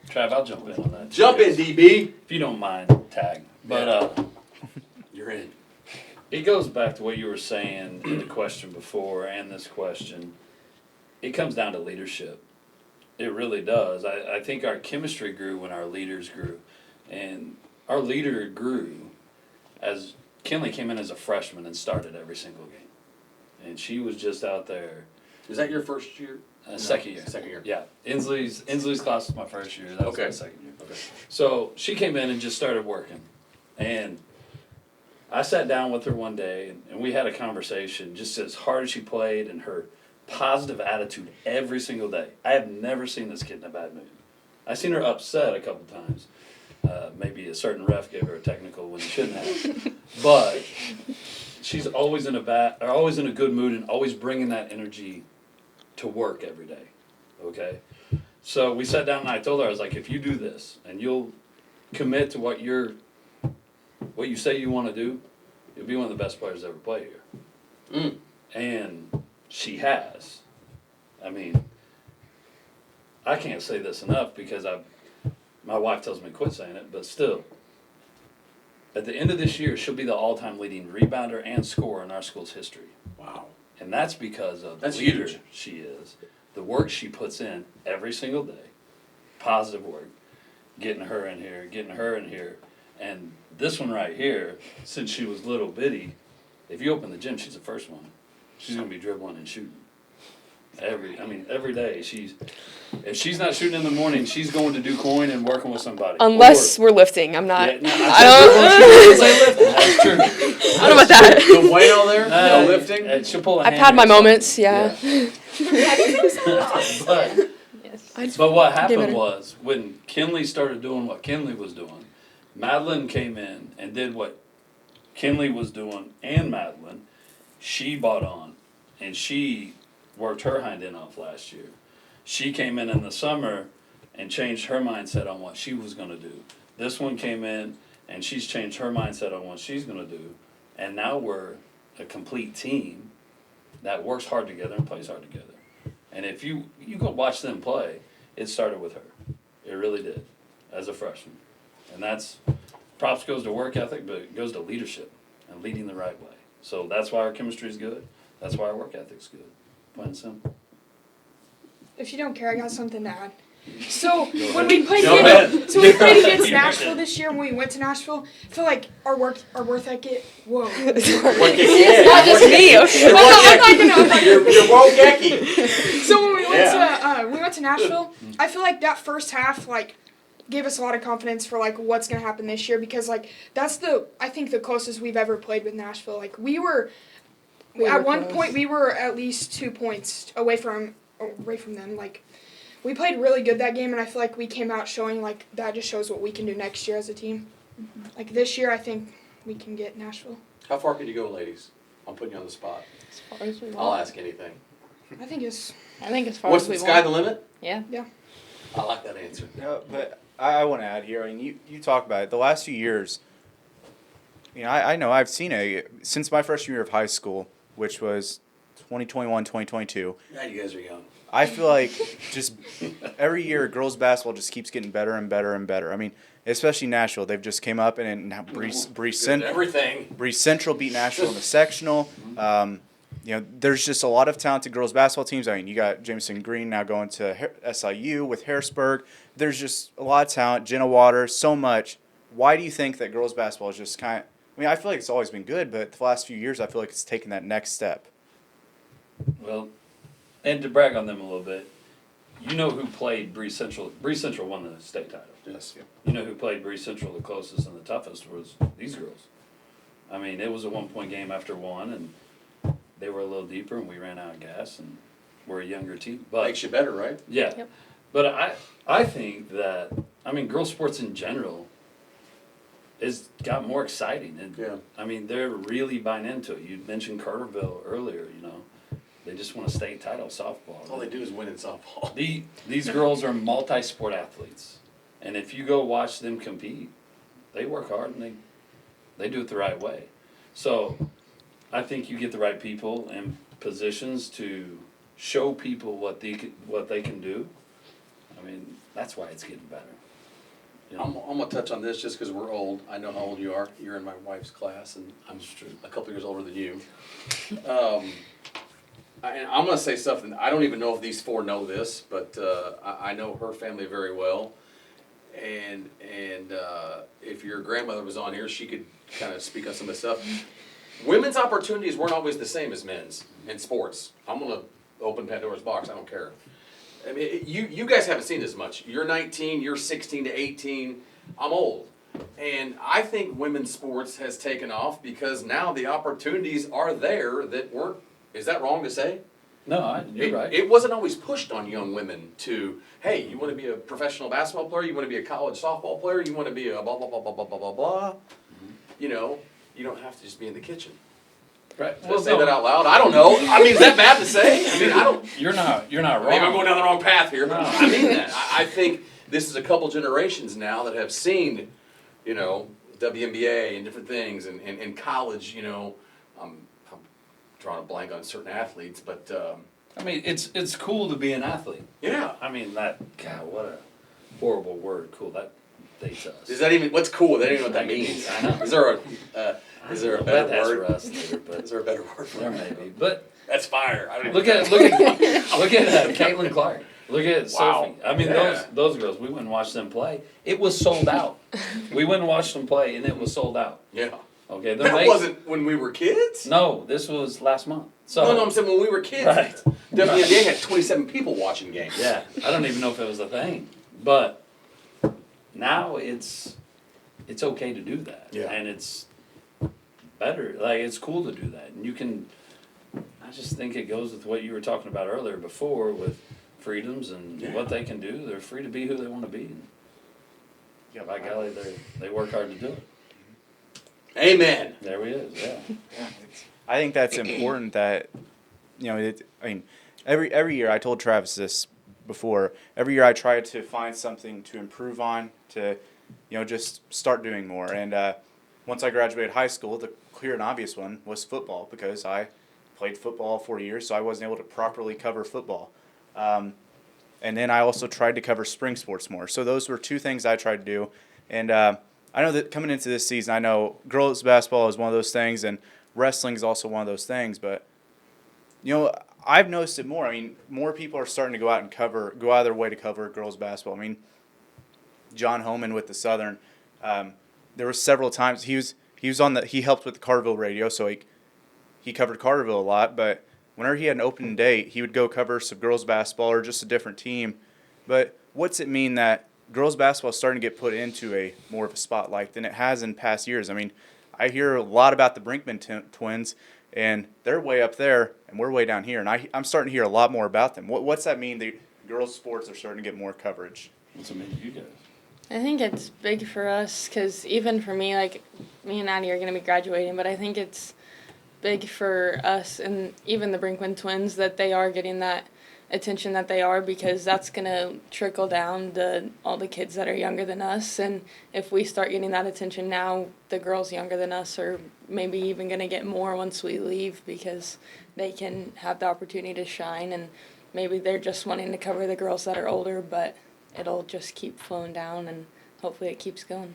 Trav, I'll jump in on that. Jump in, DB. If you don't mind, tag. But You're in. it goes back to what you were saying in the question before and this question. It comes down to leadership. It really does. I think our chemistry grew when our leaders grew. And our leader grew as Kinley came in as a freshman and started every single game. And she was just out there. Is that your first year? Second year. Second year. Yeah. Inslee's class was my first year. That was Okay. my second year. Okay. So she came in and just started working. And I sat down with her one day and we had a conversation just as hard as she played and her positive attitude every single day. I have never seen this kid in a bad mood. I've seen her upset a couple times. Maybe a certain ref gave her a technical when he shouldn't have. But she's always in a good mood and always bringing that energy to work every day. Okay? So we sat down and I told her, I was like, if you do this and you'll commit to what you say you want to do, you'll be one of the best players to ever play here. Mm. And she has. I mean, I can't say this enough because my wife tells me to quit saying it, but still, at the end of this year, she'll be the all-time leading rebounder and scorer in our school's history. Wow. And that's because of the That's leader huge. she is, the work she puts in every single day, positive work, getting her in here. And this one right here, since she was little bitty, if you open the gym, she's the first one. She's going to be dribbling and shooting. Every day. If she's not shooting in the morning, she's going to do coin and working with somebody. Unless we're lifting, I'm not. Yeah, no, I don't. That's true. I don't know about that. The weight on there? No lifting? And she'll pull a I've hand had my or something. moments, yeah. But Yes. But what Give happened it a- was when Kinley started doing what Kinley was doing, Madeline came in and did what Kinley was doing and Madeline. She bought on and she worked her hind end off last year. She came in the summer and changed her mindset on what she was going to do. This one came in and she's changed her mindset on what she's going to do. And now we're a complete team that works hard together and plays hard together. And if you go watch them play, it started with her. It really did, as a freshman. And that's, props goes to work ethic, but it goes to leadership and leading the right way. So that's why our chemistry is good. That's why our work ethic's good. Plain and simple. If you don't care, I got something to add. So when we played Go ahead. so we played against Nashville this year, when we went to Nashville, I feel like our work ethic. Whoa. It's not just me, okay? You're woke-ecky. So when we went to Nashville, I feel like that first half gave us a lot of confidence for what's gonna happen this year, because that's I think the closest we've ever played with Nashville. At one point we were at least 2 points away from them. We played really good that game, and I feel like we came out showing that just shows what we can do next year as a team. Mm-hmm. This year, I think we can get Nashville. How far can you go, ladies? I'm putting you on the spot. As far as we I'll want. ask anything. I think it's. I think as far What's as the we sky want. the limit? Yeah. I like that answer. No, but I want to add here. I mean, you talk about it. The last few years, I know I've seen it since my freshman year of high school, which was 2021, 2022. Yeah, you guys are young. I feel like just every year girls basketball just keeps getting better and better and better. I mean, especially Nashville. They've just came up and now Everything. Breeze Central beat Nashville in the sectional. There's just a lot of talented girls basketball teams. I mean, you got Jameson Green now going to SIU with Harrisburg. There's just a lot of talent. Jenna Waters, so much. Why do you think that girls basketball is just I feel like it's always been good, but the last few years I feel like it's taken that next step. Well, and to brag on them a little bit, you know who played Breeze Central? Breeze Central won the state title. Yes. You know who played Breeze Central the closest and the toughest was these girls. I mean, it was a 1-point game after one, and they were a little deeper, and we ran out of gas, and we're a younger team. But Makes you better, right? yeah, Yep. but I think that girls sports in general has got more exciting, and Yeah. they're really buying into it. You mentioned Carterville earlier, They just won a state title softball. All they do is win in softball. These girls are multi-sport athletes, And if you go watch them compete, they work hard and they do it the right way. So I think you get the right people in positions to show people what they can do. I mean, that's why it's getting better. You know? I'm going to touch on this just because we're old. I know how old you are. You're in my wife's class, and I'm a couple years older than you. And I'm going to say something. I don't even know if these four know this, but I know her family very well. And if your grandmother was on here, she could kind of speak on some of this stuff. Women's opportunities weren't always the same as men's in sports. I'm going to open Pandora's box. I don't care. I mean, you guys haven't seen as much. You're 19, you're 16 to 18. I'm old. And I think women's sports has taken off because now the opportunities are there that weren't. Is that wrong to say? No, you're right. It wasn't always pushed on young women to, hey, you want to be a professional basketball player? You want to be a college softball player? You want to be a blah, blah, blah, blah, blah, blah, blah, blah? Mm-hmm. You know, you don't have to just be in the kitchen. Right. Did I say that out loud? I don't know. I mean, is that bad to say? I mean, I don't. You're not wrong. Maybe I'm going down the wrong path here, but I mean that. I think this is a couple generations now that have seen, you know, WNBA and different things, and college, you know, I'm drawing a blank on certain athletes, but I mean, it's cool to be an athlete. yeah. I mean, God, what a horrible word. Cool, that dates us. Is that even what's cool? They don't even know what that means. I know. Is there a better word? For us later, but Is there a better word for there it? may be. But That's fire. I don't look even at Caitlin Clark. Look at Wow. Sophie. I mean, Yeah. those girls. We went and watched them play. It was sold out. We went and watched them play, and it was sold out. Yeah. Okay, That wasn't when we were kids. No, this was last month. So No, I'm saying when we were kids. Right. WNBA had 27 people watching games. yeah, I don't even know if it was a thing, but now it's okay to do that. Yeah. And it's better. Like, it's cool to do that, and you can. I just think it goes with what you were talking about earlier before with freedoms and what they can do. They're free to be who they want to be. And Yeah, by golly, they work hard to do it. Amen. There we is. Yeah. I think that's important that, you know, I mean, every year, I told Travis this before, every year I try to find something to improve on, to, you know, just start doing more. And once I graduated high school, the clear and obvious one was football, because I played football 4 years, so I wasn't able to properly cover football. And then I also tried to cover spring sports more. So those were two things I tried to do. And I know that coming into this season, I know girls basketball is one of those things, and wrestling is also one of those things. But, you know, I've noticed it more. I mean, more people are starting to go out of their way to cover girls basketball. I mean, John Homan with the Southern, there were several times he helped with the Carterville radio, so he covered Carterville a lot. But whenever he had an open date, he would go cover some girls basketball or just a different team. But what's it mean that girls basketball is starting to get put into a more of a spotlight than it has in past years? I mean, I hear a lot about the Brinkman twins, and they're way up there, and we're way down here. And I'm starting to hear a lot more about them. What's that mean? The girls' sports are starting to get more coverage. What's it mean to you guys? I think it's big for us because even for me, like, me and Addie are going to be graduating, but I think it's big for us and even the Brinkman twins that they are getting that attention that they are, because that's going to trickle down to all the kids that are younger than us. And if we start getting that attention now, the girls younger than us are maybe even going to get more once we leave, because they can have the opportunity to shine, and maybe they're just wanting to cover the girls that are older, but it'll just keep flowing down, and hopefully it keeps going.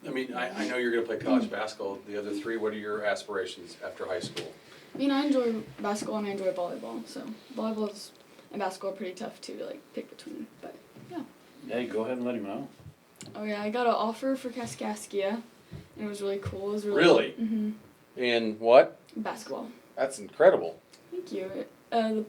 I mean, I know you're going to play college basketball. The other three, what are your aspirations after high school? I mean, I enjoy basketball and I enjoy volleyball, so volleyball and basketball are pretty tough too to, like, pick between, but yeah. Hey, go ahead and let him know. Oh yeah, I got an offer for Kaskaskia, and it was really cool. It was Really? Mm-hmm. And what? Basketball. That's incredible. Thank you. I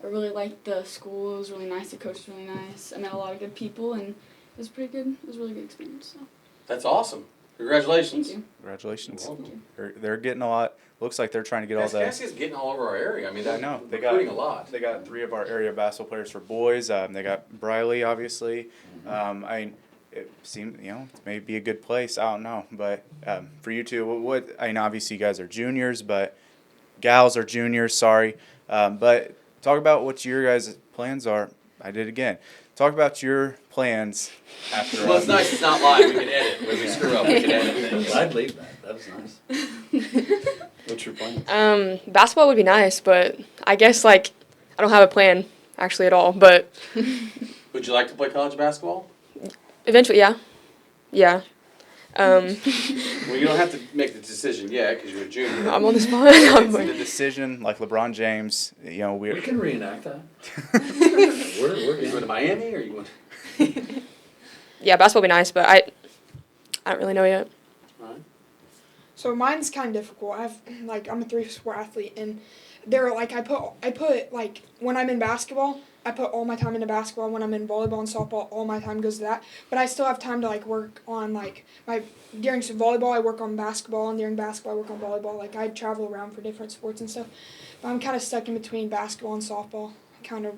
really liked the school. It was really nice. The coach was really nice. I met a lot of good people, and it was pretty good. It was a really good experience. So. That's awesome. Congratulations. Thank you. Congratulations. You're welcome. They're getting a lot. Looks like they're trying to get all that. Kaskaskia's getting all over our area. I mean, I they're know. recruiting a lot. They got 3 of our area basketball players for boys. They got Briley, obviously. I mean, it seemed, you know, it may be a good place. I don't know. But for you two, I mean, obviously you guys are juniors, but gals are juniors, sorry. But talk about what your guys' plans are I did again. Talk about your plans after. Well, it's nice it's not live. We can edit. When we screw up, we can edit things. I'd leave that. That was nice. What's your plan? Basketball would be nice, but I guess like I don't have a plan actually at all. But Would you like to play college basketball? eventually, yeah. Well, you don't have to make the decision yet because you're a junior. I'm on the spot. It's the decision, like LeBron James. You know, We can reenact that. Are you going to Miami or are you going? Yeah, basketball would be nice, but I don't really know yet. So mine's kind of difficult. I'm a 3-sport athlete, and they're like I put like when I'm in basketball, I put all my time into basketball. When I'm in volleyball and softball, all my time goes to that. But I still have time to like work on like during volleyball I work on basketball, and during basketball I work on volleyball. Like I travel around for different sports and stuff. But I'm kind of stuck in between basketball and softball. I kind of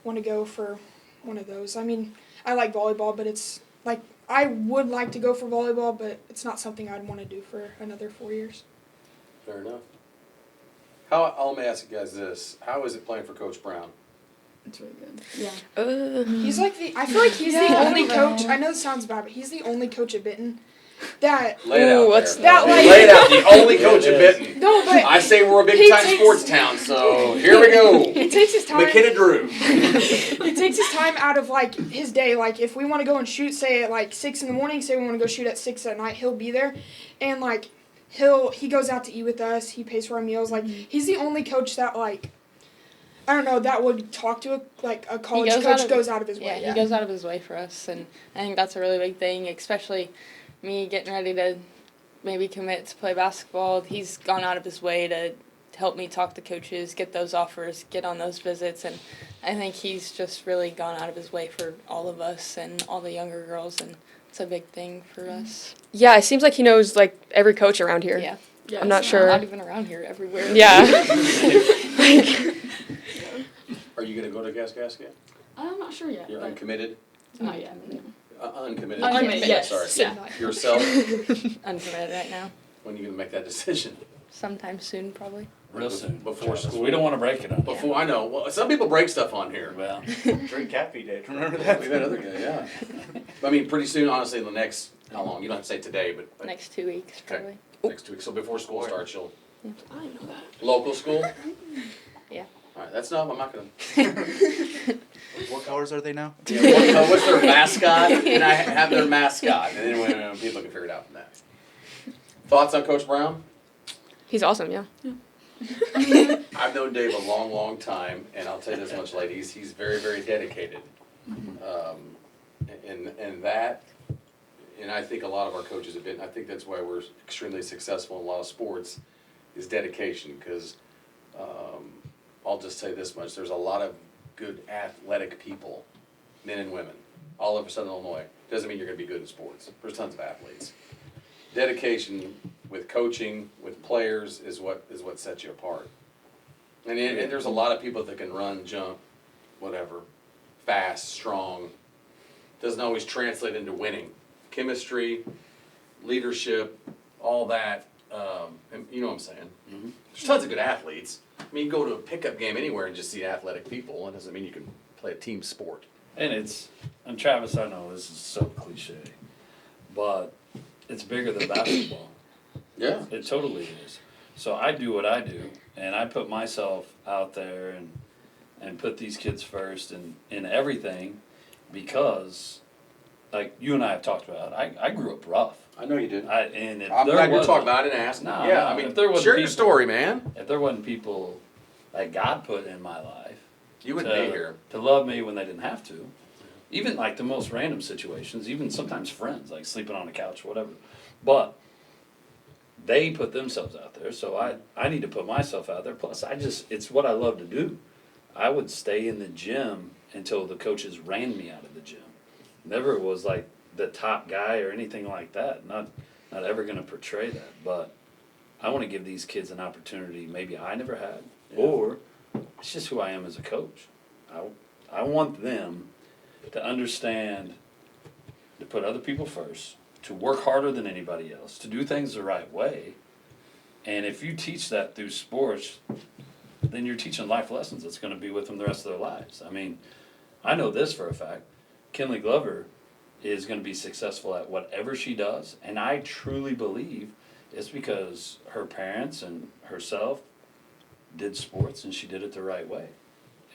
want to go for one of those. I mean, I like volleyball, but it's like I would like to go for volleyball, but it's not something I'd want to do for another 4 years. Fair enough. Let me ask you guys this. How is it playing for Coach Brown? It's really good. Yeah. He's like I feel like he's the only coach. I know this sounds bad, but he's the only coach at Benton that. Lay it out what's there. that like? Lay it out. The only coach at Benton. No, but I say we're a big he time takes- sports town, so here we go. He takes his time. Makenna Drew. He takes his time out of like his day. Like if we want to go and shoot, say at like 6 a.m, say we want to go shoot at 6 at night, he'll be there, and like he goes out to eat with us. He pays for our meals. Like he's the only coach that like. I don't know, that would talk to a college coach goes out of his way. Yeah, he goes out of his way for us, and I think that's a really big thing, especially me getting ready to maybe commit to play basketball. He's gone out of his way to help me talk to coaches, get those offers, get on those visits, and I think he's just really gone out of his way for all of us and all the younger girls, and it's a big thing for us. Yeah, it seems like he knows like every coach around here. Yeah. I'm not sure. Not even around here, everywhere. Yeah. Are you going to go to Gasket? I'm not sure yet. You're but uncommitted? Not yet. No. Uncommitted. Uncommitted, yes. Sorry. Yeah. Yourself? Uncommitted right now. When are you going to make that decision? Sometime soon, probably. Real soon. Before school? We don't want to break it on. Before, I know. Well, some people break stuff on here. Well, Drink Cappy Day. Remember that? We've had other guys, yeah. I mean, pretty soon, honestly, the next, how long? You don't have to say today, but Next 2 weeks, Okay. probably. next week. So before school starts, you'll. I didn't know that. Local school? Yeah. All right, that's enough. I'm not going to. What colors are they now? Yeah, what's their mascot? Can I have their mascot? And then when people can figure it out from that. Thoughts on Coach Brown? He's awesome, yeah. I've known Dave a long, long time, and I'll tell you this much, ladies, he's very, very dedicated. And that, and I think a lot of our coaches have been, I think that's why we're extremely successful in a lot of sports, is dedication, because I'll just say this much, there's a lot of good athletic people, men and women, all over Southern Illinois. Doesn't mean you're going to be good in sports. There's tons of athletes. Dedication with coaching, with players, is what sets you apart. And there's a lot of people that can run, jump, whatever, fast, strong. Doesn't always translate into winning. Chemistry, leadership, all that. And you know what I'm saying? Mm-hmm. There's tons of good athletes. I mean, you go to a pickup game anywhere and just see athletic people. It doesn't mean you can play a team sport. and Travis, I know this is so cliche, but it's bigger than basketball. Yeah. It totally is. So I do what I do, and I put myself out there and put these kids first in everything, because, like you and I have talked about, I grew up rough. I know you did. I'm I'm glad you're talking about it and asking. No, Yeah, no, I mean, if there wasn't share your people- story, man. If there wasn't people that God put in my life You wouldn't be here. to love me when they didn't have to, even like the most random situations, even sometimes friends, like sleeping on the couch, whatever. But they put themselves out there, so I need to put myself out there. Plus, it's what I love to do. I would stay in the gym until the coaches ran me out of the gym. Never was like the top guy or anything like that. Not ever going to portray that. But I want to give these kids an opportunity maybe I never had, or it's just who I am as a coach. I want them to understand to put other people first, to work harder than anybody else, to do things the right way. And if you teach that through sports, then you're teaching life lessons that's going to be with them the rest of their lives. I mean, I know this for a fact. Kinley Glover is going to be successful at whatever she does, and I truly believe it's because her parents and herself did sports, and she did it the right way.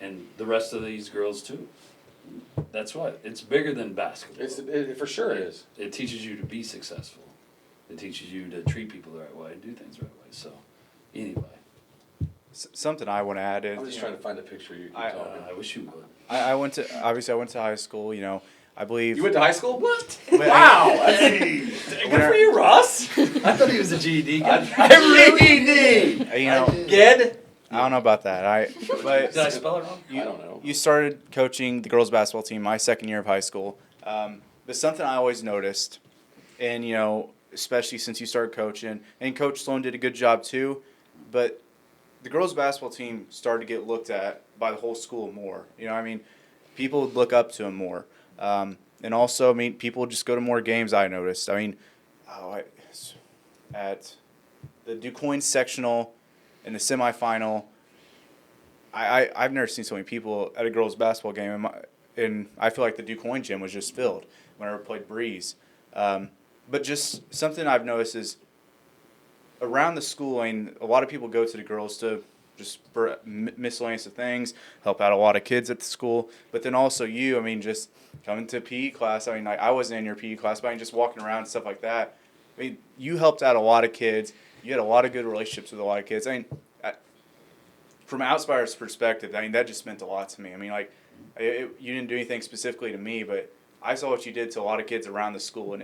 And the rest of these girls, too. That's what. It's bigger than basketball. It for sure is. It teaches you to be successful. It teaches you to treat people the right way, do things the right way. So, anyway. Something I want to add is I'm just trying to find a picture of you. I wish you would. I went to high school. You know, I believe. You went to high school? What? Wow! Hey, good for you, Ross. I thought he was a GED guy. GED. You know, Ged. I don't know about that. But Did I spell it wrong? I don't know. You started coaching the girls basketball team my second year of high school. But something I always noticed, and you know, especially since you started coaching, and Coach Sloan did a good job too, but the girls basketball team started to get looked at by the whole school more. You know, I mean, people would look up to them more. And also, I mean, people would just go to more games, I noticed. I mean, at the DuQuoin sectional in the semifinal, I've never seen so many people at a girls basketball game, and I feel like the DuQuoin gym was just filled whenever I played Breeze. But just something I've noticed is around the school, I mean, a lot of people go to the girls to just for miscellaneous of things, help out a lot of kids at the school. But then also you, I mean, just coming to PE class. I mean, I wasn't in your PE class, but I mean, just walking around and stuff like that. I mean, you helped out a lot of kids. You had a lot of good relationships with a lot of kids. I mean, from an outsider's perspective, I mean, that just meant a lot to me. I mean, like, you didn't do anything specifically to me, but I saw what you did to a lot of kids around the school, and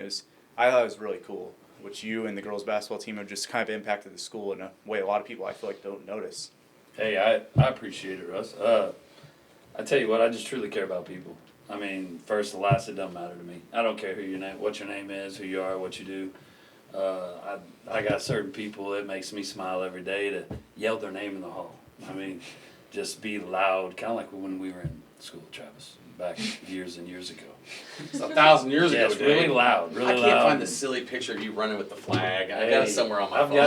I thought it was really cool. Which you and the girls basketball team have just kind of impacted the school in a way a lot of people I feel like don't notice. Hey, I appreciate it, Russ. I tell you what, I just truly care about people. I mean, first to last, it doesn't matter to me. I don't care what your name is, who you are, what you do. I got certain people, it makes me smile every day to yell their name in the hall. I mean, just be loud, kind of like when we were in school, Travis, back years and years ago. It's 1,000 years ago, it's really loud, really loud. I can't find the silly picture of you running with the flag. I got it somewhere on my phone.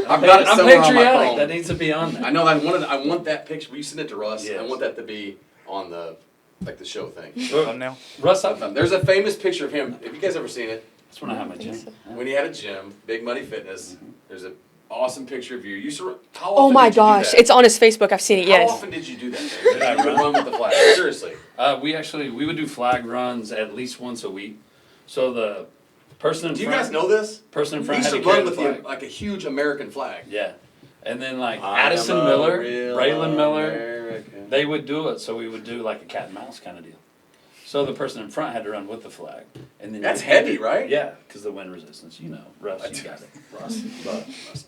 I'm patriotic. That needs to be on there. I know. I want that picture. Will you send it to Russ? Yes. I want that to be on the show thing. Thumbnail. Russ, there's a famous picture of him. Have you guys ever seen it? That's when I had my gym. When he had a gym, Big Money Fitness. There's an awesome picture of you. How often Oh my did you do gosh, that? it's on his Facebook. I've seen it. Yes. How often did you do that? Did you run with the flag? Seriously. We would do flag runs at least once a week. So the person in Do you front. guys know this? Person in We front used had to to carry run the with flag. like a huge American flag. Yeah, and then like I am Addison a Miller, real Braylon Miller, American. they would do it. So we would do like a cat and mouse kind of deal. So the person in front had to run with the flag, and then That's heavy, right? Yeah, because the wind resistance. You know, Russ, you got it. Russ knows.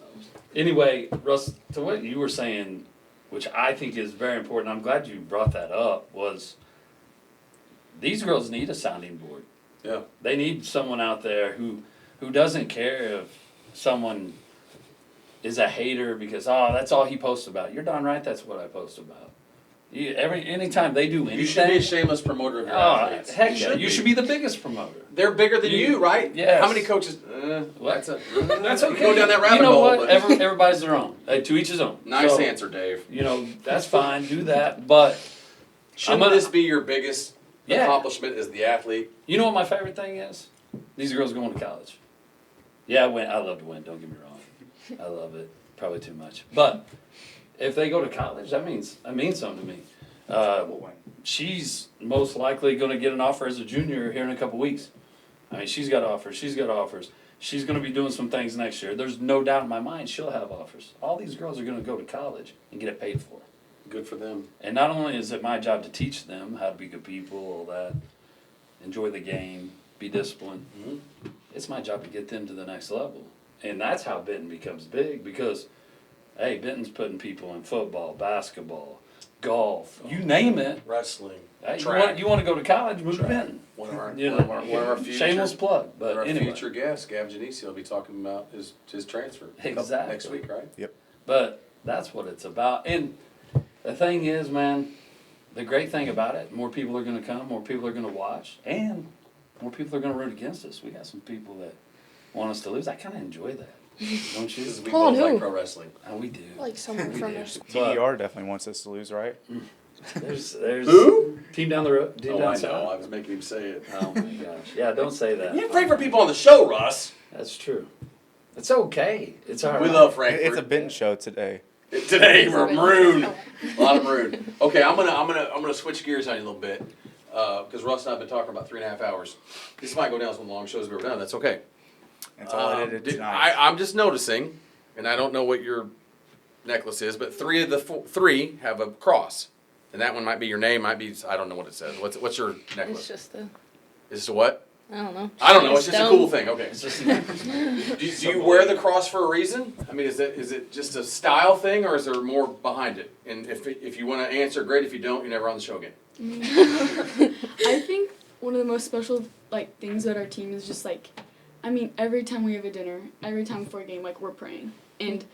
Anyway, Russ, to what you were saying, which I think is very important. I'm glad you brought that up. Was these girls need a sounding board. Yeah. They need someone out there who doesn't care if someone is a hater because that's all he posts about. You're darn right. That's what I post about. Anytime they do anything, You should be a shameless promoter of your athletes. Heck yeah, you should be the biggest promoter. They're bigger than you, right? Yes. How many coaches? What? That's okay. okay. Go down that rabbit you know hole. what? But Everybody's their own. To each his own. nice So, answer, Dave. You know, that's fine. Do that. But Shouldn't this be your biggest Yeah. accomplishment as the athlete? you know what my favorite thing is? These girls going to college. Yeah, I love to win. Don't get me wrong. I love it. Probably too much. But if they go to college, that means something to me. She's most likely going to get an offer as a junior here in a couple weeks. I mean, she's got offers. She's going to be doing some things next year. There's no doubt in my mind she'll have offers. All these girls are going to go to college and get it paid for. Good for them. And not only is it my job to teach them how to be good people, all that, enjoy the game, be disciplined, it's my job to get them to the next level. And that's how Benton becomes big because, hey, Benton's putting people in football, basketball, golf, you name it. Wrestling, Hey, track. you want to go to college, move to Benton. One of our future, Shameless plug, but our anyway. future guest, Gav Janisi, will be talking about his transfer. Exactly. Next week, right? Yep. But that's what it's about. And the thing is, man, the great thing about it, more people are going to come, more people are going to watch, and more people are going to root against us. We got some people that want us to lose. I kind of enjoy that. Don't you? Because we Hold on, both like who? pro wrestling. Oh, we do. Like someone from us. TDR definitely wants us to lose, right? There's Who? team down the road. Team Oh, down I know. south. I was making him say it. Oh my gosh. Yeah, don't say that. You pray for people on the show, Russ. That's true. It's okay. It's all right. We love Frankfurt. It's a Benton show today. Today we're maroon. A lot of maroon. Okay, I'm gonna switch gears on you a little bit because Russ and I've been talking about 3.5 hours. This might go down as one of the long shows we've ever done. That's okay. That's all I did tonight. I'm just noticing, and I don't know what your necklace is, but 3 of the 3 have a cross, and that one might be your name. Might be I don't know what it says. What's your necklace? It's just a, Is this a what? I don't know. I don't know. It's just a Stone. cool thing. Okay. It's just Do you wear the cross for a reason? I mean, is it just a style thing, or is there more behind it? And if you want to answer, great. If you don't, you're never on the show again. I think one of the most special things about our team is just every time we have a dinner, every time before a game, we're praying, and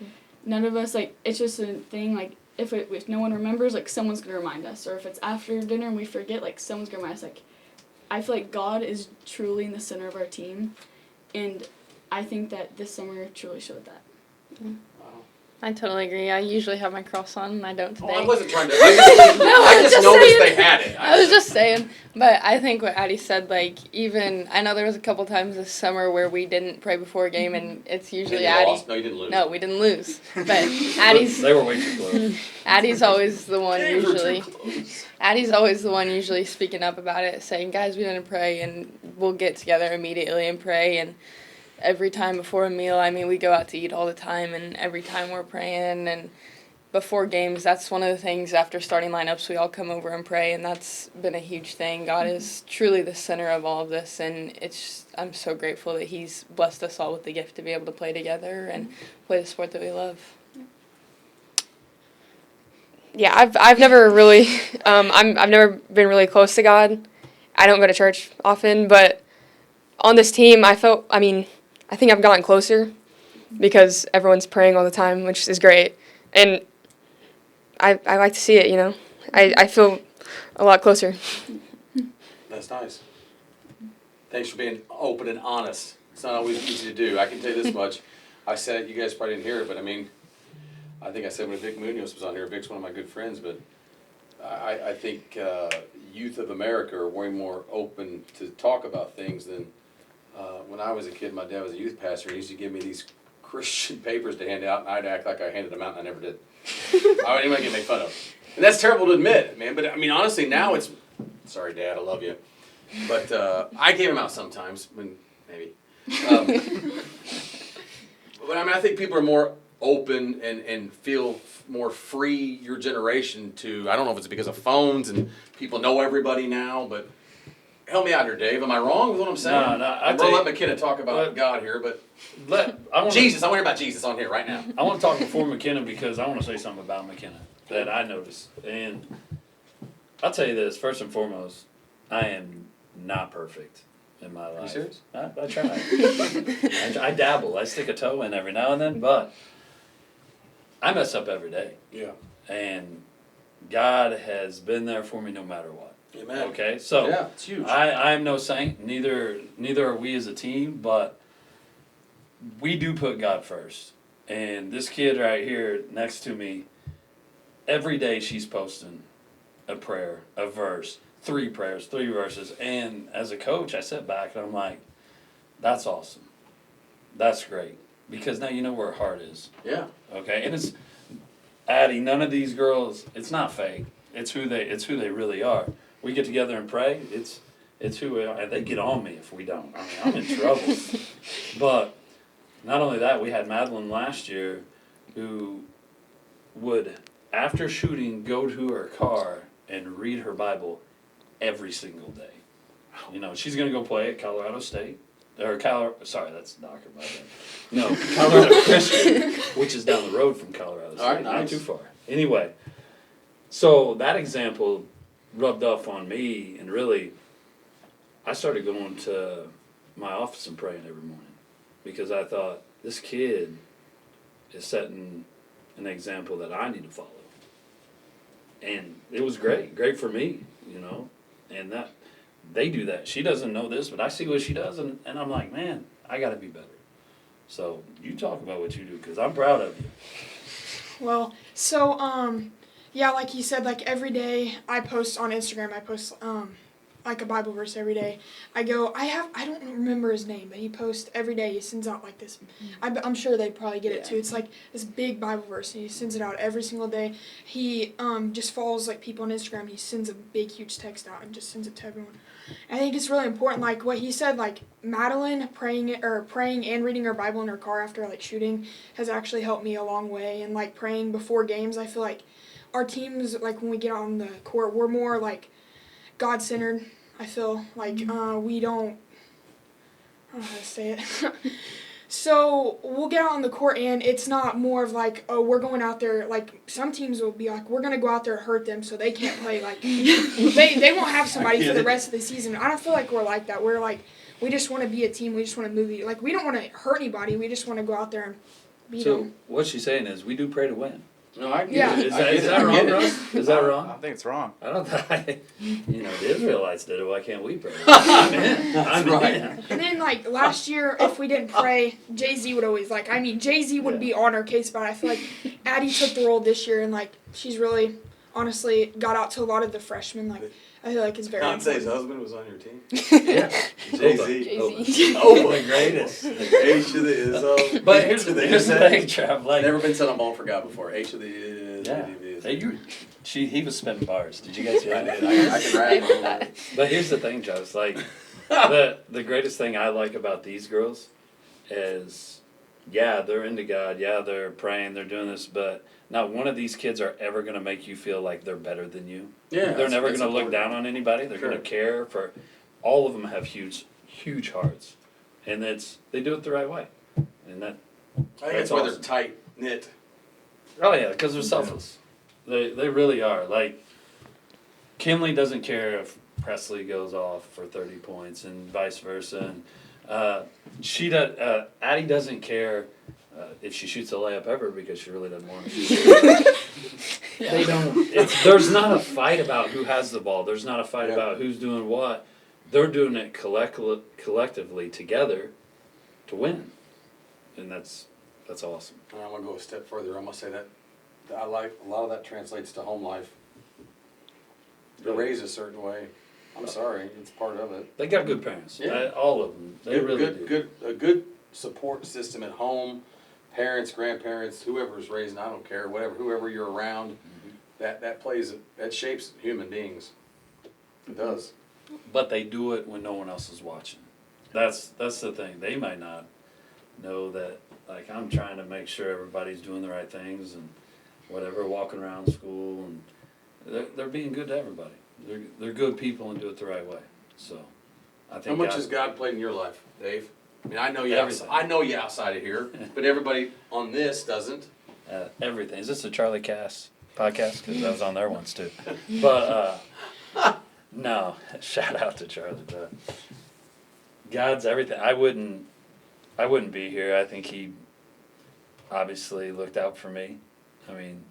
none of us it's just a thing if no one remembers someone's gonna remind us, or if it's after dinner and we forget someone's gonna remind us I feel like God is truly in the center of our team, and I think that this summer truly showed that. I totally agree. I usually have my cross on, and I don't today. Oh, I wasn't trying to. I just noticed they had it. I was just saying, but I think what Addie said, even I know there was a couple times this summer where we didn't pray before a game, and it's usually you Addie. lost? No, you didn't lose. No, we didn't lose, but Addie's. They were way too close. Addie's always the one Games were too usually. close. Addie's always the one usually speaking up about it, saying, "Guys, we didn't pray," and we'll get together immediately and pray. And every time before a meal, we go out to eat all the time, and every time we're praying. And before games, that's one of the things after starting lineups, we all come over and pray, and that's been a huge thing. God is truly the center of all of this, and I'm so grateful that He's blessed us all with the gift to be able to play together and play the sport that we love. Yeah, I've never really, I've never been really close to God. I don't go to church often, but on this team, I think I've gotten closer because everyone's praying all the time, which is great. And I like to see it, I feel a lot closer. That's nice. Thanks for being open and honest. It's not always easy to do. I can tell you this much. I said it, you guys probably didn't hear it, but I think I said when Vic Munoz was on here. Vic's one of my good friends, but I think youth of America are way more open to talk about things than when I was a kid. My dad was a youth pastor. He used to give me these Christian papers to hand out, and I'd act like I handed them out, and I never did. I didn't want to get made fun of. And that's terrible to admit, man. But honestly, now it's, sorry, Dad, I love you. But I gave them out sometimes, maybe. But I think people are more open and feel more free, your generation, to, I don't know if it's because of phones and people know everybody now, but help me out here, Dave. Am I wrong with what I'm saying? No, I'm going to let McKenna talk about God here, but Jesus, I want to hear about Jesus on here right now. I want to talk before McKenna because I want to say something about McKenna that I noticed. And I'll tell you this, first and foremost, I am not perfect in my life. Are you serious? I try. I dabble. I stick a toe in every now and then, but I mess up every day. Yeah. And God has been there for me no matter what. Amen. Okay, so yeah, it's huge. I'm no saint. Neither are we as a team, but we do put God first. And this kid right here next to me, every day she's posting a prayer, a verse, 3 prayers, 3 verses. And as a coach, I sit back and I'm like, that's awesome. That's great. Because now you know where her heart is. Yeah. Okay, and it's Addie, none of these girls, it's not fake. It's who they really are. We get together and pray. It's who we are. And they get on me if we don't. I'm in trouble. But not only that, we had Madeline last year who would, after shooting, go to her car and read her Bible every single day. She's going to go play at Colorado State. Sorry, that's Docker, my bad. No, Colorado Christian, which is down the road from Colorado State. All right, nice. Not too far. Anyway, so that example rubbed off on me, and really, I started going to my office and praying every morning because I thought, this kid is setting an example that I need to follow. And it was great for me, and that they do that. She doesn't know this, but I see what she does, and I'm like, man, I got to be better. So you talk about what you do because I'm proud of you. Well, so Yeah, like he said, like every day I post on Instagram, I post like a Bible verse every day. I don't remember his name, but he posts every day. He sends out like this. I'm sure they probably get it too. It's like this big Bible verse, and he sends it out every single day. He just follows like people on Instagram. He sends a big, huge text out and just sends it to everyone. I think it's really important, like what he said, like Madeline praying and reading her Bible in her car after like shooting has actually helped me a long way. And like praying before games, I feel like our teams, like when we get on the court, we're more like God-centered. I feel like we don't, I don't know how to say it. So we'll get out on the court and it's not more of like, oh, we're going out there, like some teams will be like, we're going to go out there and hurt them so they can't play. Like they won't have somebody for the rest of the season. I don't feel like we're like that. We're like, we just want to be a team. We just want to move. Like we don't want to hurt anybody. We just want to go out there and beat them. So what she's saying is we do pray to win. No, I get it. Is that wrong, Russ? Is that wrong? I think it's wrong. I don't think, the Israelites did it. Why can't we pray? I'm in. I'm right. in. And then, like, last year, if we didn't pray, Jay-Z would always, like, Jay-Z would be on our case, but I feel like Addie took the role this year, and, like, she's really, honestly, got out to a lot of the freshmen. Like, I feel like it's very Beyonce's important. husband was on your team. Yeah. Jay-Z. Jay-Z. Oh, The greatest. H to the Izzo. But here's the thing, Trav. Like, Never been said on Ballin4God before. H to the Izzo. yeah. Hey, he was spitting bars. Did you guys hear I that? did. I can rap. But here's the thing, Travis. Like, the greatest thing I like about these girls is, yeah, they're into God. Yeah, they're praying. They're doing this. But not one of these kids are ever going to make you feel like they're better than you. Yeah, They're never that's going to look important. down on anybody. They're Sure. going to care for. All of them have huge, huge hearts, and they do it the right way, and that. I think That's that's why they're awesome. tight knit. Oh yeah, because they're selfless. They really are. Like, Kinley doesn't care if Preslee goes off for 30 points and vice versa. And Addie doesn't care if she shoots a layup ever because she really doesn't want to shoot. They don't. There's not a fight about who has the ball. There's not a fight about who's doing what. They're doing it collectively together to win, and that's awesome. And I'm gonna go a step further. I'm gonna say that I like a lot of that translates to home life. You're raised a certain way. I'm sorry, it's part of it. They got good parents. Yeah. All of them. They really do. A good support system at home, parents, grandparents, whoever's raising, I don't care, whoever you're around, that shapes human beings. It does. But they do it when no one else is watching. That's the thing. They might not know that. Like, I'm trying to make sure everybody's doing the right things and whatever, walking around school, and they're being good to everybody. They're good people and do it the right way. So, I think. How much has God played in your life, Dave? I mean, I know you. Everything. I know you outside of here, but everybody on this doesn't. Everything. Is this a Charlie Cass podcast? Because I was on there once too. But no, shout out to Charlie. But God's everything. I wouldn't be here. I think he obviously looked out for me. I mean,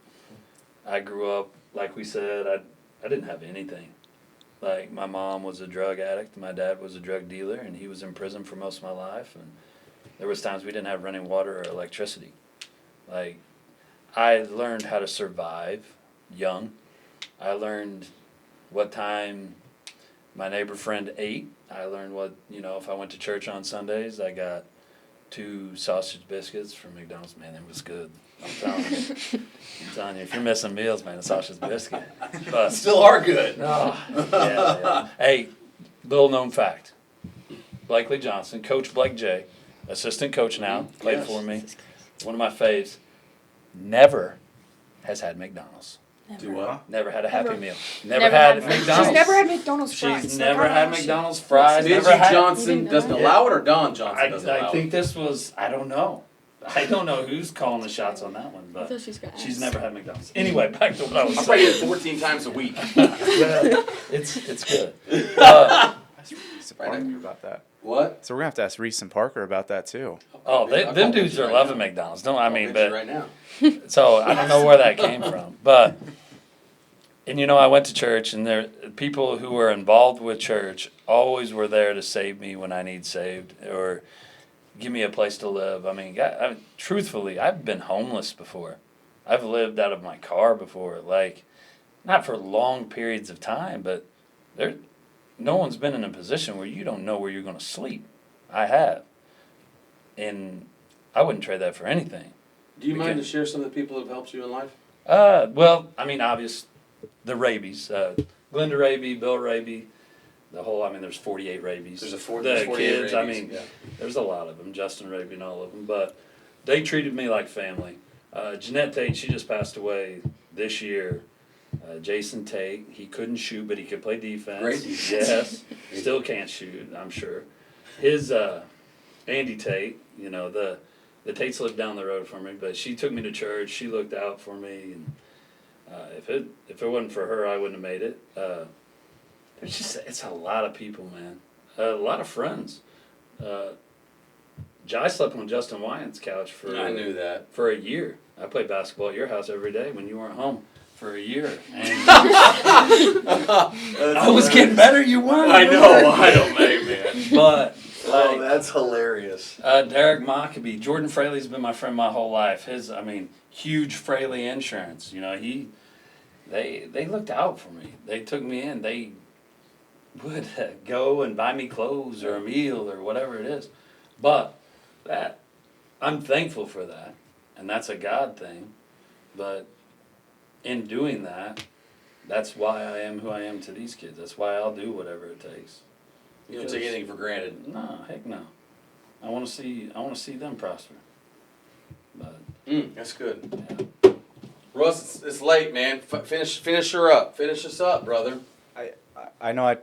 I grew up, like we said, I didn't have anything. Like, my mom was a drug addict, my dad was a drug dealer, and he was in prison for most of my life. And there was times we didn't have running water or electricity. Like, I learned how to survive young. I learned what time my neighbor friend ate. I learned what, if I went to church on Sundays, I got 2 sausage biscuits from McDonald's. Man, it was good. I'm telling you, if you're missing meals, man, a sausage biscuit. But Still are good. yeah. Hey, little known fact. Blakely Johnson, Coach Blake J, assistant coach now, played for me. One of my faves, never has had McDonald's. Do what? Never had a Happy Never. Meal. Never had McDonald's. She's never had McDonald's fries. She's Like, never I don't had know. McDonald's fries. Never Benji had. Johnson doesn't allow it, or Don Johnson doesn't allow I it? think this was. I don't know. I don't know who's calling the shots on that one, I but thought she's got she's ass. never had McDonald's. Anyway, back to what I was I probably saying. eat 14 times a week. It's good. Ask Reese and Parker about that. What? So we're gonna have to ask Reese and Parker about that too. Oh, I'll them call dudes Benji are right loving now. McDonald's. Don't I mean? Benji But right now. so I don't know where that came from, but and I went to church, and there people who were involved with church always were there to save me when I need saved or give me a place to live. I mean, truthfully, I've been homeless before. I've lived out of my car before, like, not for long periods of time, but no one's been in a position where you don't know where you're going to sleep. I have. And I wouldn't trade that for anything. Do you mind to share some of the people that have helped you in life? Well, I mean, obvious, the Rabies. Glenda Raby, Bill Raby, there's 48 Rabies. There's the 48 kids, Rabies, yeah. There's a lot of them, Justin Raby and all of them, but they treated me like family. Jeanette Tate, she just passed away this year. Jason Tate, he couldn't shoot, but he could play defense. Great defense. Yes, still can't shoot, I'm sure. His, Andy Tate, the Tates lived down the road from me, but she took me to church, she looked out for me, and if it wasn't for her, I wouldn't have made it. It's a lot of people, man. A lot of friends. I slept on Justin Wyatt's couch I knew that. for a year. I played basketball at your house every day when you weren't home for a year. And I was getting better, you weren't. I know, man. But Oh, that's hilarious. Derek Mockabee, Jordan Fraley's been my friend my whole life. Huge Fraley Insurance. They looked out for me. They took me in. They would go and buy me clothes or a meal or whatever it is. But I'm thankful for that, and that's a God thing. But in doing that, that's why I am who I am to these kids. That's why I'll do whatever it takes. You don't take anything for granted. No, heck no. I want to see them prosper. But That's good. Yeah. Russ, it's late, man. Finish her up. Finish us up, brother. I know I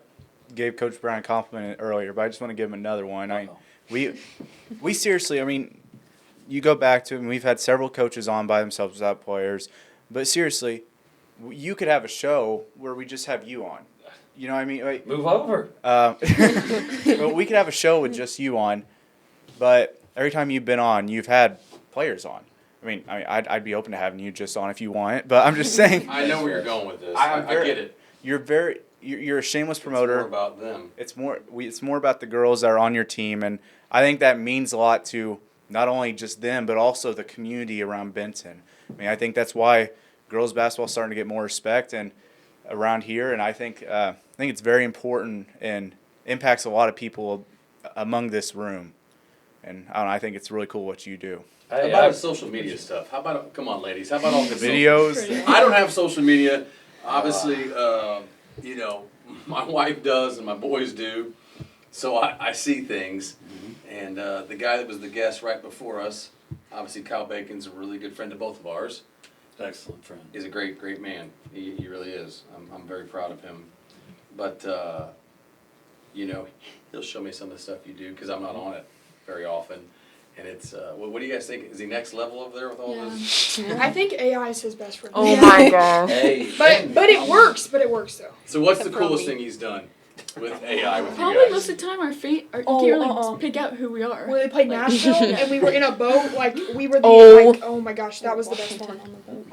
gave Coach Brown a compliment earlier, but I just want to give him another one. We seriously, you go back to, and we've had several coaches on by themselves without players, but seriously, you could have a show where we just have you on. You know what I mean? Like, move over. Well, we could have a show with just you on, but every time you've been on, you've had players on. I'd be open to having you just on if you want, but I'm just saying. I know where you're going with this. I get it. You're a shameless promoter. It's more about them. It's more about the girls that are on your team, and I think that means a lot to not only just them, but also the community around Benton. I think that's why girls basketball is starting to get more respect and around here, and I think it's very important and impacts a lot of people among this room. And I think it's really cool what you do. How about the social media stuff? Come on, ladies. How about all the videos? I don't have social media. Obviously, my wife does and my boys do. So I see things. And the guy that was the guest right before us, obviously Kyle Bacon's a really good friend of both of ours. Excellent friend. He's a great, great man. He really is. I'm very proud of him. But, he'll show me some of the stuff you do because I'm not on it very often. And it's, what do you guys think? Is he next level over there with all this? I think AI is his best friend. Oh my god. Hey, but it works. But it works though. So what's the coolest thing he's done with AI with Probably you guys? most of the time you can't really pick out who we are. When they played Nashville and we were in a boat, we were oh my gosh, that was the best one.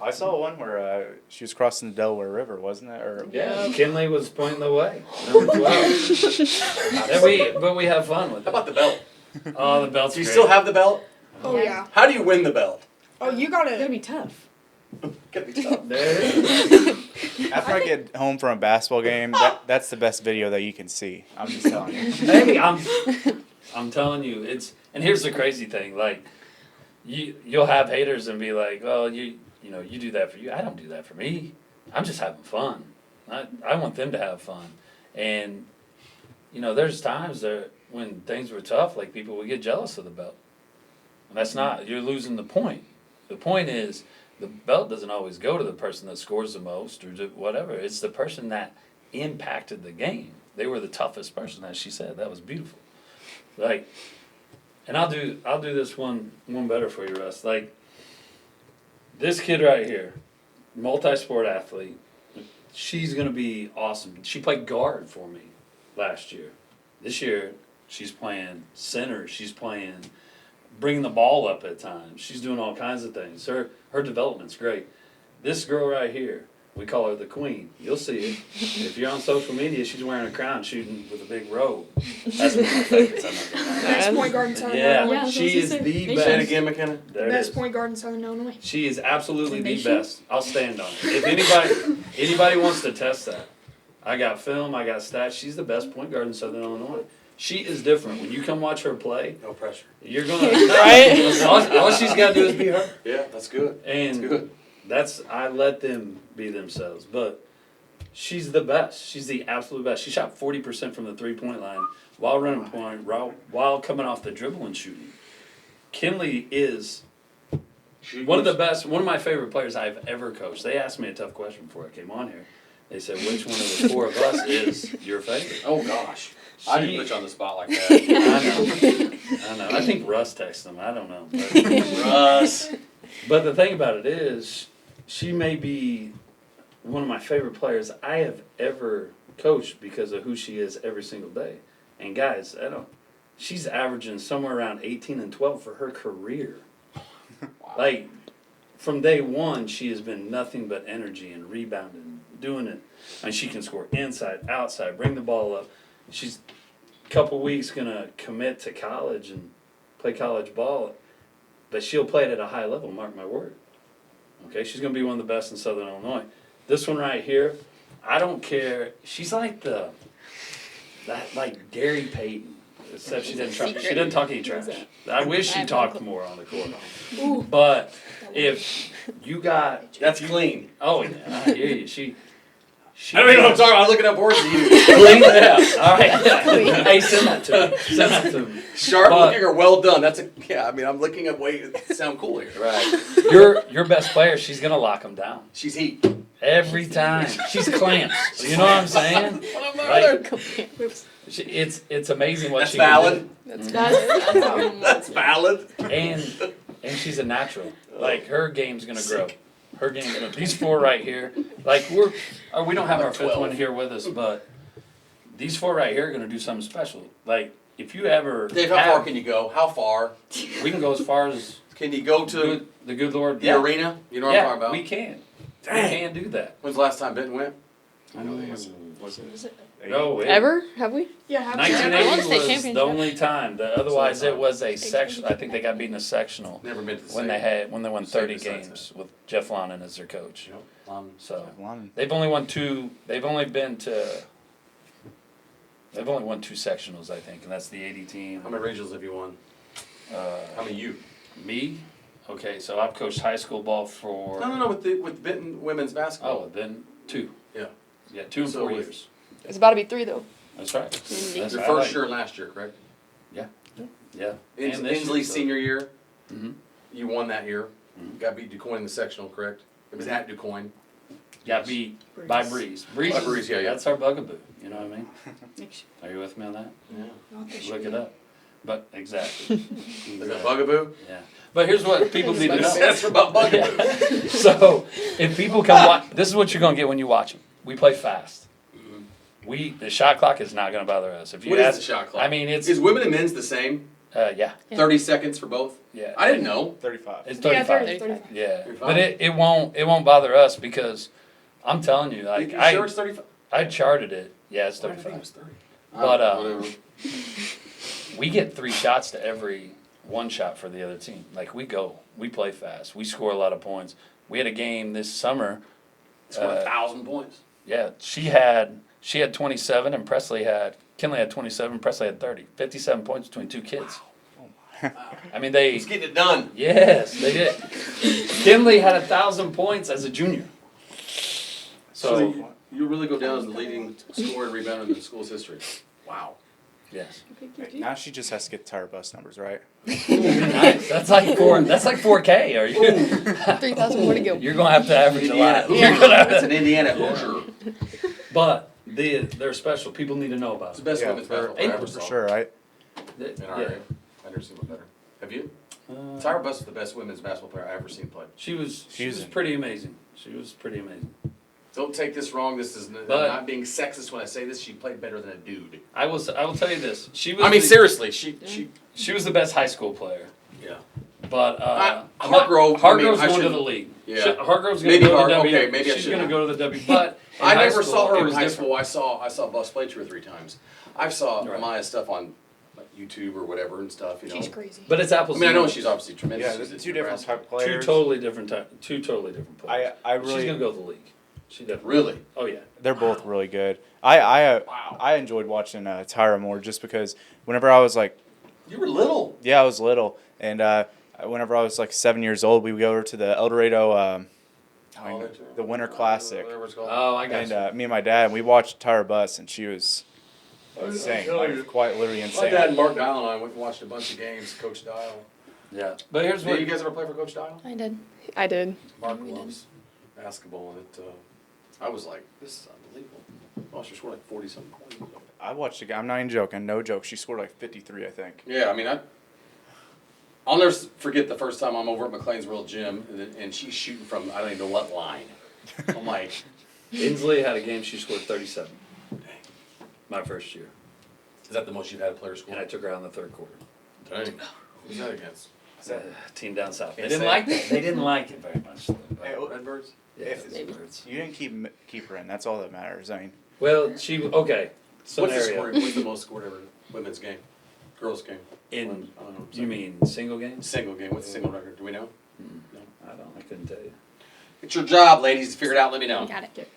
I saw one where she was crossing the Delaware River, wasn't it? Or yeah, Kinley was pointing the way. Number 12. But we have fun with it. How about the belt? Oh, the belt's Do you great. still have the belt? Oh yeah. How do you win the belt? Oh, you It's gotta gonna be tough. Gotta be tough. There it is. after I get home from a basketball game, that's the best video that you can see. I'm just telling you. Hey, I'm telling you, and here's the crazy thing, you'll have haters and be like, well, you do that for you. I don't do that for me. I'm just having fun. I want them to have fun. And, there's times when things were tough, people would get jealous of the belt. And that's not, you're losing the point. The point is, the belt doesn't always go to the person that scores the most or whatever. It's the person that impacted the game. They were the toughest person, as she said. That was beautiful. And I'll do this one better for you, Russ. This kid right here, multi-sport athlete, she's gonna be awesome. She played guard for me last year. This year, she's playing center. She's playing bringing the ball up at times. She's doing all kinds of things. Her development's great. This girl right here, We call her the queen. You'll see it. If you're on social media, she's wearing a crown shooting with a big robe. That's one of my favorites. I'm not gonna lie. Best point guard in Southern Yeah, Illinois. Yeah, she is that's what the she said. best. Say it again, McKenna. There it Best is. point guard in Southern Illinois. She is absolutely the Nation? best. I'll stand on it. If anybody wants to test that, I got film, I got stats. She's the best point guard in Southern Illinois. She is different. When you come watch her play, No pressure. you're gonna Right? all she's got to do is be her. Yeah, that's good. And That's good. I let them be themselves. But she's the best. She's the absolute best. She shot 40% from the 3-point line while running point, while coming off the dribble and shooting. Kinley is one of the best, one of my favorite players I've ever coached. They asked me a tough question before I came on here. They said, which one of the four of us is your favorite? Oh gosh, I didn't put you on the spot like that. I know. I think Russ texted him. I don't know. But, Russ. but the thing about it is, she may be one of my favorite players I have ever coached because of who she is every single day. And guys, she's averaging somewhere around 18 and 12 for her career. Like, from day one, she has been nothing but energy and rebounding, doing it. And she can score inside, outside, bring the ball up. She's a couple weeks going to commit to college and play college ball. But she'll play it at a high level, mark my word. Okay, she's going to be one of the best in Southern Illinois. This one right here, I don't care. She's like like Gary Payton, except she didn't talk any trash. I wish she talked more on the court. But if you got, That's clean. oh yeah, I hear you. She I don't even know what I'm talking about. I'm looking up words to you. Clean, yeah. All right. Hey, send that to me. Send that to me. Sharp But- looking or well done. I mean, I'm looking at ways to sound cool here. Right. Your best player, she's gonna lock them down She's heat. every time. She's clamps. You know what I'm saying? Like, it's amazing what That's she valid. can do. That's valid. And she's a natural. Like, her game's gonna grow. Her game's gonna. These four right here, like we don't have our fifth one here with us, but these four right here are gonna do something special. Like, if you ever Dave, how far can you go? How far? we can go as far as Can you go to the good Lord. the arena? You know what I'm talking about? we can. We can do that. When's the last time Benton went? I know they was it? No, Ever? Have we? Yeah, have 1980 State was championship. the only time. Otherwise, it was a section. I think they got beaten a sectional Never been to the when they won State 30 besides games with Jeff Lonin as their coach. Yep. So Lon- they've only won two. They've only won two sectionals, I think, and that's the 80 team. How many regionals have you won? How many you? Me? Okay, so I've coached high school ball for. No. With Benton women's basketball. Oh, then two. Yeah. Yeah, 2 and So 4 with- years. It's about to be 3 though. That's right. That's Your right. first year last year, correct? Yeah. Inslee's And this year, so- senior year. Mhm. You won that year. Mhm. Got beat DuQuoin in the sectional, correct? It was at DuQuoin. Got beat by Breeze. Breeze, By Breeze, yeah. That's our bugaboo. You know what I mean? Are you with me on that? Yeah. Look it up. But exactly. Is that bugaboo? Yeah. But here's what people need to know. That's about bugaboo. So if people come watch, this is what you're gonna get when you watch them. We play fast. The shot clock is not gonna bother us. If you What is ask, the shot clock? I mean, it's Is women and men's the same? yeah, 30 seconds for both? yeah. I didn't know. 35. It's Yeah, 35. 35. Yeah, 35. but it won't bother us because I'm telling you, like You sure it's 35? I charted it. Yeah, it's I think it 35. was 30. But Whatever. we get 3 shots to every 1 shot for the other team. Like, we play fast, we score a lot of points. We had a game this summer. Scored 1,000 points. Yeah, she had 27 and Kinley had 27, Preslee had 30. 57 points between 2 kids. I mean, Let's get it done. yes, they did. Kinley had 1,000 points as a junior. So, you really go down as the leading scorer and rebounder in the school's history. Wow. yes. Now she just has to get the tire bus numbers right. Nice. That's like 4K. Are you? 3,000 more to go. You're gonna have to average a Indiana lot. Hoosier. You're gonna have That's to- an Indiana Hoosier. But they're special. People need to know about It's it. the best Yeah, women's basketball for- player I ever For saw. sure, right? In our area. I've never seen one better. Have you? Tyra Buss is the best women's basketball player I've ever seen play. She was pretty amazing. She was pretty amazing. Don't take this wrong. This is But- not being sexist when I say this. She played better than a dude. I will tell you this. She was. I mean, seriously, she She was the best high school player. yeah. But Hartgrove. Hartgrove's I going to shouldn't- the league. Yeah. Hartgrove's going Maybe to go to the Hart- W. okay, maybe I She's going to shouldn't. go to the W. But in I high never school, saw her it in was high different. school. I saw Bus play 2 or 3 times. I saw Right. Amaya's stuff on like YouTube or whatever and stuff. You know. She's crazy. But it's apples. I mean, I and know oranges. she's obviously tremendous. Yeah, She's there's a two different Nebraska. type of players. Two totally different players. I She's really, going to go to the league. She definitely. Really? Oh yeah. they're both really good. I enjoyed watching Tyra more just because whenever I was like, You were little. yeah, I was little, and whenever I was like 7 years old, we would go over to the El Dorado, the Winter Classic, Whatever it's called. Oh, I got and you. me and my dad, we watched Tyra Bus, and she was insane, like, quite literally My insane. dad and Mark Dial and I went and watched a bunch of games. Coach Dial. Yeah. But here's Did what you guys ever play for Coach Dial? I did. I did. Mark loves basketball, and it. I was like, this is unbelievable. Oh, she scored like 40-something points. I watched a game. I'm not even joking. No joke. She scored like 53, I think. Yeah, I mean, I'll never forget the first time I'm over at McLeansville Gym, and she's shooting from I don't even know what line. I'm like, Inslee had a game. She scored 37. My first year, is that the most you've had a player score? and I took her out in the third quarter. Dang. Who's that against? Team down south. They Can't didn't say like that. They didn't like it very much. Hey, Redbirds? Yeah, if- it's Maybe. birds. You didn't keep her in. That's all that matters. I mean, Well, she okay. What's the Scenario. score? What's the most scored ever? Women's game, girls game. In I don't know. you mean single games? Single game? What's the single record? Do we know? I don't. I couldn't tell you. It's your job, ladies. To figure it out. Let me know. Got it.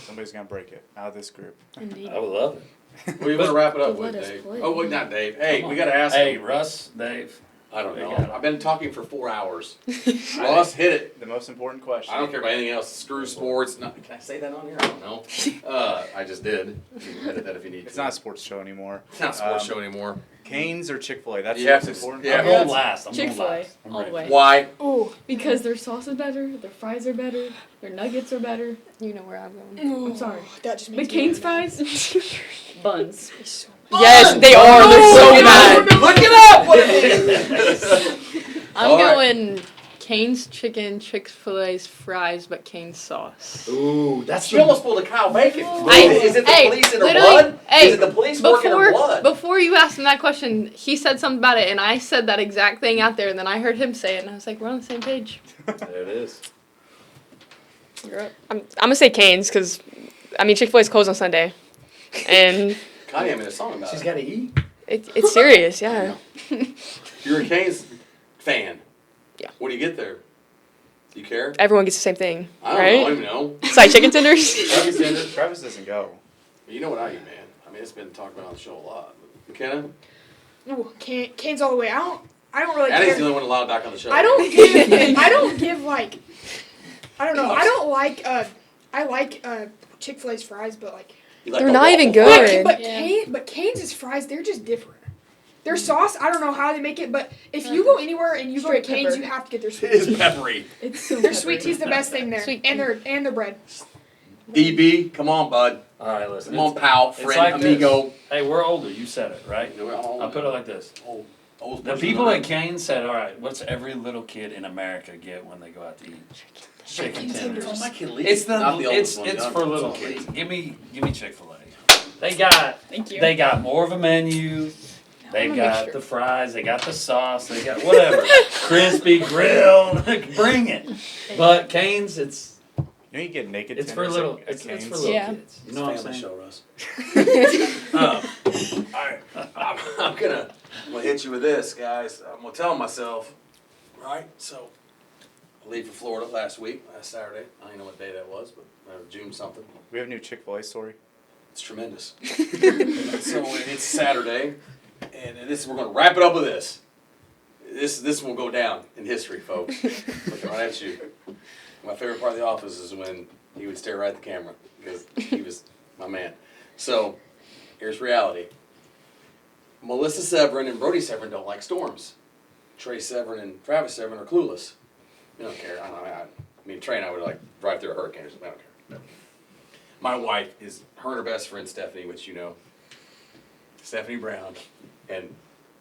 somebody's gonna break it out of this group. Indeed. I would love it. Well, you want to wrap it up But with let us Dave? play. Oh, wait, not Dave. Hey, Come we on. got to ask Hey, him. Russ, Dave. I don't They know. got it. I've been talking for 4 hours. Russ, hit it. The most important question. I don't care about anything else. Screw sports. Can I say that on here? I don't know. I just did. You can edit that if you need It's to. not a sports show anymore. It's not a sports show anymore. Canes or Chick-fil-A? That's You what's have to- important. yeah. I'm going that's- last. I'm going Chick-fil-A, last. I'm all the ready. way. Why? Ooh. Because their sauce is better, their fries are better, their nuggets are better. You know where I'm going. I'm sorry. That just makes McCain's me mad. fries, buns. It's so Yes, they are. They're so bad. Look it up. What it is. I'm All right. going Cane's chicken, Chick-fil-A's fries, but Cane's sauce. Ooh, that's She almost pulled a Kyle Bacon. I- Is it the hey, police in her literally- blood? hey, Is it the police working her blood? Before you asked him that question, he said something about it, and I said that exact thing out there, and then I heard him say it, and I was like, we're on the same page. There it is. You're up. I'm gonna say Canes because, I mean, Chick-fil-A's closed on Sunday, and Kanye made a song about She's it. got to eat. it's serious. Yeah. You're a Canes fan. Yeah. What do you get there? Do you care? Everyone gets the same thing, I don't right? know. I don't even know. Side chicken tenders. Travis Sanders. Travis doesn't go. You know what I eat, man. I mean, it's been talked about on the show a lot. Mckenna? Ooh, Canes all the way. I don't really Addie's care. the only one allowed back on the show. I don't give like, I don't know. I don't like I like Chick-fil-A's fries, but like, You like They're the not even waffle good. fries? but Yeah. Cane's fries, they're just different. Their sauce, I don't know how they make it, but if you go anywhere and you go to Straight Cane's, pepper. you have to get their It sweet is tea. peppery. It's so Their peppery. sweet tea's the best thing there, Sweet and tea. their bread. DB, come on, bud. All right, listen. Come on, pal, it's friend, like amigo. this. Hey, we're older. You said it, right? You know, I'll put it like this. old The person people in at Cane's said, all right, what's every little kid in America get when they go out to eat? Chicken tenders. Oh, my kid Lee. It's Not the oldest one, it's the for young- little some kids. Give me Chick-fil-A. They got Thank you. they got more of a menu. They've I'm a got mixture. the fries, they got the sauce, they got whatever. Crispy grilled. Bring it. But Cane's, it's You know you get naked. for tenders little at it's for Cane's? little Yeah. kids. You know what I'm Family saying? show, Russ. All right, I'm gonna hit you with this, guys. I'm gonna tell myself, right? So, I leave for Florida last Saturday. I don't even know what day that was, but June something. We have a new Chick-fil-A story. It's tremendous. So it's Saturday, and we're gonna wrap it up with this. This will go down in history, folks. Looking right at you. My favorite part of The Office is when he would stare right at the camera because he was my man. So here's reality. Melissa Severin and Brody Severin don't like storms. Trey Severin and Travis Severin are clueless. They don't care. I mean, Trey and I would like drive through a hurricane or something. I don't care. No. My wife is her and her best friend Stephanie, which you know. Stephanie Brown and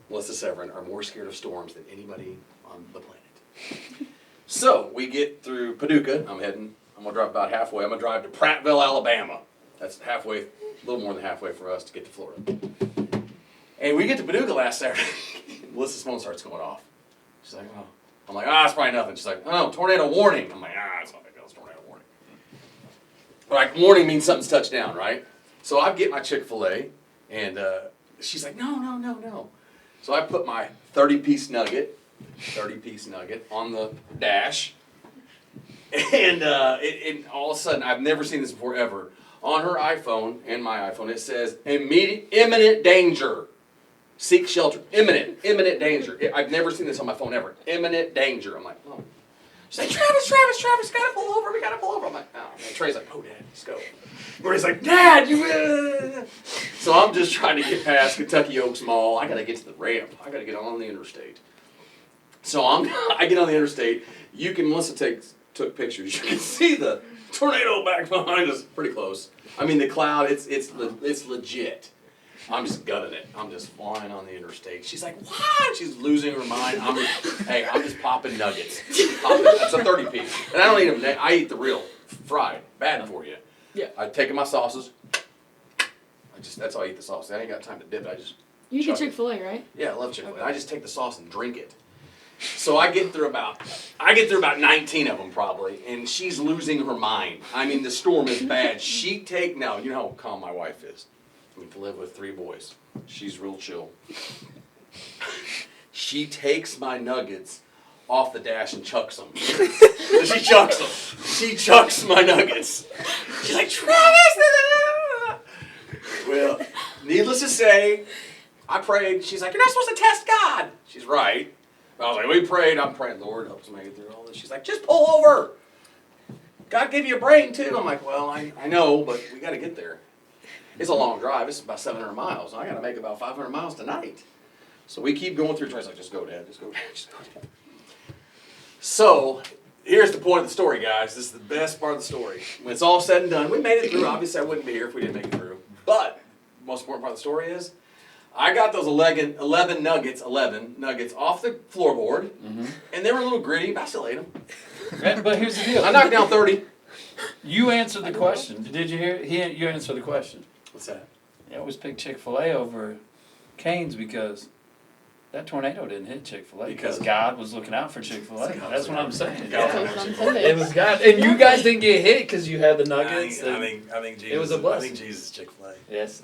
Melissa Severin are more scared of storms than anybody on the planet. So we get through Paducah. I'm gonna drive about halfway. I'm gonna drive to Prattville, Alabama. That's halfway, a little more than halfway for us to get to Florida. And we get to Paducah last Saturday. Melissa's phone starts going off. She's like, oh. I'm like, it's probably nothing. She's like, oh, tornado warning. I'm like, it's not big deal, it's tornado warning. But like, warning means something's touched down, right? So I get my Chick-fil-A, and she's like, no. So I put my 30-piece nugget on the dash, and all of a sudden, I've never seen this before ever. On her iPhone and my iPhone, it says imminent danger. Seek shelter. Imminent danger. I've never seen this on my phone ever. Imminent danger. I'm like, oh. She's like, Travis, gotta pull over. We gotta pull over. I'm like, oh. And Trey's like, oh, Dad, let's go. Marie's like, Dad, you. So I'm just trying to get past Kentucky Oaks Mall. I gotta get to the ramp. I gotta get on the interstate. So I get on the interstate. Melissa took pictures. You can see the tornado back behind us, pretty close. I mean, the cloud, it's legit. I'm just gutting it. I'm just flying on the interstate. She's like, what? She's losing her mind. I'm just popping nuggets. That's a 30-piece. And I don't eat them. I eat the real fried. Bad for you. Yeah. I take my sauces. That's how I eat the sauce. I ain't got time to dip it. You get Chick-fil-A, right? Yeah, I love Chick-fil-A. I just take the sauce and drink it. So I get through about 19 of them probably, and she's losing her mind. I mean, the storm is bad. You know how calm my wife is. I mean, to live with 3 boys. She's real chill. She takes my nuggets off the dash and chucks them. She chucks them. She chucks my nuggets. She's like, Travis! Well, needless to say, I prayed. She's like, you're not supposed to test God. She's right. I was like, we prayed. I'm praying, Lord, help us make it through all this. She's like, just pull over. God gave you a brain, too. I'm like, well, I know, but we got to get there. It's a long drive. It's about 700 miles. I got to make about 500 miles tonight. So we keep going through. Trey's like, just go, Dad. Just go, Dad. Just go, Dad. So here's the point of the story, guys. This is the best part of the story. When it's all said and done, we made it through. Obviously, I wouldn't be here if we didn't make it through. But the most important part of the story is I got those 11 nuggets off the floorboard, and they were a little gritty, but I still ate them. But here's the deal. I knocked down 30. You answered the question. Did you hear? You answered the question. What's that? I always pick Chick-fil-A over Cane's because that tornado didn't hit Chick-fil-A because God was looking out for Chick-fil-A. That's what I'm saying. It was God, and you guys didn't get hit because you had the nuggets. I think Jesus. It was a blessing. I think Jesus is Chick-fil-A. Yes.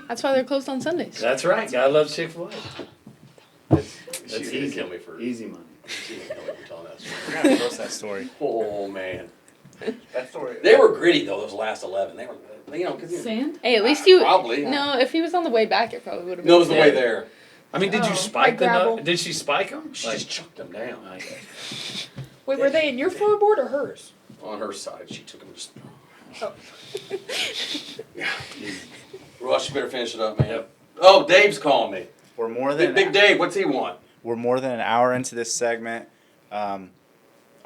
That's why they're closed on Sundays. That's right. God loves Chick-fil-A. That's easy. Kill me for easy money. She's gonna kill me for telling that story. We're gonna post that story. Oh man. That story. They were gritty though. Those last 11. They were, because Sand? Hey, at least you. Probably. No, if he was on the way back, it probably would have been. No, it was the way there. I mean, did you Oh, spike like gravel. Did she spike them? She just chucked them down. Wait, were they in your floorboard or hers? On her side, she took them just. Oh. Yeah. Rush, you better finish it up, man. Yep. Oh, Dave's calling me. We're more than Big Dave, what's he want? We're more than an hour into this segment. Our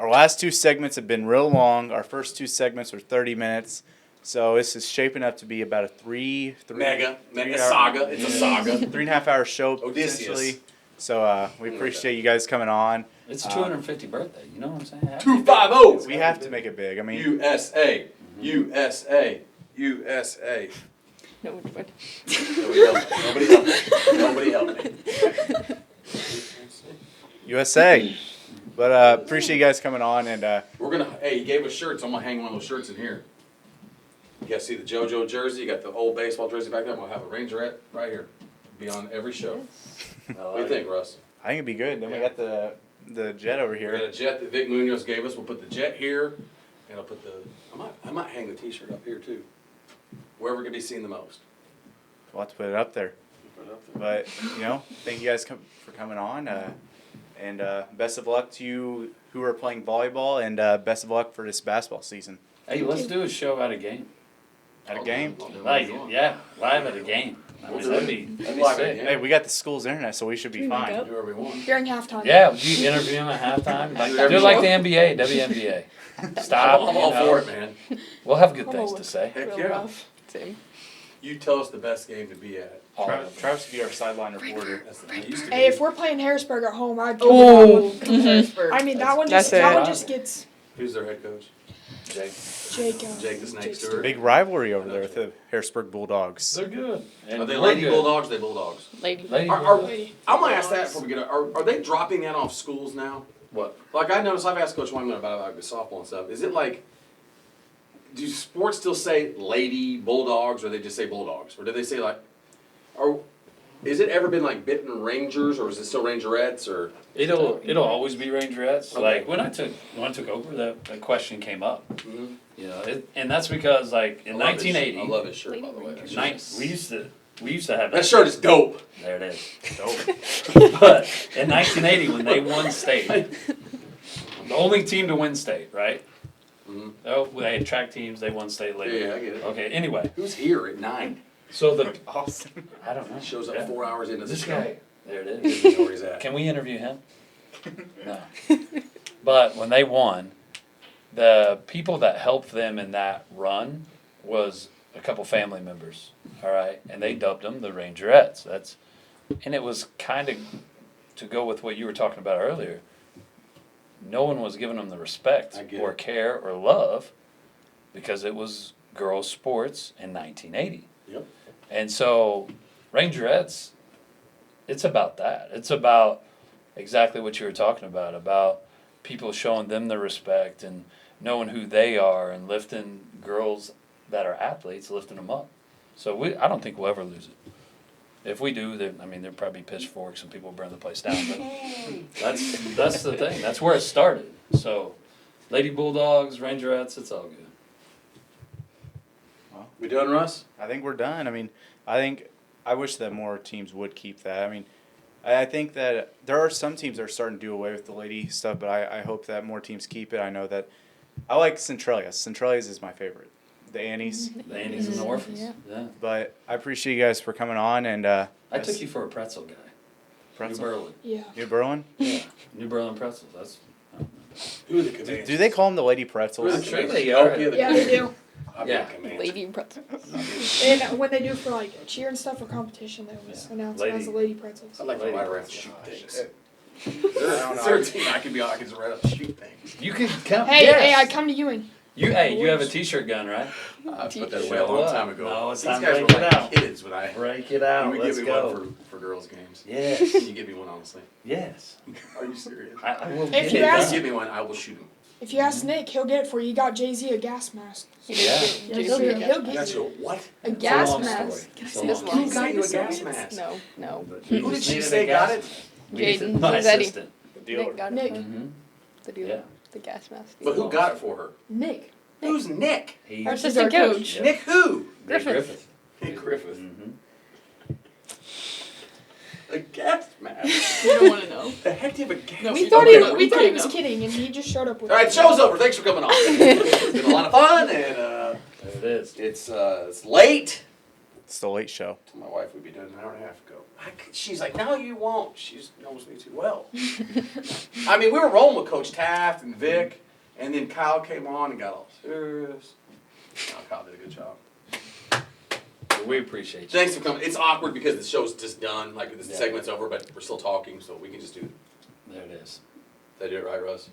last 2 segments have been real long. Our first 2 segments were 30 minutes. So this is shaping up to be about a Mega saga. It's a saga. 3.5 hour show, Odysseus. potentially. So we appreciate you guys coming on. It's 250 birthday. You know what I'm saying? 250. We have to make it big. I mean, USA. USA. USA. No, but Nobody help me. USA. But appreciate you guys coming on. And We're gonna. Hey, he gave us shirts. I'm gonna hang one of those shirts in here. You guys see the JoJo jersey? You got the old baseball jersey back there. I'm gonna have a Rangerette right here. Be on every show. What do you think, Russ? I think it'd be good. Then we got the jet over We here. got a jet that Vic Munoz gave us. We'll put the jet here, and I'll put the. I might hang the T-shirt up here too. Where we're gonna be seen the most. We'll have to put it up there. Put it up there. But thank you guys for coming on. And best of luck to you who are playing volleyball, and best of luck for this basketball season. Hey, let's do a show at a game. At a game. Like, yeah, live at a game. I mean, that'd be live sick. at a game. Hey, we got the school's internet, so we should be Can we make fine. up? Do whatever we want. During halftime. Yeah, would you interview him at halftime? Like, Whatever do it you like want. the NBA, WNBA. Stop. I'm all for it, man. We'll have good I'm things all to say. Heck Real yeah. rough. same. You tell us the best game to be at. Travis could be our sideline reporter. That's I used to Hey, be. if we're playing Harrisburg at home, I'd Oh, I mean, that one That's just it. that one just gets. Who's their head coach? Jake. Jake the Snake Stewart. Big rivalry over there with the Harrisburg Bulldogs. They're good. Are they Lady Bulldogs? Or they Bulldogs? Lady. I'm gonna ask that before we get. Are they dropping that off schools now? What? Like I noticed, I've asked Coach Wyman about like the softball and stuff. Is it like, do sports still say Lady Bulldogs, or they just say Bulldogs, or do they say like, or is it ever been like Benton Rangers, or is it still Rangerettes, or? It'll always be Rangerettes. Okay. Like when I took over, that question came up. Mm-hmm. You know, and that's because like in 1980, I love his shirt, by the way. we used to have That shirt is dope. There it is. Dope. But in 1980, when they won state, the only team to win state, right? Mm-hmm. Oh, they had track teams. They won state later. Yeah, I get it. Okay. Anyway, Who's here at 9? so the Awesome. I don't know. Shows up Yeah. 4 hours into the This show. guy. There it is. Doesn't know where he's at. Can we interview him? No. But when they won, the people that helped them in that run was a couple family members. All right, and they dubbed them the Rangerettes. And it was kind of to go with what you were talking about earlier. No one was giving them the respect I get or it. care or love because it was girls' sports in 1980. Yep. And so, Rangerettes, it's about that. It's about exactly what you were talking about people showing them the respect and knowing who they are and lifting girls that are athletes, lifting them up. So I don't think we'll ever lose it. If we do, there'll probably be pitchforks and people burn the place down. But that's the thing. That's where it started. So, Lady Bulldogs, Rangerettes, it's all good. We done, Russ? I think we're done. I wish that more teams would keep that. I mean, I think that there are some teams that are starting to do away with the lady stuff, but I hope that more teams keep it. I know that I like Centralia's. Centralia's is my favorite. The Annies. The Annies and the Orphans. Yeah. But I appreciate you guys for coming on. And I took you for a pretzel guy. Pretzel? New Berlin. Yeah. New Berlin? Yeah. New Berlin pretzels. That's. Who are the Comanches? Do they call them the lady pretzels? I'm sure they are. Yeah, they do. Yeah. Lady pretzels. And when they do for like cheer and stuff or competition, they always announce it as the lady pretzels. I'd like to Lady ride around and pretzels. shoot things. Is there a team I can be on? I can just ride up and shoot things. You can come. Hey, yes. hey, I come to Ewing. You have a T-shirt gun, right? I put that T-shirt. away a long time ago. No, it's These time to guys break were it like out. kids when I. Break it out. You would Let's give me go. one for girls' games. Yes. Can you give me one, honestly? Yes. Are you serious? I will If get you it ask- If you done. give me one, I will shoot him. If you ask Nick, he'll get it for you. You got Jay-Z a gas mask. Yeah. He'll get I got you you a what? a It's gas a long mask. story. It's a This long long Who got you a gas story. mask? No. Who did she needed say a got gas it? mask. Jaden. My Who's Eddie? assistant. Nick got it. Nick. Mm-hmm. The dealer. Yeah. The gas mask. But who got it for her? Nick. Who's Nick? He, Our He's assistant our coach. Yeah. Nick who? Griffith. Nick Griffith. Mm-hmm. A gas mask. You don't want to know. The heck do you have a gas No, We you thought don't he, know. we You thought he can't was know. kidding, and he just showed up with. All right, show's over. Thanks for coming on. It's been a lot of fun, and There it is. it's late. It's the late show. My wife would be done an hour and a half ago. She's like, no, you won't. She knows me too well. I mean, we were rolling with Coach Taft and Vic, and then Kyle came on and got all serious. No, Kyle did a good job. We appreciate you. Thanks for coming. It's awkward because the show's just done. Like, the Yeah. segment's over, but we're still talking, so we can just do. There it is. Did I do it right, Russ?